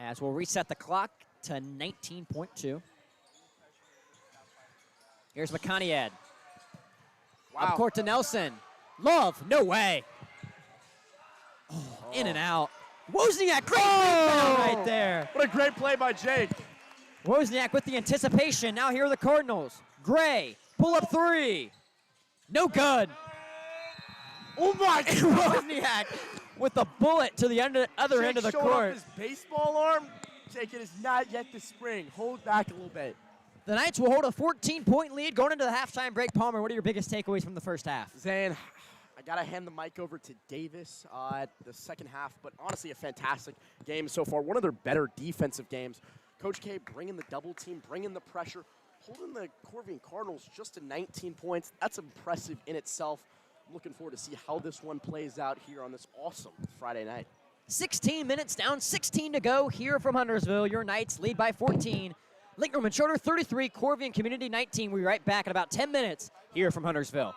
As we'll reset the clock to 19.2. Here's Makaniad. Wow. Up court to Nelson. Love, no way. Oh, in and out. Wozniak, great rebound right there. What a great play by Jake. Wozniak with the anticipation. Now here are the Cardinals. Gray, pull up 3. No good. Oh my God. Wozniak with the bullet to the other end of the Jake showed court. off his baseball arm. Jake, it is not yet the spring. Hold back a little bit. The Knights will hold a 14-point lead going into the halftime break. Palmer, what are your biggest takeaways from the first half? Zane, I got to hand the mic over to Davis at the second half, but honestly a fantastic game so far. One of their better defensive games. Coach K bringing the double team, bringing the pressure, holding the Corvian Cardinals just to 19 points. That's impressive in itself. I'm looking forward to see how this one plays out here on this awesome Friday night. 16 minutes down, 16 to go here from Huntersville. Your Knights lead by 14. Lake Norman Schroeder 33, Corvian Community 19. We'll be right back in about 10 minutes here from Huntersville.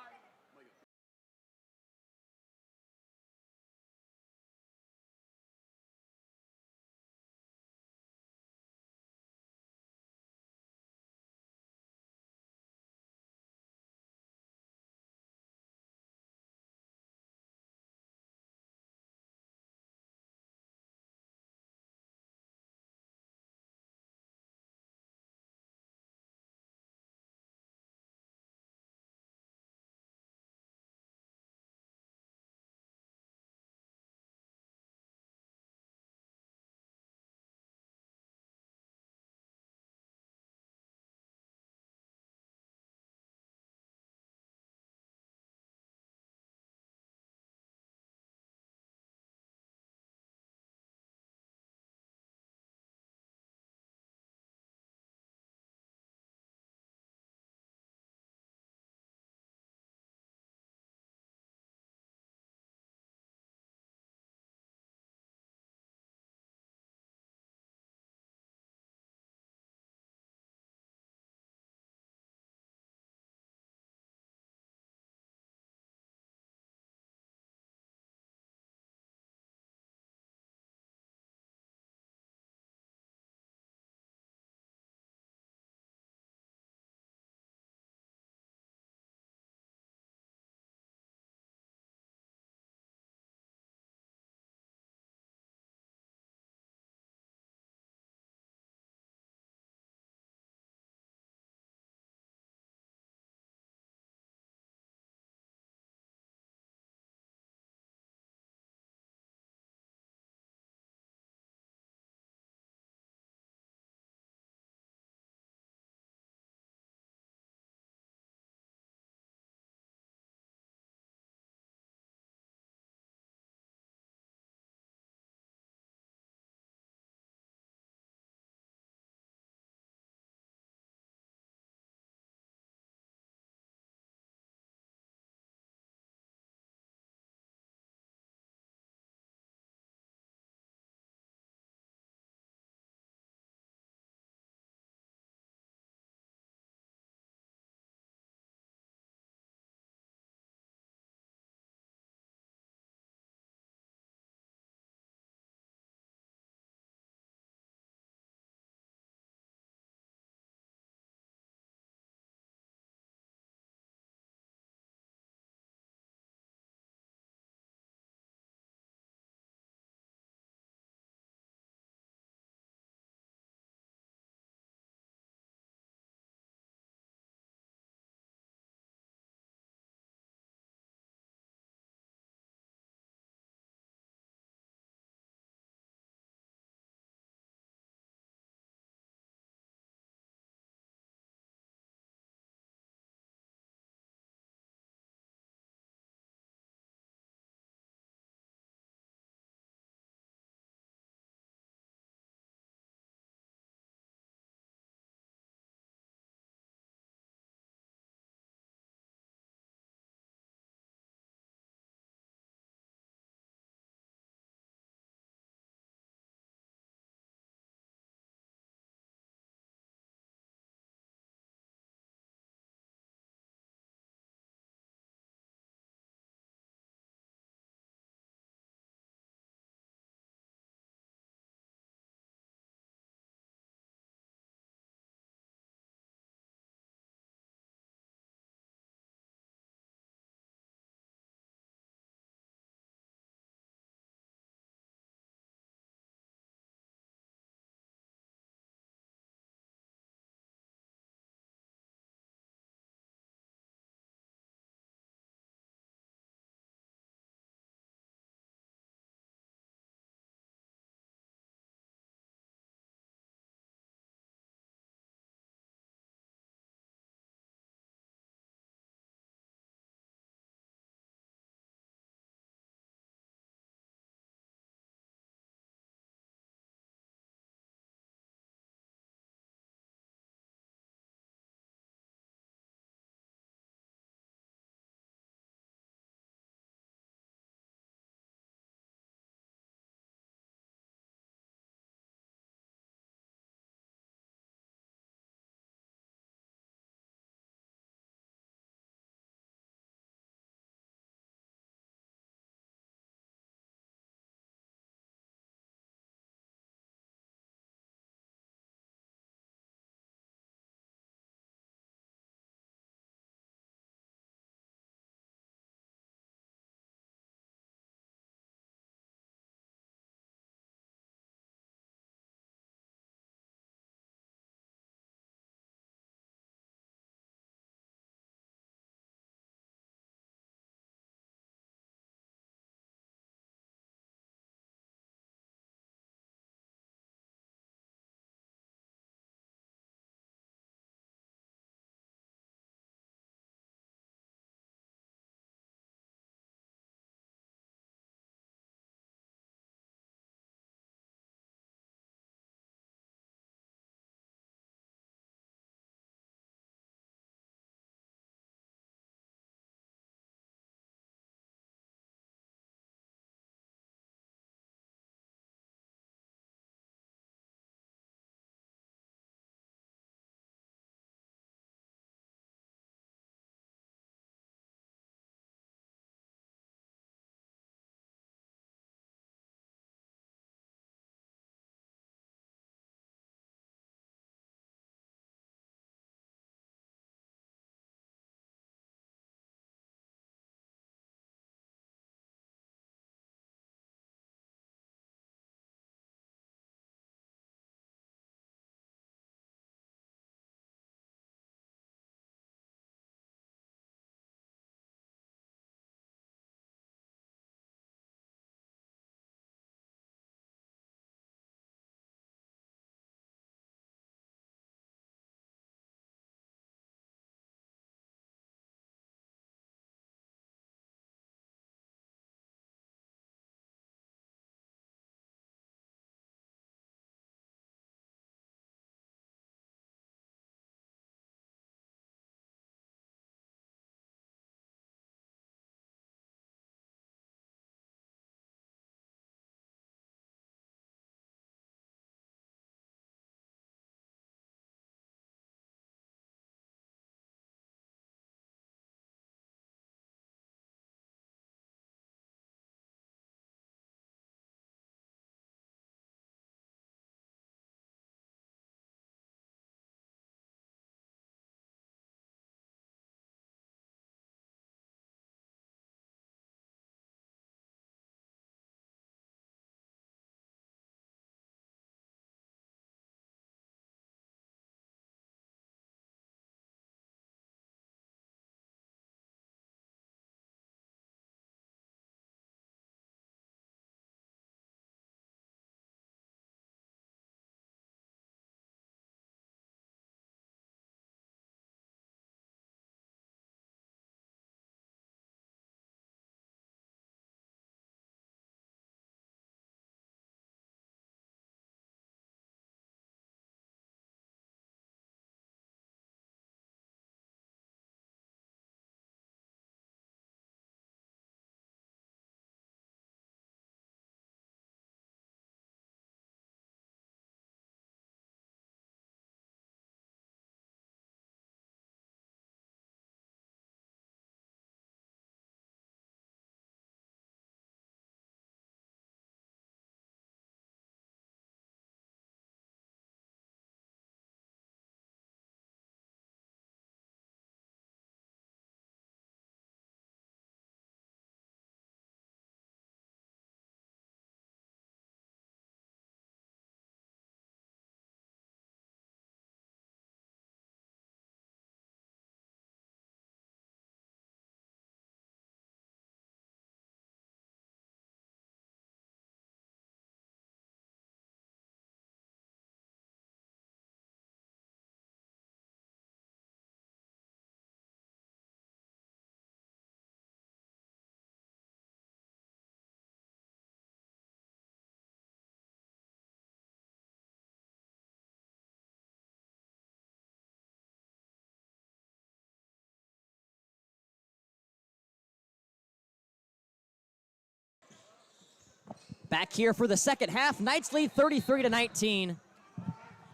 Back here for the second half. Knights lead 33-19.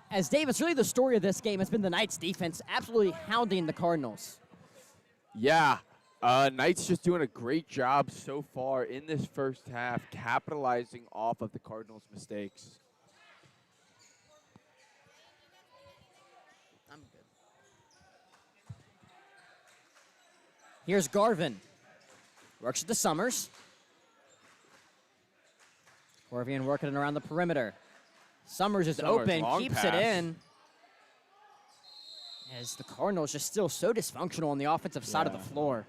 As Davis, really the story of this game has been the Knights defense absolutely hounding the Cardinals. Yeah, Knights just doing a great job so far in this first half, capitalizing off of the Cardinals' mistakes. I'm good. Here's Garvin. Works it to Summers. Corvian working it around the perimeter. Summers is open, keeps it in. As the Cardinals just still so dysfunctional on the offensive side of the floor.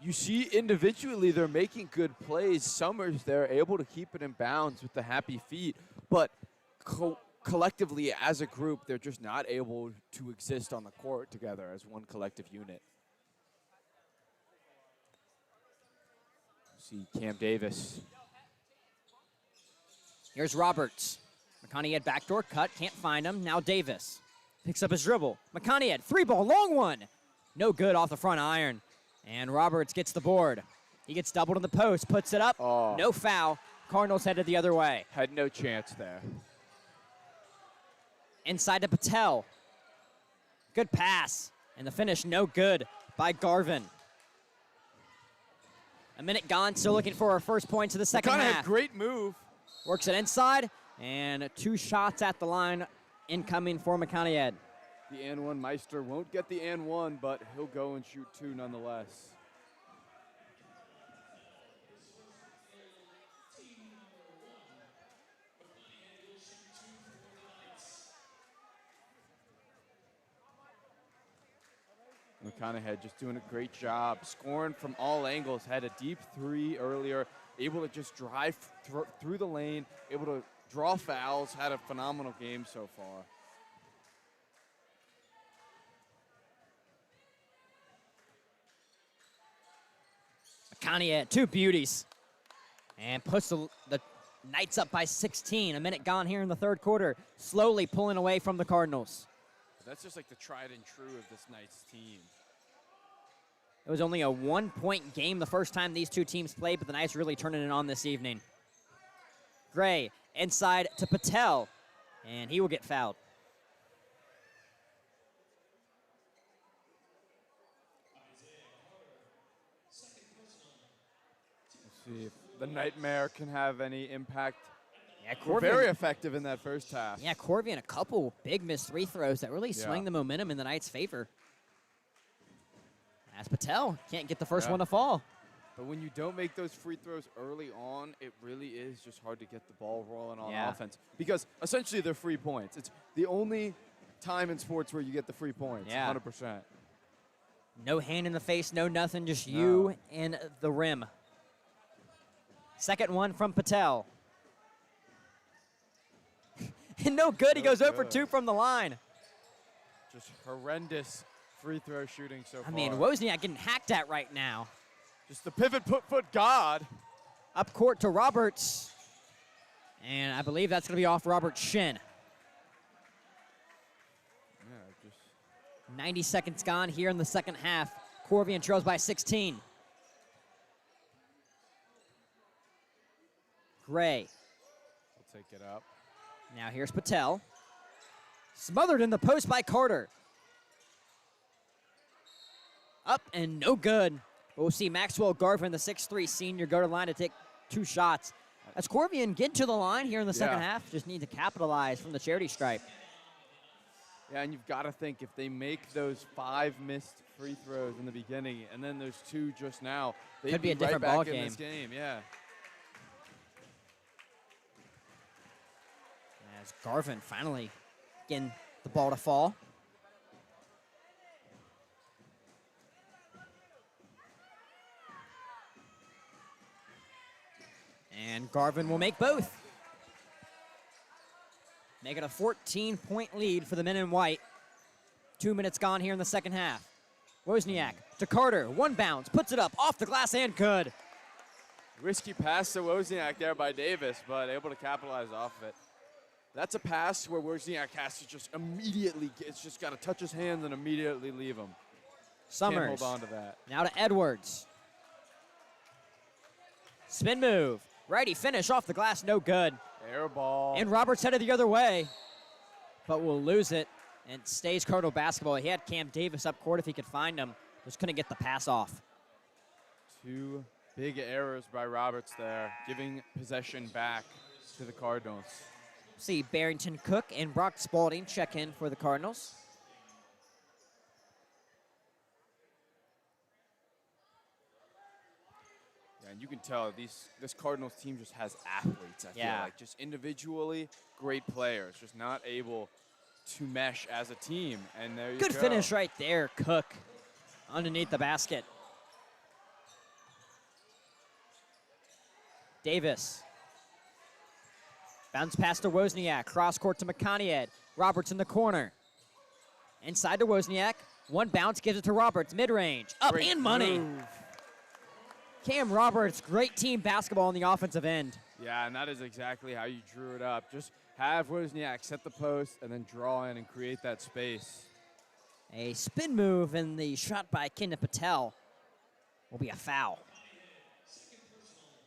You see individually they're making good plays. Summers, they're able to keep it in bounds with the happy feet. But collectively as a group, they're just not able to exist on the court together as one collective unit. See Cam Davis. Here's Roberts. McConaughey backdoor cut, can't find him. Now Davis picks up his dribble. McConaughey, 3-ball, long one. No good off the front iron. And Roberts gets the board. He gets doubled in the post, puts it up. Oh. No foul. Cardinals headed the other way. Had no chance there. Inside to Patel. Good pass. And the finish no good by Garvin. A minute gone, still looking for our first points of the second half. Great move. Works it inside, and 2 shots at the line incoming for McConaughey. The and one Meister won't get the and one, but he'll go and shoot 2 nonetheless. McConaughey just doing a great job, scoring from all angles, had a deep 3 earlier, able to just drive through the lane, able to draw fouls, had a phenomenal game so far. McConaughey, 2 beauties, and puts the Knights up by 16. A minute gone here in the third quarter, slowly pulling away from the Cardinals. That's just like the tried and true of this Knights team. It was only a 1-point game the first time these two teams played, but the Knights really turning it on this evening. Gray inside to Patel, and he will get fouled. Let's see if the Nightmare can have any impact. Yeah, We're very effective in that first half. Yeah, Corvian, a couple big missed free throws that really swing the momentum in the Knights' favor. As Patel can't get the first one to fall. But when you don't make those free throws early on, it really is just hard to get the ball rolling on offense. Because essentially they're free points. It's the only time in sports where you get the free points, 100%. No hand in the face, no nothing, just you and the rim. Second one from Patel. And no good, he goes over 2 from the line. Just horrendous free throw shooting so far. I mean, Wozniak getting hacked at right now. Just the pivot foot god. Up court to Roberts. And I believe that's going to be off Robert's shin. Yeah, just 90 seconds gone here in the second half. Corvian trails by 16. Gray. will take it up. Now here's Patel. Smothered in the post by Carter. Up and no good. We'll see Maxwell Garvin, the 6'3" senior, go to the line to take 2 shots. As Corvian get to the line here in the second half, just need to capitalize from the charity stripe. Yeah, and you've got to think if they make those 5 missed free throws in the beginning and then there's 2 just now, they'd could be a different right back ball in game. this game. Yeah. As Garvin finally getting the ball to fall. And Garvin will make both. Make it a 14-point lead for the men in white. 2 minutes gone here in the second half. Wozniak to Carter, 1 bounce, puts it up, off the glass and good. Risky pass to Wozniak there by Davis, but able to capitalize off of it. That's a pass where Wozniak has to just immediately, it's just got to touch his hands and immediately leave him. Summers. Can't hold on to that. Now to Edwards. Spin move. Righty finish off the glass, no good. Air ball. And Roberts headed the other way, but will lose it and stays Cardinal basketball. He had Cam Davis up court if he could find him. Just couldn't get the pass off. 2 big errors by Roberts there, giving possession back to the Cardinals. See Barrington Cook and Brock Spalding check in for the Cardinals. Yeah, and you can tell this Cardinals team just has athletes, I feel like. Just individually, great players, just not able to mesh as a team. And there you go. Good finish right there, Cook, underneath the basket. Davis. Bounce pass to Wozniak. Cross court to McConaughey. Roberts in the corner. Inside to Wozniak. One bounce gives it to Roberts. Mid-range. Up Great and money. move. Cam Roberts, great team basketball on the offensive end. Yeah, and that is exactly how you drew it up. Just have Wozniak set the post and then draw in and create that space. A spin move and the shot by Kendra Patel will be a foul.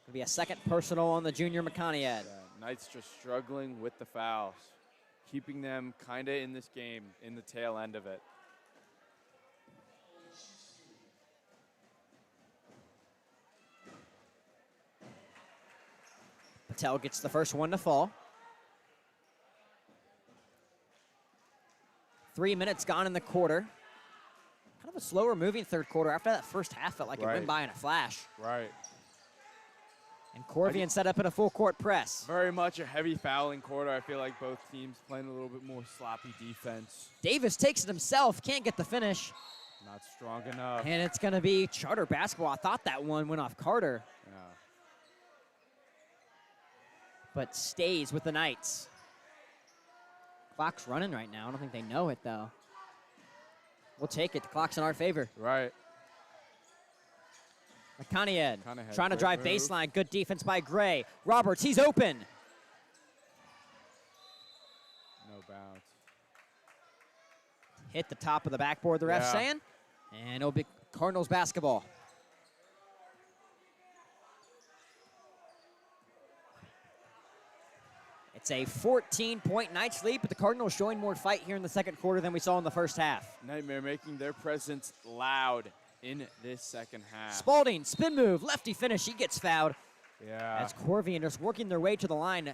It'll be a second personal on the junior McConaughey. Yeah, Knights just struggling with the fouls, keeping them kind of in this game in the tail end of it. Patel gets the first one to fall. 3 minutes gone in the quarter. Kind of a slower moving third quarter. After that first half, felt like it went by in a flash. Right. And Corvian set up in a full court press. Very much a heavy fouling quarter. I feel like both teams playing a little bit more sloppy defense. Davis takes it himself, can't get the finish. Not strong enough. And it's going to be Charter basketball. I thought that one went off Carter, Yeah. but stays with the Knights. Clock's running right now. I don't think they know it, though. We'll take it. The clock's in our favor. Right. McConaughey McConaughey, trying to great drive move. baseline. Good defense by Gray. Roberts, he's open. No bounce. Hit the top of the backboard, the ref's Yeah. saying. And it'll be Cardinals basketball. It's a 14-point Knights lead, but the Cardinals showing more fight here in the second quarter than we saw in the first half. Nightmare making their presence loud in this second half. Spalding, spin move, lefty finish, he gets fouled. Yeah. As Corvian just working their way to the line,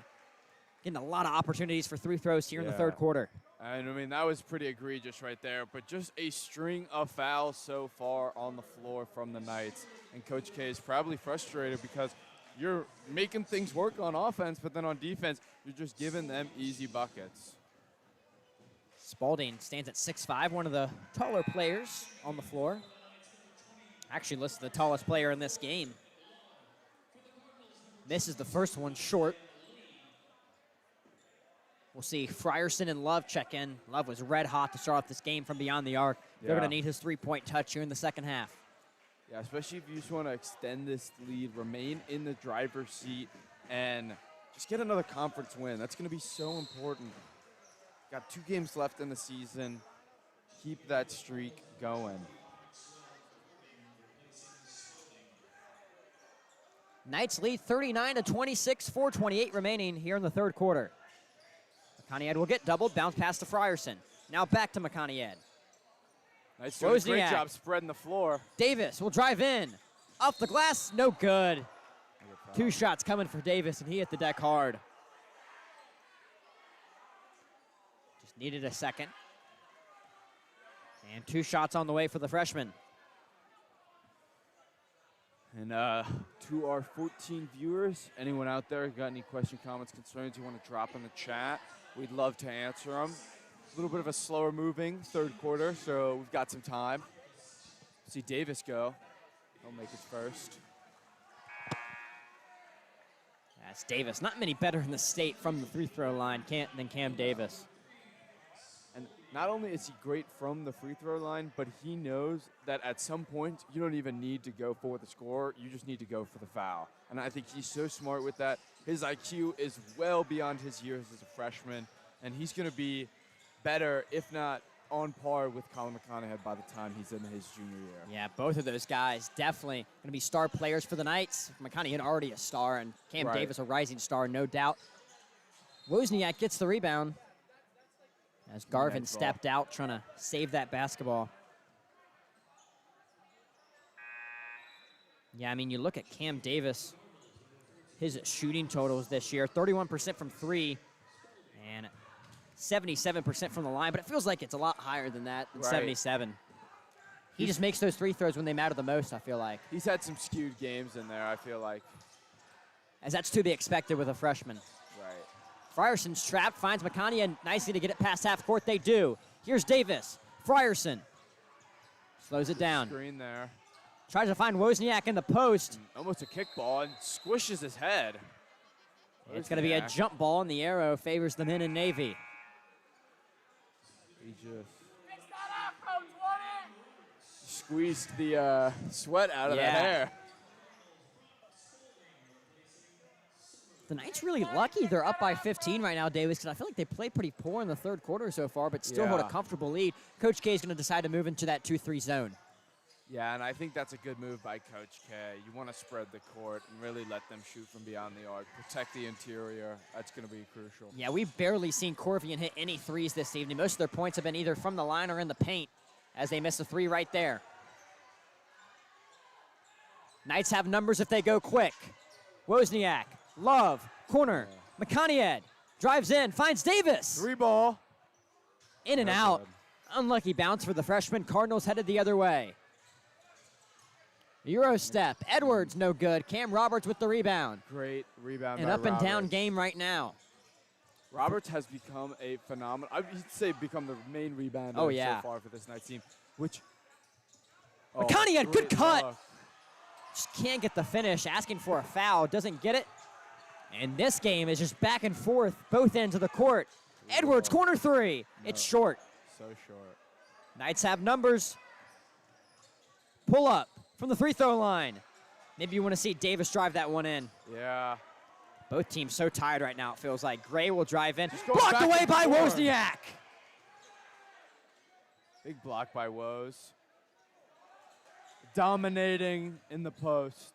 getting a lot of opportunities for three throws here in the Yeah. third quarter. And I mean, that was pretty egregious right there, but just a string of fouls so far on the floor from the Knights. And Coach K is probably frustrated because you're making things work on offense, but then on defense, you're just giving them easy buckets. Spalding stands at 6'5", one of the taller players on the floor. Actually listed the tallest player in this game. Misses the first one short. We'll see Frierson and Love check in. Love was red hot to start off this game from beyond the arc. They're going to need his three-point touch here in the second half. Yeah, especially if you just want to extend this lead, remain in the driver's seat, and just get another conference win. That's going to be so important. Got 2 games left in the season. Keep that streak going. Knights lead 39-26, 4:28 remaining here in the third quarter. McConaughey will get doubled, bounce pass to Frierson. Now back to McConaughey. Nice doing a great Wozniak. job spreading the floor. Davis will drive in. Off the glass, no good. 2 shots coming for Davis, and he hit the deck hard. Just needed a second. And 2 shots on the way for the freshman. And to our 14 viewers, anyone out there got any question, comments, concerns you want to drop in the chat, we'd love to answer them. A little bit of a slower moving third quarter, so we've got some time. See Davis go. He'll make his first. That's Davis. Not many better in the state from the free throw line than Cam Davis. And not only is he great from the free throw line, but he knows that at some point you don't even need to go for the score. You just need to go for the foul. And I think he's so smart with that. His IQ is well beyond his years as a freshman, and he's going to be better, if not on par with Colin McConaughey by the time he's in his junior year. Yeah, both of those guys definitely going to be star players for the Knights. McConaughey already a star, and Cam Davis a rising star, no doubt. Wozniak gets the rebound as Garvin stepped out trying to save that basketball. Yeah, I mean, you look at Cam Davis, his shooting totals this year, 31% from 3 and 77% from the line, but it feels like it's a lot higher than that, than 77. He just makes those free throws when they matter the most, I feel like. He's had some skewed games in there, I feel like. As that's to be expected with a freshman. Right. Frierson's trapped, finds McConaughey nicely to get it past half court. They do. Here's Davis. Frierson slows it down. Screen there. Tries to find Wozniak in the post. Almost a kickball and squishes his head. It's going to be a jump ball, and the arrow favors the men in Navy. He just squeezed the sweat out of that hair. The Knights really lucky they're up by 15 right now, Davis, because I feel like they played pretty poor in the third quarter so far, but still hold a comfortable lead. Coach K is going to decide to move into that 2-3 zone. Yeah, and I think that's a good move by Coach K. You want to spread the court and really let them shoot from beyond the arc, protect the interior. That's going to be crucial. Yeah, we've barely seen Corvian hit any threes this evening. Most of their points have been either from the line or in the paint, as they miss a 3 right there. Knights have numbers if they go quick. Wozniak, Love, corner. McConaughey drives in, finds Davis. 3 ball. In and out. Unlucky bounce for the freshman. Cardinals headed the other way. Euro step. Edwards no good. Cam Roberts with the rebound. Great rebound An by up and down Roberts. game right now. Roberts has become a phenomenal, I'd say become the main rebounder so far for this Knights team, which... McConaughey, good cut. Look. Just can't get the finish, asking for a foul, doesn't get it. And this game is just back and forth, both ends of the court. Edwards, corner 3. It's short. So short. Knights have numbers. Pull up from the free throw line. Maybe you want to see Davis drive that one in. Yeah. Both teams so tired right now, it feels like. Gray will drive in. Blocked away by Wozniak. Big block by Woz. Dominating in the post.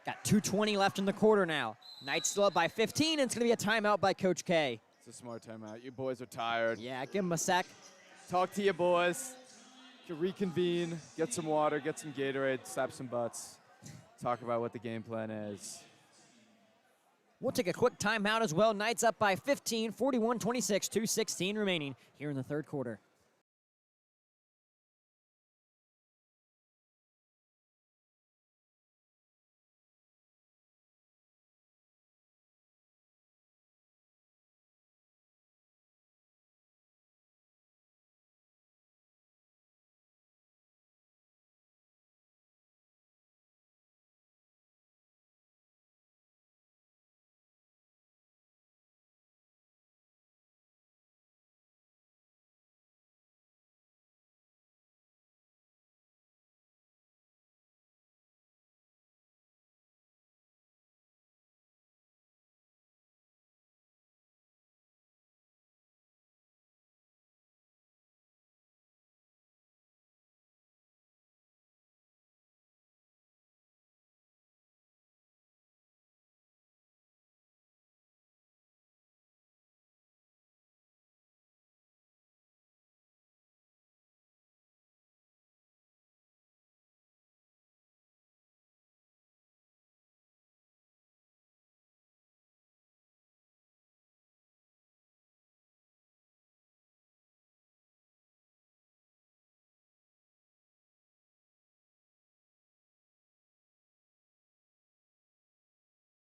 Got 2:20 left in the quarter now. Knights still up by 15, and it's going to be a timeout by Coach K. It's a smart timeout. You boys are tired. Yeah, give him a sec. Talk to your boys. You can reconvene, get some water, get some Gatorade, slap some butts. Talk about what the game plan is. We'll take a quick timeout as well. Knights up by 15, 41-26, 2:16 remaining here in the third quarter.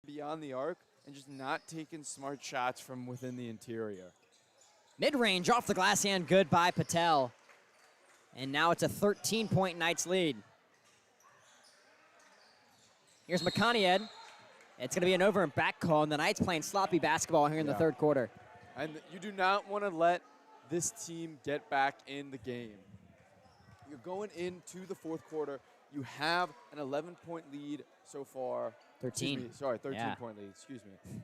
Beyond the arc and just not taking smart shots from within the interior. Mid-range off the glass and good by Patel. And now it's a 13-point Knights lead. Here's McConaughey. It's going to be an over and back call, and the Knights playing sloppy basketball here in the third quarter. And you do not want to let this team get back in the game. You're going into the fourth quarter. You have an 11-point lead so far. 13. Sorry, 13-point lead. Excuse me.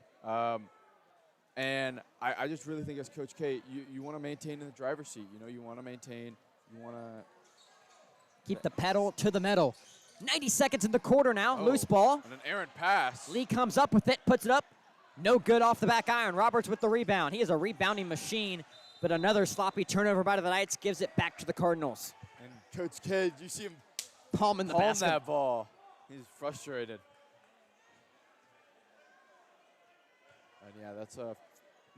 And I just really think as Coach K, you want to maintain in the driver's seat. You know, you want to maintain, you want to keep the pedal to the metal. 90 seconds in the quarter now. Loose ball. And an errant pass. Lee comes up with it, puts it up. No good off the back iron. Roberts with the rebound. He is a rebounding machine, but another sloppy turnover by the Knights gives it back to the Cardinals. And Coach K, you see him palming the palm basket. that ball. He's frustrated. And yeah, that's a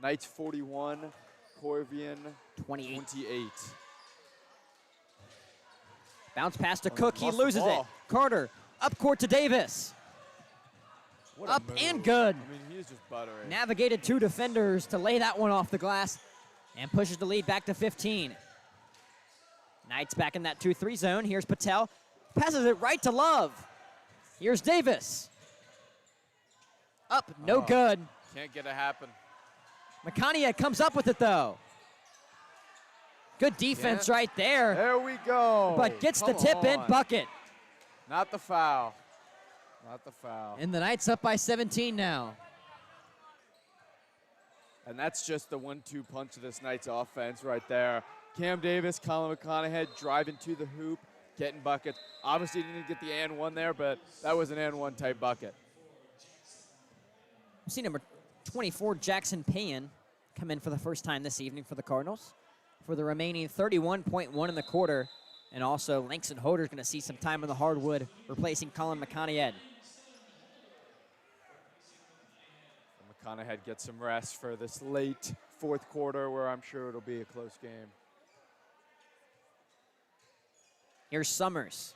Knights 41, Corvian 28. Bounce pass to Cook. He lost the loses it. ball. Carter up court to Davis. What a Up move. and good. I mean, he's just buttering. Navigated 2 defenders to lay that one off the glass and pushes the lead back to 15. Knights back in that 2-3 zone. Here's Patel. Passes it right to Love. Here's Davis. Up, no good. Can't get it happen. McConaughey comes up with it, though. Good defense right there. There we go. But gets Come the tip in, on. bucket. Not the foul. Not the foul. And the Knights up by 17 now. And that's just the 1-2 punch of this Knights offense right there. Cam Davis, Colin McConaughey driving to the hoop, getting buckets. Obviously didn't get the and one there, but that was an and one type bucket. We've seen number 24, Jackson Payan, come in for the first time this evening for the Cardinals for the remaining 31.1 in the quarter. And also Langston Hoder's going to see some time on the hardwood, replacing Colin McConaughey. McConaughey gets some rest for this late fourth quarter where I'm sure it'll be a close game. Here's Summers.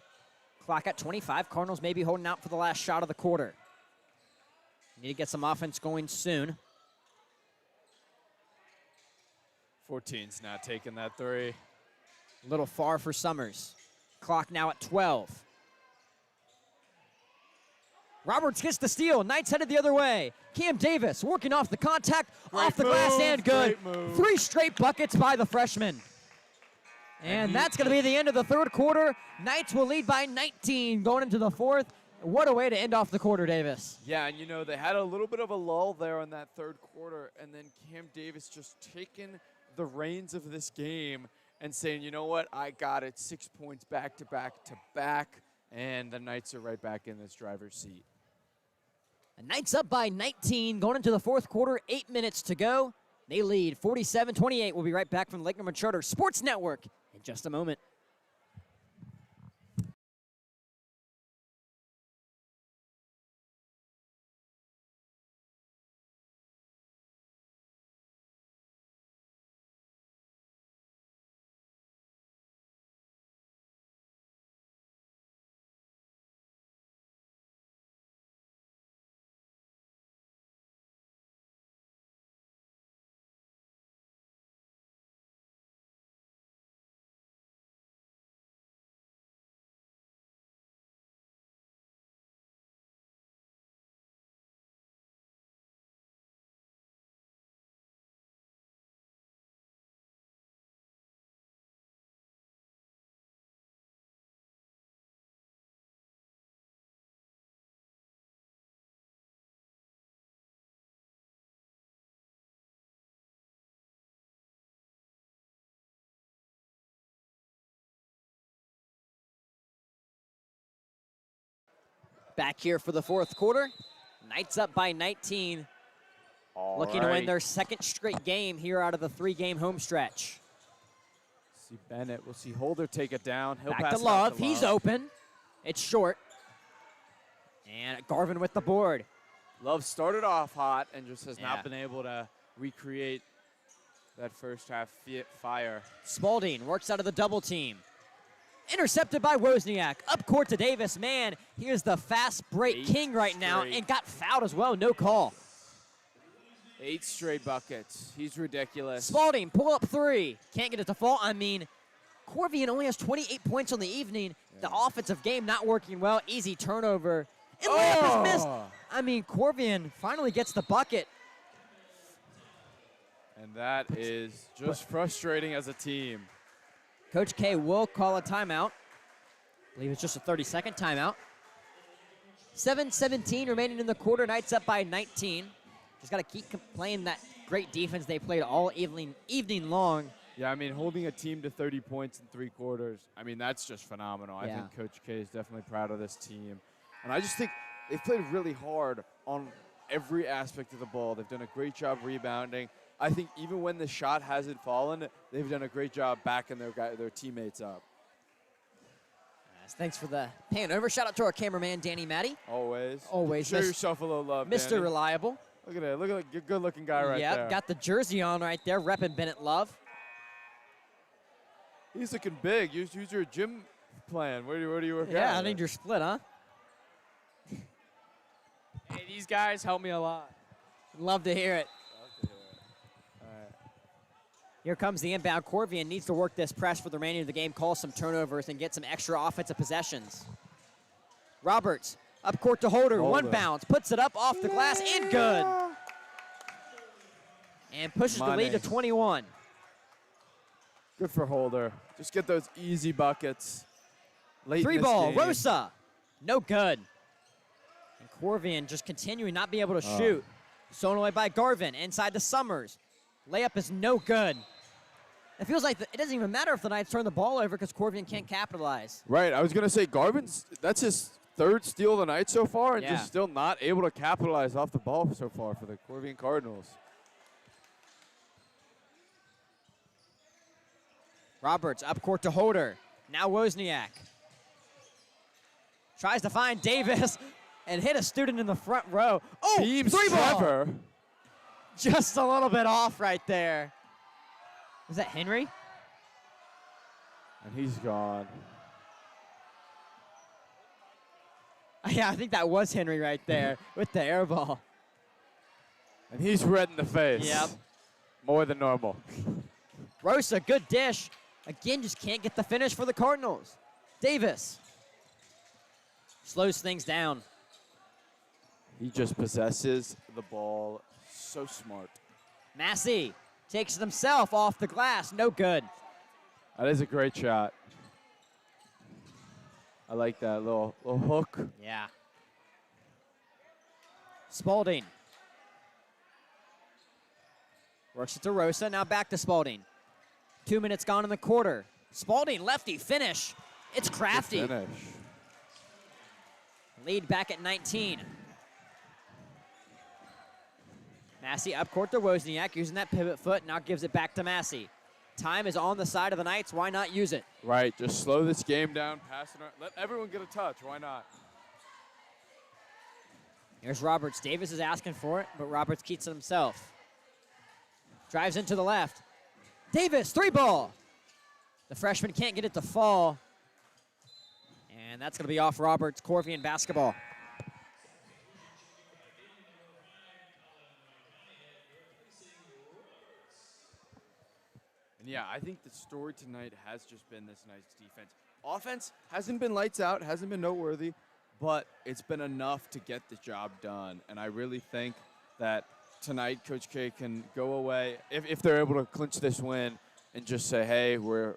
Clock at 25. Cardinals may be holding out for the last shot of the quarter. Need to get some offense going soon. 14's not taking that three. A little far for Summers. Clock now at 12. Roberts gets the steal. Knights headed the other way. Cam Davis working off the contact, off the glass and good. 3 straight buckets by the freshman. And that's going to be the end of the third quarter. Knights will lead by 19 going into the fourth. What a way to end off the quarter, Davis. Yeah, and you know, they had a little bit of a lull there in that third quarter, and then Cam Davis just taking the reins of this game and saying, you know what, I got it. 6 points back to back to back, and the Knights are right back in this driver's seat. The Knights up by 19 going into the fourth quarter. 8 minutes to go. They lead 47-28. We'll be right back from the Lake Norman Charter Sports Network in just a moment. Back here for the fourth quarter. Knights up by 19. Looking to win their second straight game here out of the 3-game home stretch. See Bennett. We'll see Holder take it down. He'll Back pass to it out Love. to He's Love. open. It's short. And Garvin with the board. Love started off hot and just has Yeah. not been able to recreate that first half fire. Spalding works out of the double team. Intercepted by Wozniak. Up court to Davis. Man, here's the fast break 8 king right now straight. and got fouled as well. No call. 8 straight buckets. He's ridiculous. Spalding, pull up 3. Can't get it to fall. I mean, Corvian only has 28 points on the evening. The offensive game not working well. Easy turnover. And layup is missed. I mean, Corvian finally gets the bucket. And that is just frustrating as a team. Coach K will call a timeout. I believe it's just a 30-second timeout. 7:17 remaining in the quarter. Knights up by 19. Just got to keep playing that great defense they played all evening long. Yeah, I mean, holding a team to 30 points in 3 quarters, I mean, that's just phenomenal. I think Coach K is definitely proud of this team. And I just think they've played really hard on every aspect of the ball. They've done a great job rebounding. I think even when the shot hasn't fallen, they've done a great job backing their teammates up. Yes, thanks for the pan over. Shout out to our cameraman, Danny Matty. Always. Always. Show yourself a little love, Mr. Danny. Reliable. Look at that. Look at that good-looking guy right there. Yep, got the jersey on right there, repping Bennett Love. He's looking big. Use your gym plan. Where do you work out? Yeah, I need your split, huh? Hey, these guys help me a lot. Love to hear it. All right. Here comes the inbound. Corvian needs to work this press for the remainder of the game, call some turnovers, and get some extra offensive possessions. Roberts, up court to Holder. One bounce, puts it up off the glass, in good. And pushes the lead to 21. Good for Holder. Just get those easy buckets. Late 3 in this ball, game. Rosa, no good. And Corvian just continuing not be able to shoot. Stolen away by Garvin, inside to Summers. Layup is no good. It feels like it doesn't even matter if the Knights turn the ball over because Corvian can't capitalize. Right, I was going to say Garvin's, that's his 3rd steal of the night so far, and Yeah. just still not able to capitalize off the ball so far for the Corvian Cardinals. Roberts up court to Holder. Now Wozniak. Tries to find Davis and hit a student in the front row. Oh, Beams 3 ball. Trevor. Just a little bit off right there. Was that Henry? And he's gone. Yeah, I think that was Henry right there with the air ball. And he's red in the face. Yep. More than normal. Rosa, good dish. Again, just can't get the finish for the Cardinals. Davis slows things down. He just possesses the ball so smart. Massey takes it himself off the glass. No good. That is a great shot. I like that little hook. Yeah. Spalding. Works it to Rosa. Now back to Spalding. 2 minutes gone in the quarter. Spalding, lefty, finish. It's crafty. Good finish. Lead back at 19. Massey up court to Wozniak, using that pivot foot, now gives it back to Massey. Time is on the side of the Knights. Why not use it? Right, just slow this game down, pass it around. Let everyone get a touch. Why not? Here's Roberts. Davis is asking for it, but Roberts keeps it himself. Drives into the left. Davis, 3 ball. The freshman can't get it to fall. And that's going to be off Roberts. Corvian basketball. And yeah, I think the story tonight has just been this Knights defense. Offense hasn't been lights out, hasn't been noteworthy, but it's been enough to get the job done. And I really think that tonight Coach K can go away, if they're able to clinch this win, and just say, hey, we're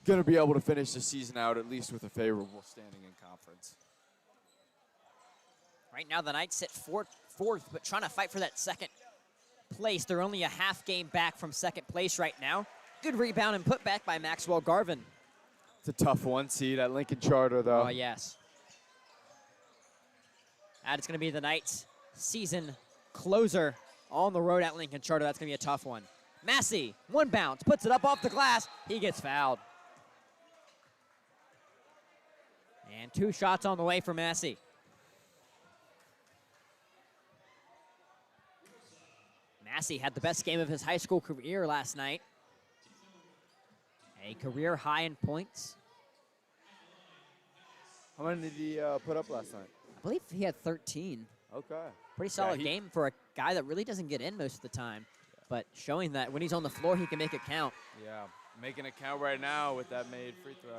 going to be able to finish the season out at least with a favorable standing in conference. Right now the Knights sit fourth, but trying to fight for that second place. They're only a half game back from second place right now. Good rebound and put back by Maxwell Garvin. It's a tough 1 seed at Lincoln Charter, though. Oh, yes. And it's going to be the Knights' season closer on the road at Lincoln Charter. That's going to be a tough one. Massey, 1 bounce, puts it up off the glass. He gets fouled. And 2 shots on the way for Massey. Massey had the best game of his high school career last night. A career high in points. How many did he put up last night? I believe he had 13. Okay. Pretty solid game for a guy that really doesn't get in most of the time. But showing that when he's on the floor, he can make it count. Yeah, making it count right now with that made free throw.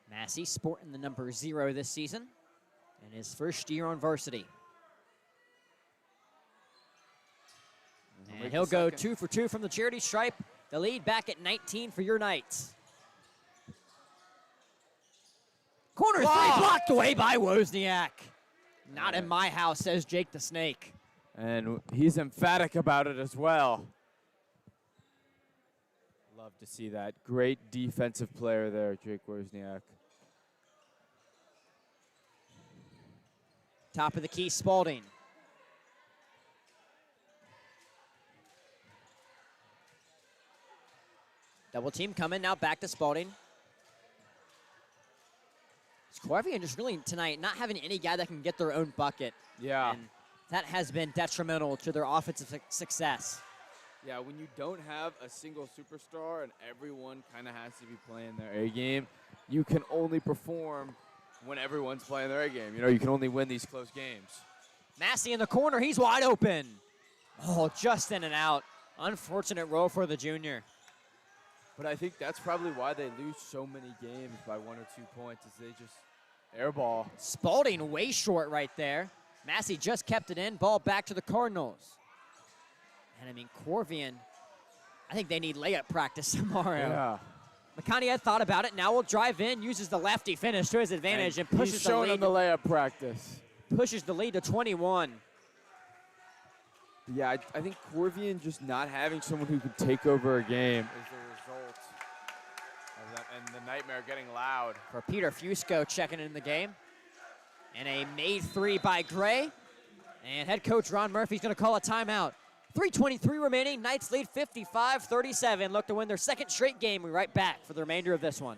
Massey sporting the number 0 this season in his first year on varsity. And he'll go 2 for 2 from the charity stripe. The lead back at 19 for your Knights. Corner 3 blocked away by Wozniak. Not in my house, says Jake the Snake. And he's emphatic about it as well. Love to see that. Great defensive player there, Jake Wozniak. Top of the key, Spalding. Double team coming, now back to Spalding. Corvian just really tonight not having any guy that can get their own bucket. Yeah. And that has been detrimental to their offensive success. Yeah, when you don't have a single superstar and everyone kind of has to be playing their A game, you can only perform when everyone's playing their A game. You know, you can only win these close games. Massey in the corner, he's wide open. Oh, just in and out. Unfortunate roll for the junior. But I think that's probably why they lose so many games by 1 or 2 points, is they just airball. Spalding way short right there. Massey just kept it in. Ball back to the Cardinals. And I mean, Corvian, I think they need layup practice tomorrow. Yeah. McConaughey had thought about it. Now will drive in, uses the lefty finish to his advantage, and pushes he's the showing lead. him the layup practice. Pushes the lead to 21. Yeah, I think Corvian just not having someone who can take over a game is the result of that, and the nightmare getting loud. For Peter Fusco checking in the game. And a made three by Gray. And head coach Ron Murphy's going to call a timeout. 3:23 remaining. Knights lead 55-37. Look to win their second straight game. We're right back for the remainder of this one.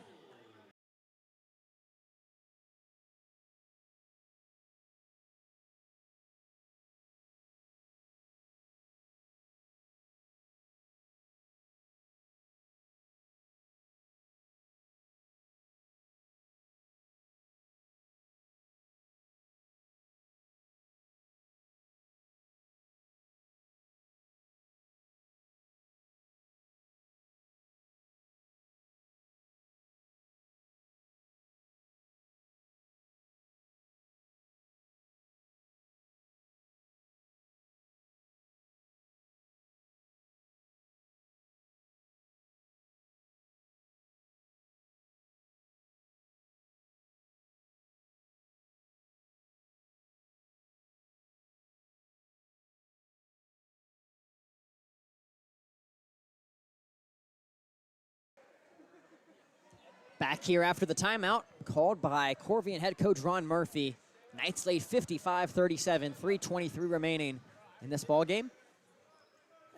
Back here after the timeout, called by Corvian head coach Ron Murphy. Knights lead 55-37, 3:23 remaining in this ball game.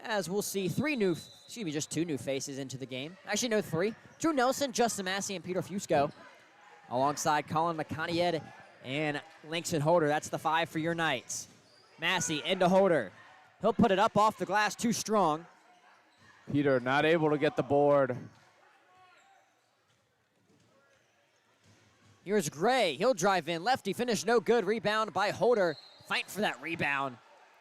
As we'll see just two new faces into the game. Actually, no, three. Drew Nelson, Justin Massey, and Peter Fusco, alongside Colin McConaughey and Langston Holder. That's the five for your Knights. Massey into Holder. He'll put it up off the glass, too strong. Peter not able to get the board. Here's Gray. He'll drive in. Lefty finish no good. Rebound by Holder. Fight for that rebound.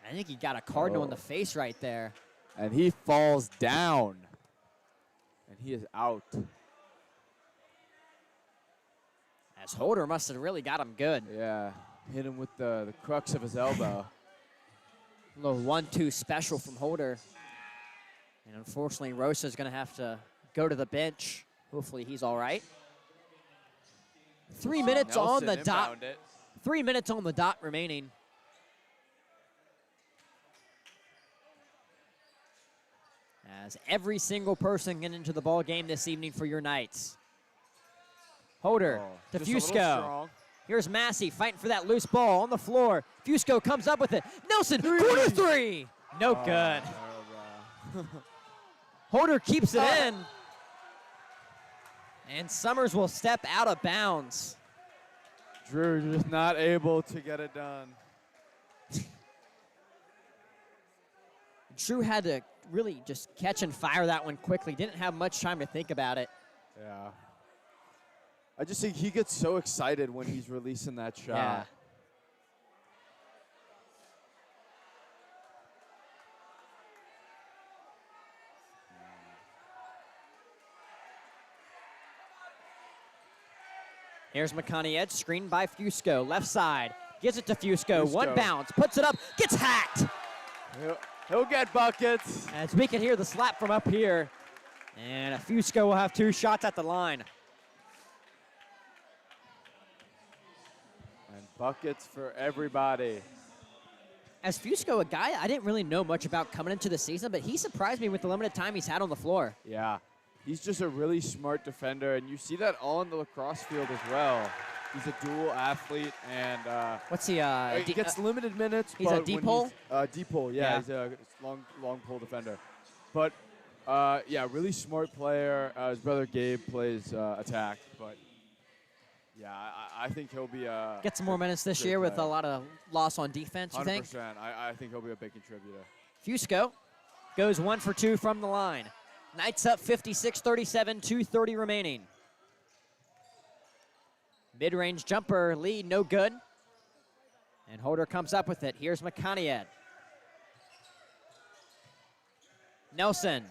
I think he got a Cardinal in the face right there. And he falls down. And he is out. As Holder must have really got him good. Yeah, hit him with the crux of his elbow. A little 1-2 special from Holder. And unfortunately, Rosa's going to have to go to the bench. Hopefully he's all right. 3 minutes on the dot. 3 minutes on the dot remaining. As every single person getting into the ball game this evening for your Knights. Holder to Fusco. Here's Massey fighting for that loose ball on the floor. Fusco comes up with it. Nelson, corner three. No good. Holder keeps it in. And Summers will step out of bounds. Drew just not able to get it done. Drew had to really just catch and fire that one quickly. Didn't have much time to think about it. Yeah. I just think he gets so excited when he's releasing that shot. Yeah. Here's McConaughey, screened by Fusco. Left side, gives it to Fusco. One bounce, puts it up, gets hacked. He'll get buckets. As we can hear the slap from up here. And Fusco will have 2 shots at the line. And Buckets for everybody. As Fusco, a guy I didn't really know much about coming into the season, but he surprised me with the limited time he's had on the floor. Yeah, he's just a really smart defender, and you see that on the lacrosse field as well. He's a dual athlete, and What's he? he gets limited minutes. He's a but deep when pole? Deep pole, yeah, he's a long pole defender. But yeah, really smart player. His brother Gabe plays attack, but yeah, I think he'll be a Get some more minutes this great year with a player. lot of loss on defense, you think? 100%. I think he'll be a big contributor. Fusco goes 1 for 2 from the line. Knights up 56-37, 2:30 remaining. Mid-range jumper lead, no good. And Holder comes up with it. Here's Makaniad. Nelson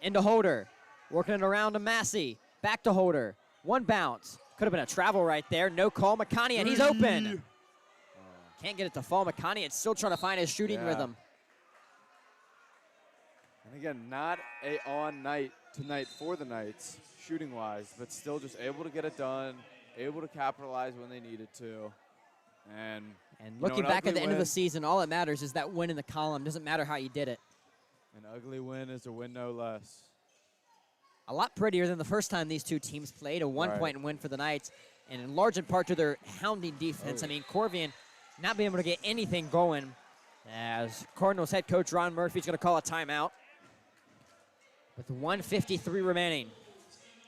into Holder. Working it around to Massey. Back to Holder. One bounce. Could have been a travel right there. No call. Makaniad, he's open. Can't get it to fall. Makaniad still trying to find his shooting rhythm. And again, not a on night tonight for the Knights, shooting-wise, but still just able to get it done, able to capitalize when they needed to. And looking back at the end of the season, all that matters is that win in the column. Doesn't matter how you did it. An ugly win is a win no less. A lot prettier than the first time these two teams played. A one-point win for the Knights, and in large in part to their hounding defense. I mean, Corvian not being able to get anything going as Cardinals head coach Ron Murphy's going to call a timeout with 1:53 remaining.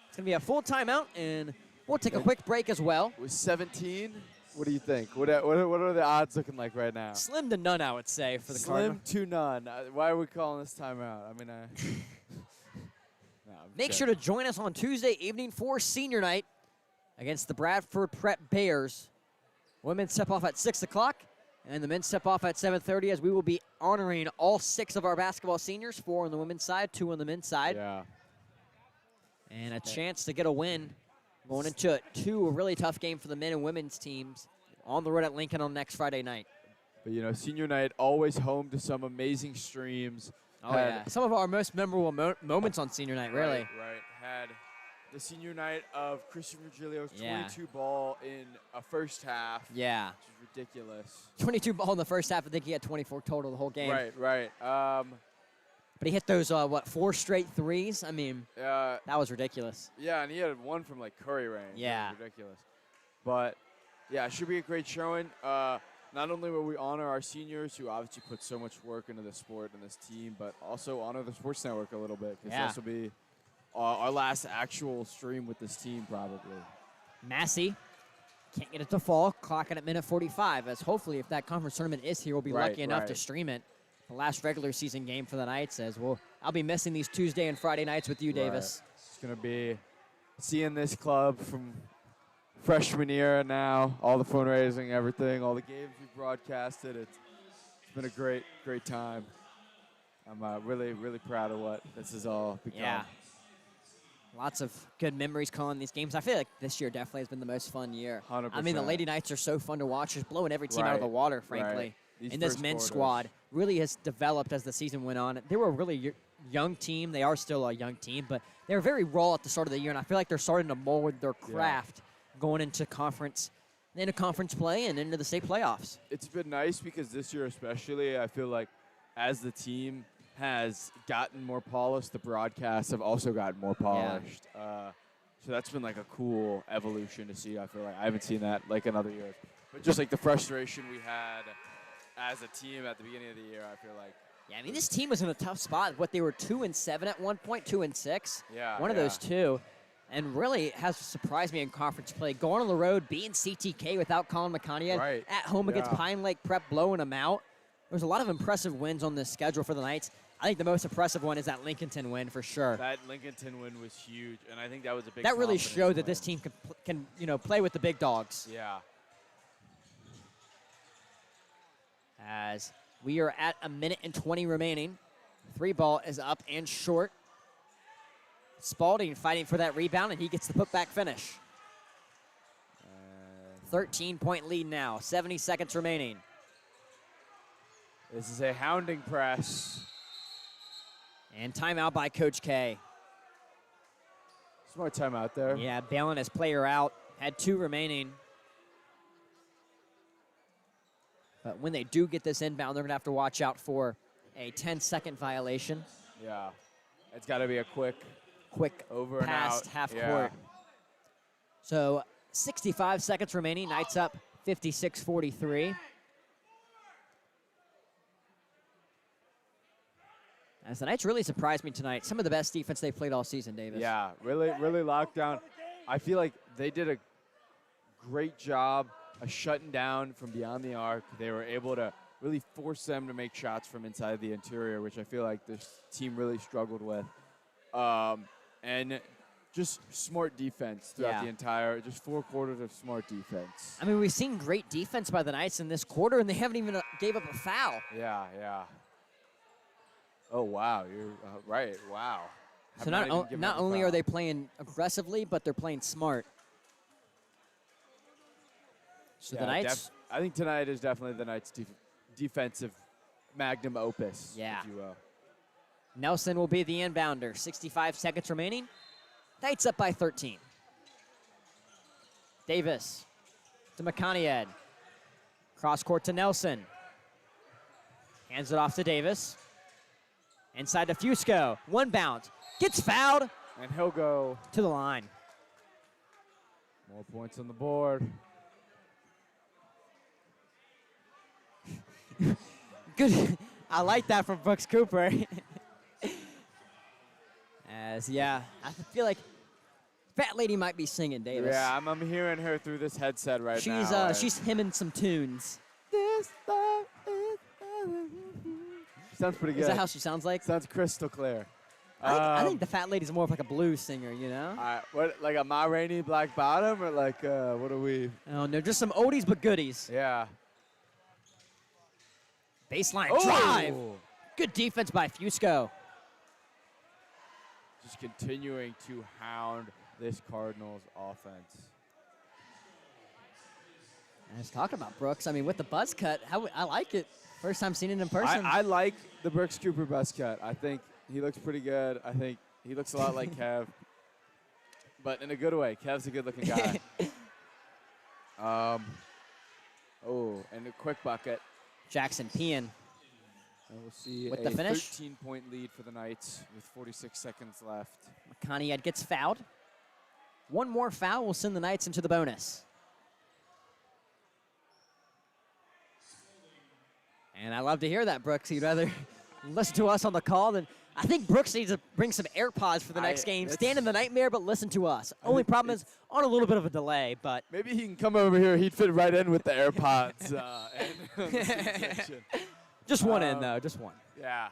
It's going to be a full timeout, and we'll take a quick break as well. With 17, what do you think? What are the odds looking like right now? Slim to none, I would say, for the Cardinals. Slim to none. Why are we calling this timeout? I mean, Make sure to join us on Tuesday evening for senior night against the Bradford Prep Bears. Women step off at 6 o'clock, and the men step off at 7:30 as we will be honoring all 6 of our basketball seniors, 4 on the women's side, 2 on the men's side. Yeah. And a chance to get a win going into a really tough game for the men and women's teams on the road at Lincoln on next Friday night. But, you know, senior night always home to some amazing streams. Oh, yeah. Some of our most memorable moments on senior night, really. Right. Had the senior night of Christian Virgilio's 22 ball in a first half. Yeah. Which is ridiculous. 22 ball in the first half. I think he had 24 total the whole game. Right. But he hit those, 4 straight threes? I mean, that was ridiculous. Yeah, and he had one from, like, Curry range. Yeah. It was ridiculous. But, yeah, it should be a great showing. Not only will we honor our seniors who obviously put so much work into the sport and this team, but also honor the Sports Network a little bit. Because this will be our last actual stream with this team probably. Massey can't get it to fall. Clocking at minute 45. As hopefully if that conference tournament is here, we'll be lucky enough to stream it. The last regular season game for the Knights as well. I'll be missing these Tuesday and Friday nights with you, Davis. It's going to be seeing this club from freshman year now, all the fundraising, everything, all the games we've broadcasted. It's been a great time. I'm really proud of what this has all become. Yeah. Lots of good memories calling these games. I feel like this year definitely has been the most fun year. 100%. I mean, the Lady Knights are so fun to watch, just blowing every team out of the water, frankly. And this men's squad really has developed as the season went on. They were a really young team. They are still a young team, but they were very raw at the start of the year, and I feel like they're starting to mold their craft going into conference play and into the state playoffs. It's been nice because this year especially, I feel like as the team has gotten more polished, the broadcasts have also gotten more polished. So that's been like a cool evolution to see. I feel like I haven't seen that like in other years. But just like the frustration we had as a team at the beginning of the year, I feel like. Yeah, I mean, this team was in a tough spot. They were 2-7 at one point, 2-6. Yeah. One of those two. And really has surprised me in conference play. Going on the road, beating CTK without Colin Makaniad. At home against Pine Lake Prep, blowing them out. There's a lot of impressive wins on this schedule for the Knights. I think the most impressive one is that Lincolnton win for sure. That Lincolnton win was huge, and I think that was a big. That really showed that this team can play with the big dogs. Yeah. As we are at 1 minute and 20 remaining. 3 ball is up and short. Spalding fighting for that rebound, and he gets the putback finish. 13-point lead now. 70 seconds remaining. This is a hounding press. And timeout by Coach K. Smart timeout there. Yeah, bailing his player out. Had 2 remaining. But when they do get this inbound, they're going to have to watch out for a 10-second violation. Yeah. It's got to be a quick over past and out. half Yeah. court. So 65 seconds remaining. Knights up 56-43. As the Knights really surprised me tonight. Some of the best defense they've played all season, Davis. Yeah, really locked down. I feel like they did a great job of shutting down from beyond the arc. They were able to really force them to make shots from inside the interior, which I feel like this team really struggled with. And just smart defense throughout the entire, just 4 quarters of smart defense. I mean, we've seen great defense by the Knights in this quarter, and they haven't even gave up a foul. Yeah. Oh, wow, you're right, wow. So not only are they playing aggressively, but they're playing smart. So the Knights. I think tonight is definitely the Knights' defensive magnum opus, if you will. Nelson will be the inbounder. 65 seconds remaining. Knights up by 13. Davis to McConaughey. Cross court to Nelson. Hands it off to Davis. Inside to Fusco. 1 bounce. Gets fouled. And he'll go to the line. More points on the board. Good. I like that from Brooks Cooper. I feel like Fat Lady might be singing, Davis. Yeah, I'm hearing her through this headset right now. She's hemming some tunes. This love is sounds pretty good. Is that how she sounds like? Sounds crystal clear. I think the Fat Lady's more of like a blues singer, you know? What, like a Ma Rainey Black Bottom, or like what are we? Oh no, just some oldies but goodies. Yeah. Baseline drive. Good defense by Fusco. Just continuing to hound this Cardinals offense. I was talking about Brooks. I mean, with the buzz cut, I like it. First time seeing it in person. I like the Brooks Cooper buzz cut. I think he looks pretty good. I think he looks a lot like Kev, but in a good way. Kev's a good-looking guy. And a quick bucket. Jackson Pean. And we'll see with a the finish. 13-point lead for the Knights with 46 seconds left. McConaughey gets fouled. 1 more foul will send the Knights into the bonus. And I love to hear that, Brooks. You'd rather listen to us on the call than... I think Brooks needs to bring some AirPods for the next game. Stand in the nightmare, but listen to us. Only problem is on a little bit of a delay, but... Maybe he can come over here. He'd fit right in with the AirPods. Just one in, though. Just one. Yeah.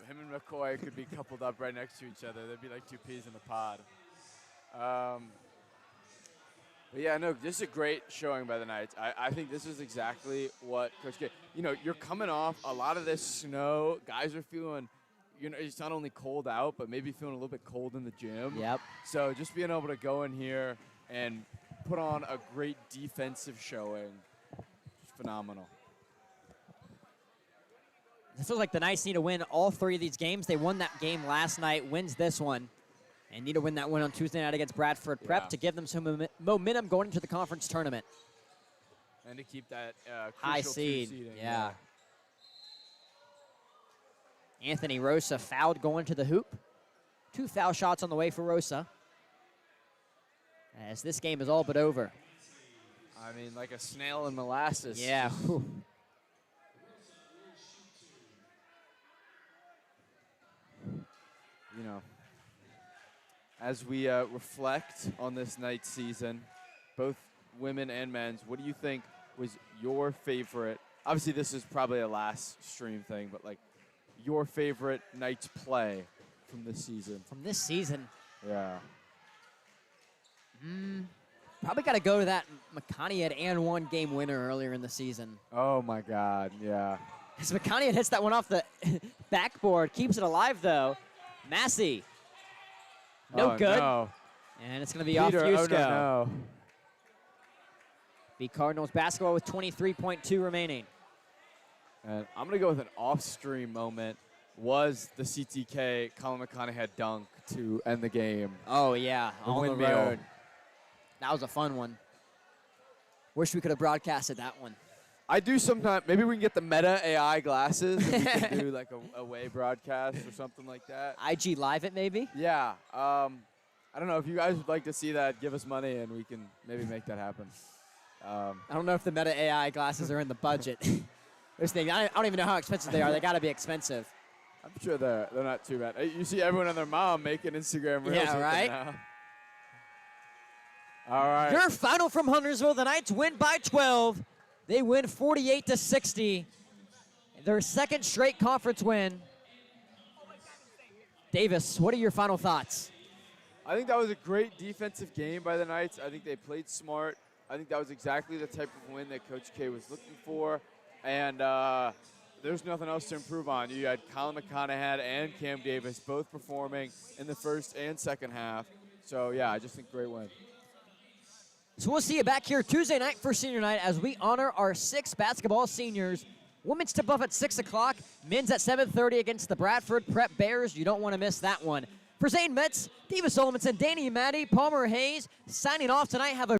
Him and McCoy could be coupled up right next to each other. They'd be like 2 peas in a pod. But yeah, no, this is a great showing by the Knights. I think this is exactly what Coach K... You know, you're coming off a lot of this snow. Guys are feeling... You know, it's not only cold out, but maybe feeling a little bit cold in the gym. Yep. So just being able to go in here and put on a great defensive showing, phenomenal. It feels like the Knights need to win all 3 of these games. They won that game last night, wins this one, and need to win that one on Tuesday night against Bradford Prep to give them some momentum going into the conference tournament. And to keep that high seed. Yeah. Anthony Rosa fouled going to the hoop. 2 foul shots on the way for Rosa. As this game is all but over. I mean, like a snail in molasses. Yeah. Whew. You know, as we reflect on this Knights season, both women and men's, what do you think was your favorite? Obviously, this is probably a last stream thing, but like, your favorite Knights play from this season? From this season? Yeah. Probably got to go to that McConaughey and 1-game winner earlier in the season. Oh, my God, yeah. As McConaughey hits that one off the backboard, keeps it alive, though. Massey. No good. No. And it's going to be off Fusco. Oh, no. The Cardinals basketball with 23.2 remaining. And I'm going to go with an off-stream moment. Was the CTK Colin McConaughey dunk to end the game. Oh, yeah, on the road. That was a fun one. Wish we could have broadcasted that one. I do sometimes. Maybe we can get the Meta AI glasses and we can do like a away broadcast or something like that. IG Live it maybe? Yeah. I don't know if you guys would like to see that. Give us money and we can maybe make that happen. I don't know if the Meta AI glasses are in the budget. I don't even know how expensive they are. They got to be expensive. I'm sure they're not too bad. You see everyone and their mom making Instagram reels. Yeah, with right? them now. All right. Your final from Huntersville, the Knights win by 12. They win 48-60. Their second straight conference win. Davis, what are your final thoughts? I think that was a great defensive game by the Knights. I think they played smart. I think that was exactly the type of win that Coach K was looking for. And there's nothing else to improve on. You had Colin McConaughey and Cam Davis both performing in the first and second half. So, yeah, I just think great win. So we'll see you back here Tuesday night for senior night as we honor our 6 basketball seniors. Women's tip-off at 6 o'clock. Men's at 7:30 against the Bradford Prep Bears. You don't want to miss that one. For Zane Metz, Davis Solomonson, Danny Matty, Palmer Hayes, signing off tonight. Have a